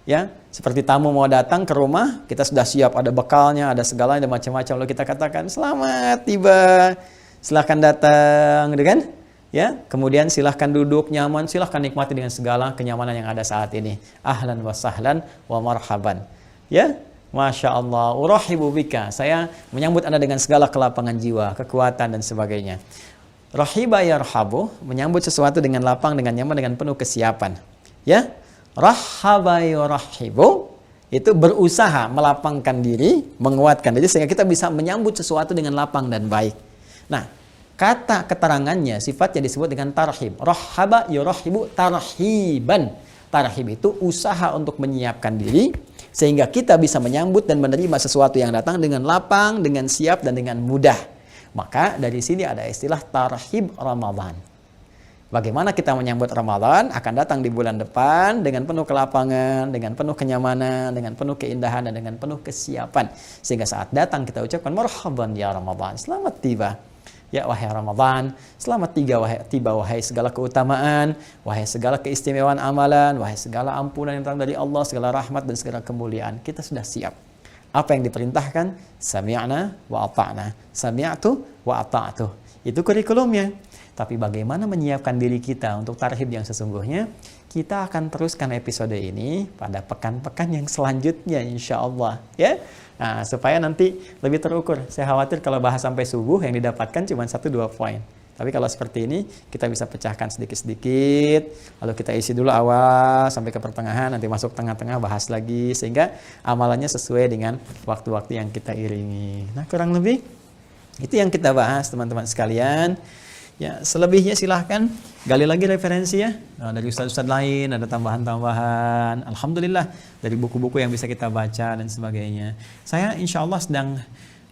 Ya, seperti tamu mau datang ke rumah, kita sudah siap, ada bekalnya, ada segalanya, ada macam-macam. Lalu kita katakan, "Selamat tiba. Silahkan datang," gitu kan? Ya, kemudian silahkan duduk nyaman, silahkan nikmati dengan segala kenyamanan yang ada saat ini. Ahlan wa sahlan wa marhaban. Ya, Masya Allah, urahibu bika. Saya menyambut Anda dengan segala kelapangan jiwa, kekuatan dan sebagainya. Rahiba yarhabu, menyambut sesuatu dengan lapang, dengan nyaman, dengan penuh kesiapan. Ya, rahaba yurahibu, itu berusaha melapangkan diri, menguatkan diri sehingga kita bisa menyambut sesuatu dengan lapang dan baik. Nah, kata keterangannya, sifatnya disebut dengan tarhib. Rahaba yurahibu tarhiban. Tarhib itu usaha untuk menyiapkan diri, sehingga kita bisa menyambut dan menerima sesuatu yang datang dengan lapang, dengan siap, dan dengan mudah. Maka dari sini ada istilah tarhib Ramadan. Bagaimana kita menyambut Ramadan akan datang di bulan depan dengan penuh kelapangan, dengan penuh kenyamanan, dengan penuh keindahan, dan dengan penuh kesiapan. Sehingga saat datang kita ucapkan marhaban ya Ramadan, selamat tiba. Ya wahai Ramadan, selamat tiba wahai segala keutamaan, wahai segala keistimewaan amalan, wahai segala ampunan yang datang dari Allah, segala rahmat dan segala kemuliaan. Kita sudah siap. Apa yang diperintahkan? Sami'na wa ata'na. Sami'tu wa ata'tu. Itu kurikulumnya. Tapi bagaimana menyiapkan diri kita untuk tarhib yang sesungguhnya? Kita akan teruskan episode ini pada pekan-pekan yang selanjutnya insya Allah. Ya. Nah, supaya nanti lebih terukur. Saya khawatir kalau bahas sampai subuh yang didapatkan cuma 1-2 poin. Tapi kalau seperti ini kita bisa pecahkan sedikit-sedikit. Lalu kita isi dulu awal sampai ke pertengahan, nanti masuk tengah-tengah bahas lagi. Sehingga amalannya sesuai dengan waktu-waktu yang kita iringi. Nah, kurang lebih itu yang kita bahas teman-teman sekalian. Ya, selebihnya silahkan gali lagi referensi ya. Nah, dari ustadz-ustadz lain ada tambahan-tambahan. Alhamdulillah dari buku-buku yang bisa kita baca dan sebagainya. Saya insya Allah sedang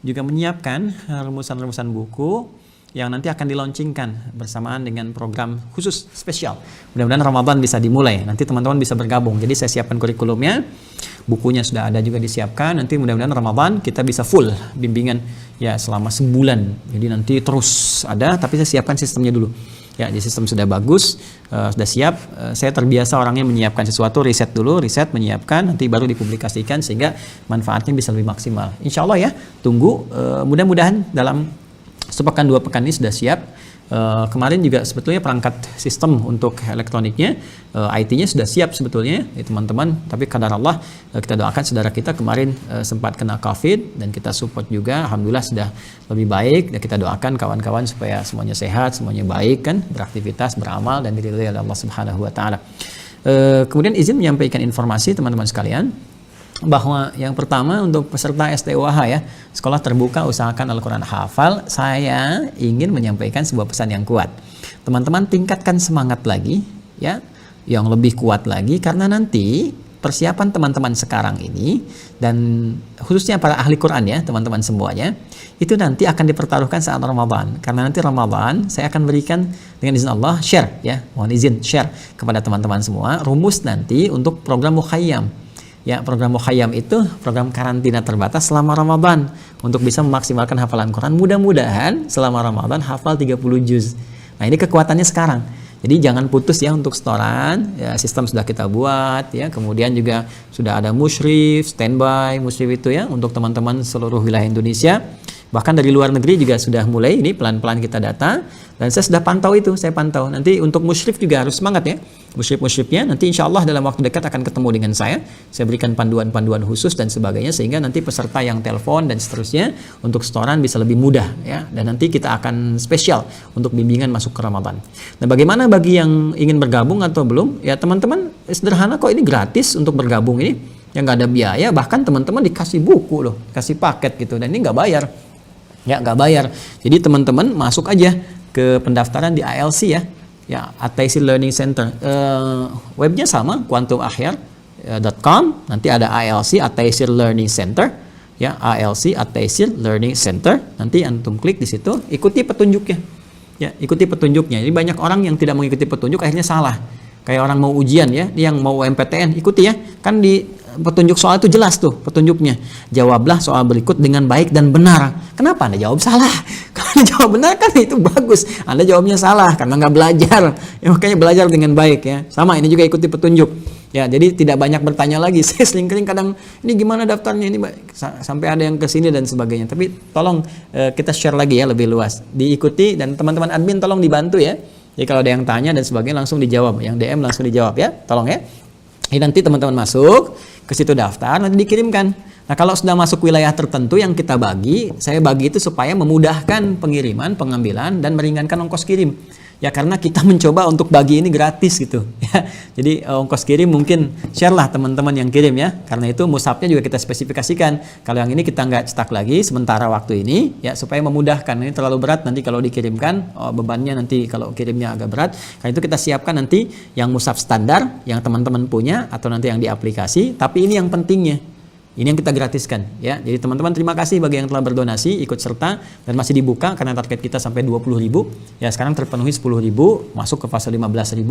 juga menyiapkan rumusan-rumusan buku yang nanti akan dilaunchingkan bersamaan dengan program khusus spesial. Mudah-mudahan Ramadan bisa dimulai. Nanti teman-teman bisa bergabung. Jadi saya siapkan kurikulumnya. Bukunya sudah ada juga disiapkan. Nanti mudah-mudahan Ramadan kita bisa full bimbingan ya selama sebulan. Jadi nanti terus ada, tapi saya siapkan sistemnya dulu. Ya, di sistem sudah bagus, sudah siap. Saya terbiasa orangnya menyiapkan sesuatu, riset dulu, menyiapkan, nanti baru dipublikasikan sehingga manfaatnya bisa lebih maksimal. Insya Allah ya, tunggu. Mudah-mudahan dalam sepekan 2 pekan ini sudah siap. Kemarin juga sebetulnya perangkat sistem untuk elektroniknya, IT-nya sudah siap sebetulnya ya, teman-teman. Tapi kadar Allah, kita doakan saudara kita kemarin sempat kena COVID dan kita support juga. Alhamdulillah sudah lebih baik. Dan kita doakan kawan-kawan supaya semuanya sehat, semuanya baik kan, beraktivitas, beramal dan diridhoi oleh Allah Subhanahu wa taala. Kemudian izin menyampaikan informasi teman-teman sekalian bahwa yang pertama untuk peserta STUAH ya, sekolah terbuka usahakan Al-Quran hafal, saya ingin menyampaikan sebuah pesan yang kuat. Teman-teman tingkatkan semangat lagi ya, yang lebih kuat lagi, karena nanti persiapan teman-teman sekarang ini, dan khususnya para ahli Quran ya, teman-teman semuanya, itu nanti akan dipertaruhkan saat Ramadan. Karena nanti Ramadan saya akan berikan dengan izin Allah share ya, mohon izin share kepada teman-teman semua rumus nanti untuk program Mukhayyam. Ya, program Mukhayyam itu program karantina terbatas selama Ramadan untuk bisa memaksimalkan hafalan Quran. Mudah-mudahan selama Ramadan hafal 30 juz. Nah, ini kekuatannya sekarang. Jadi jangan putus ya untuk setoran. Ya, sistem sudah kita buat ya. Kemudian juga sudah ada musyrif, standby musyrif itu ya untuk teman-teman seluruh wilayah Indonesia. Bahkan dari luar negeri juga sudah mulai ini pelan-pelan kita data, dan saya sudah pantau itu, saya pantau. Nanti untuk musyrif juga harus semangat ya. Musyrif-musyrifnya nanti insya Allah dalam waktu dekat akan ketemu dengan saya berikan panduan-panduan khusus dan sebagainya, sehingga nanti peserta yang telepon dan seterusnya untuk setoran bisa lebih mudah ya. Dan nanti kita akan spesial untuk bimbingan masuk ke Ramadan. Nah, bagaimana bagi yang ingin bergabung atau belum? Ya teman-teman, sederhana kok, ini gratis untuk bergabung ini, yang nggak ada biaya. Bahkan teman-teman dikasih buku loh, kasih paket gitu, dan ini nggak bayar. Ya, nggak bayar. Jadi teman-teman masuk aja ke pendaftaran di ALC ya. Ya, At-Taisir Learning Center. Webnya sama, quantumahir.com. Nanti ada ALC, At-Taisir Learning Center. Ya, ALC, At-Taisir Learning Center. Nanti antum klik di situ, ikuti petunjuknya. Ya, ikuti petunjuknya. Jadi banyak orang yang tidak mengikuti petunjuk akhirnya salah. Kayak orang mau ujian ya, yang mau MPTN, ikuti ya. Kan di petunjuk soal itu jelas tuh petunjuknya. Jawablah soal berikut dengan baik dan benar. Kenapa Anda jawab salah? Kalau Anda jawab benar kan itu bagus. Anda jawabnya salah karena nggak belajar. Ya, makanya belajar dengan baik ya. Sama ini juga ikuti petunjuk. Ya, jadi tidak banyak bertanya lagi. Saya sering kadang ini gimana daftarnya ini sampai ada yang kesini dan sebagainya. Tapi tolong kita share lagi ya lebih luas. Diikuti, dan teman-teman admin tolong dibantu ya. Jadi kalau ada yang tanya dan sebagainya langsung dijawab. Yang DM langsung dijawab ya. Tolong ya. Jadi nanti teman-teman masuk ke situ daftar, nanti dikirimkan. Nah, kalau sudah masuk wilayah tertentu yang kita bagi, saya bagi itu supaya memudahkan pengiriman, pengambilan, dan meringankan ongkos kirim. Ya, karena kita mencoba untuk bagi ini gratis gitu. Ya, jadi ongkos kirim mungkin share lah teman-teman yang kirim ya. Karena itu mushafnya juga kita spesifikasikan. Kalau yang ini kita nggak cetak lagi sementara waktu ini, ya supaya memudahkan. Ini terlalu berat nanti kalau dikirimkan, bebannya nanti kalau kirimnya agak berat. Karena itu kita siapkan nanti yang mushaf standar yang teman-teman punya atau nanti yang di aplikasi. Tapi ini yang pentingnya. Ini yang kita gratiskan ya. Jadi teman-teman terima kasih bagi yang telah berdonasi, ikut serta, dan masih dibuka karena target kita sampai 20.000. Ya, sekarang terpenuhi 10.000, masuk ke fase 15.000.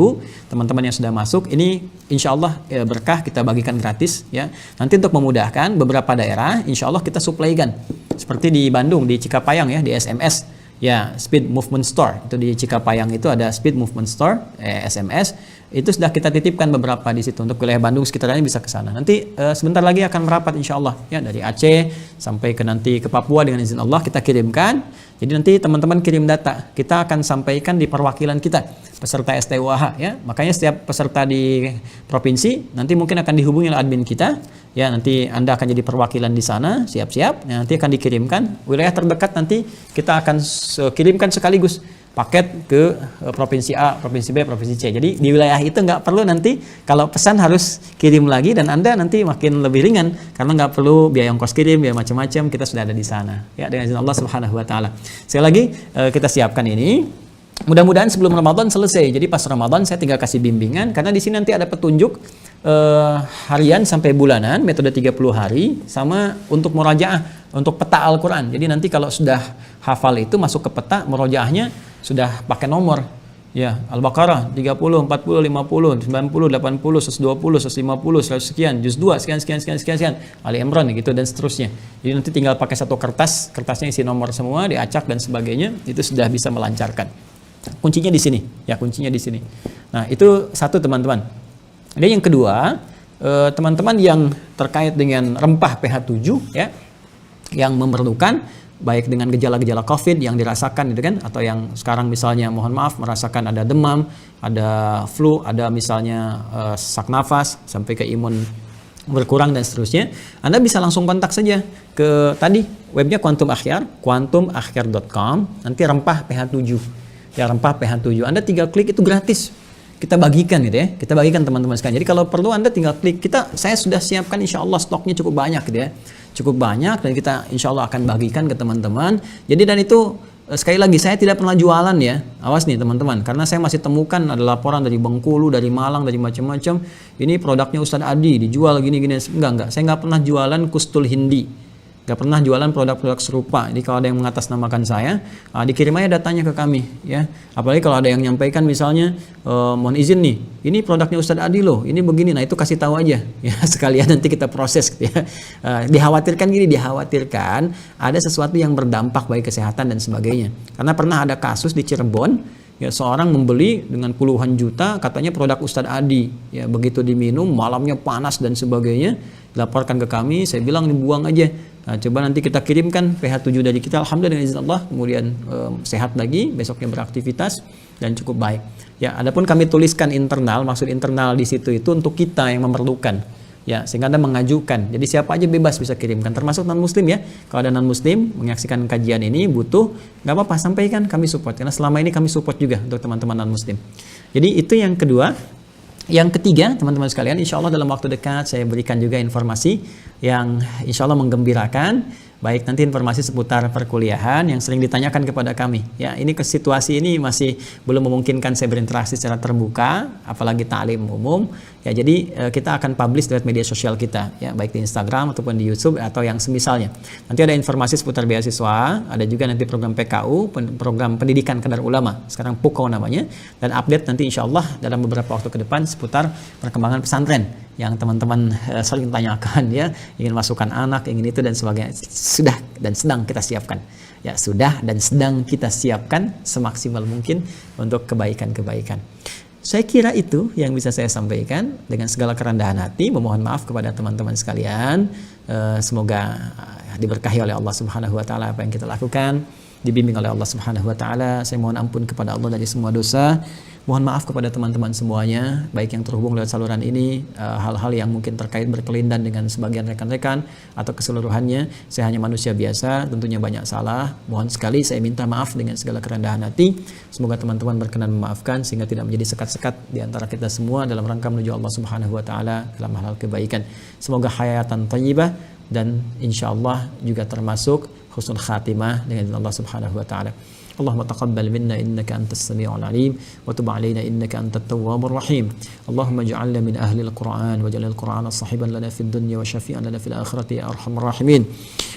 Teman-teman yang sudah masuk ini insya Allah berkah, kita bagikan gratis ya. Nanti untuk memudahkan beberapa daerah insya Allah kita suplaikan. Seperti di Bandung di Cikapayang ya, di SMS ya, Speed Movement Store. Itu di Cikapayang itu ada Speed Movement Store SMS. Itu sudah kita titipkan beberapa di situ untuk wilayah Bandung sekitarnya bisa ke sana. Nanti sebentar lagi akan merapat insya Allah ya, dari Aceh sampai ke nanti ke Papua dengan izin Allah kita kirimkan. Jadi nanti teman-teman kirim data, kita akan sampaikan di perwakilan kita peserta STUAH ya. Makanya setiap peserta di provinsi nanti mungkin akan dihubungi oleh admin kita ya. Nanti Anda akan jadi perwakilan di sana, siap-siap. Nanti akan dikirimkan wilayah terdekat, nanti kita akan kirimkan sekaligus paket ke provinsi A, provinsi B, provinsi C. Jadi di wilayah itu nggak perlu nanti kalau pesan harus kirim lagi, dan Anda nanti makin lebih ringan karena nggak perlu biaya ongkos kirim, biaya macam-macam, kita sudah ada di sana. Ya, dengan izin Allah Subhanahu wa taala. Sekali lagi kita siapkan ini. Mudah-mudahan sebelum Ramadan selesai. Jadi pas Ramadan saya tinggal kasih bimbingan, karena di sini nanti ada petunjuk harian sampai bulanan, metode 30 hari, sama untuk murajaah, untuk peta Al-Quran. Jadi nanti kalau sudah hafal itu masuk ke peta, murajaahnya sudah pakai nomor. Ya, Al-Baqarah 30, 40, 50, 90, 80, 120, 150, 100 sekian, juz 2 sekian, Ali Imran gitu dan seterusnya. Jadi nanti tinggal pakai satu kertasnya isi nomor semua, diacak dan sebagainya, itu sudah bisa melancarkan. Kuncinya di sini, ya kuncinya di sini. Nah, itu satu teman-teman. Dan yang kedua, teman-teman yang terkait dengan rempah pH7 ya, yang memerlukan baik dengan gejala-gejala COVID yang dirasakan gitu kan, atau yang sekarang misalnya mohon maaf merasakan ada demam, ada flu, ada misalnya sesak nafas sampai ke imun berkurang dan seterusnya, Anda bisa langsung kontak saja ke tadi webnya Quantum Akhyar, quantumahir.com, nanti rempah pH7. Ya, rempah pH7. Anda tinggal klik, itu gratis. Kita bagikan gitu ya. Kita bagikan teman-teman sekalian. Jadi kalau perlu Anda tinggal klik. Saya sudah siapkan insya Allah stoknya cukup banyak gitu ya. Cukup banyak, dan kita insya Allah akan bagikan ke teman-teman. Jadi dan itu sekali lagi saya tidak pernah jualan ya. Awas nih teman-teman, karena saya masih temukan ada laporan dari Bengkulu, dari Malang, dari macam-macam. Ini produknya Ustadz Adi dijual gini-gini. Enggak. Saya nggak pernah jualan kustul hindi. Nggak pernah jualan produk-produk serupa. Jadi kalau ada yang mengatasnamakan saya, dikirim aja datanya ke kami, ya. Apalagi kalau ada yang nyampaikan misalnya, mohon izin nih, ini produknya Ustadz Adi loh, ini begini. Nah itu kasih tahu aja, ya sekalian nanti kita proses, gitu ya. Dikhawatirkan ada sesuatu yang berdampak bagi kesehatan dan sebagainya. Karena pernah ada kasus di Cirebon, ya seorang membeli dengan puluhan juta, katanya produk Ustadz Adi, ya begitu diminum malamnya panas dan sebagainya, dilaporkan ke kami, saya bilang dibuang aja. Nah, coba nanti kita kirimkan pH7 dari kita, alhamdulillah dengan izin Allah, kemudian sehat lagi, besoknya beraktivitas dan cukup baik. Ya, adapun kami tuliskan internal, maksud internal di situ itu untuk kita yang memerlukan. Ya, sehingga Anda mengajukan. Jadi siapa aja bebas bisa kirimkan, termasuk non-muslim ya. Kalau ada non-muslim menyaksikan kajian ini butuh, nggak apa-apa, sampaikan, kami support. Karena selama ini kami support juga untuk teman-teman non-muslim. Jadi itu yang kedua. Yang ketiga, teman-teman sekalian, insya Allah dalam waktu dekat saya berikan juga informasi yang insya Allah menggembirakan, baik nanti informasi seputar perkuliahan yang sering ditanyakan kepada kami. Ya, ini ke situasi ini masih belum memungkinkan saya berinteraksi secara terbuka, apalagi ta'lim umum. Ya, jadi kita akan publish lewat media sosial kita, ya, baik di Instagram ataupun di YouTube atau yang semisalnya. Nanti ada informasi seputar beasiswa, ada juga nanti program PKU, program pendidikan kadar ulama, sekarang PUKO namanya, dan update nanti insya Allah dalam beberapa waktu ke depan seputar perkembangan pesantren yang teman-teman sering tanyakan, ya, ingin masukkan anak, ingin itu dan sebagainya. Sudah dan sedang kita siapkan. Ya, sudah dan sedang kita siapkan semaksimal mungkin untuk kebaikan-kebaikan. Saya kira itu yang bisa saya sampaikan dengan segala kerendahan hati. Memohon maaf kepada teman-teman sekalian. Semoga diberkahi oleh Allah Subhanahu wa taala apa yang kita lakukan, dibimbing oleh Allah Subhanahu wa taala. Saya mohon ampun kepada Allah dari semua dosa. Mohon maaf kepada teman-teman semuanya, baik yang terhubung lewat saluran ini, hal-hal yang mungkin terkait berkelindan dengan sebagian rekan-rekan atau keseluruhannya. Saya hanya manusia biasa, tentunya banyak salah. Mohon sekali saya minta maaf dengan segala kerendahan hati. Semoga teman-teman berkenan memaafkan sehingga tidak menjadi sekat-sekat di antara kita semua dalam rangka menuju Allah Subhanahu wa taala dalam hal-hal kebaikan. Semoga hayatan thayyibah dan insyaallah juga termasuk husnul khatimah dengan Allah Subhanahu wa taala. اللهم تقبل منا إنك أنت السميع العليم وتب علينا إنك أنت التواب الرحيم اللهم اجعلنا من أهل القرآن واجعل القرآن صاحبا لنا في الدنيا وشفيعا لنا في الآخرة يا أرحم الراحمين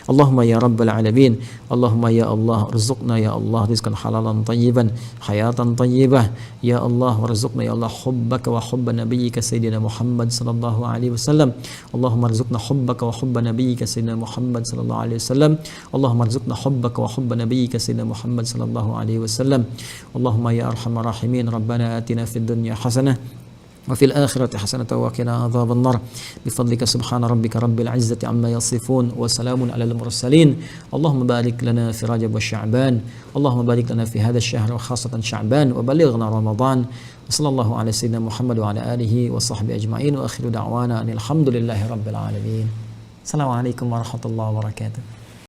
اللهم يا رب العالمين اللهم يا الله ارزقنا يا الله رزقا حلالا طيبا حياة طيبة يا الله وارزقنا يا الله حبك وحب نبيك سيدنا محمد صلى الله عليه وسلم اللهم ارزقنا حبك وحب نبيك سيدنا محمد صلى الله عليه وسلم اللهم ارزقنا حبك وحب نبيك سيدنا محمد صلى الله عليه وسلم اللهم يا أرحم الراحمين ربنا آتنا في الدنيا حسنة وفي الآخرة حسنة وقنا عذاب النار بفضلك سبحان ربك رب العزة عما يصفون وسلام على المرسلين اللهم بارك لنا في رجب وشعبان اللهم بارك لنا في هذا الشهر وخاصة شعبان وبلغنا رمضان وصلى الله على سيدنا محمد وعلى آله وصحبه أجمعين وآخر دعوانا أن الحمد لله رب العالمين السلام عليكم ورحمة الله وبركاته.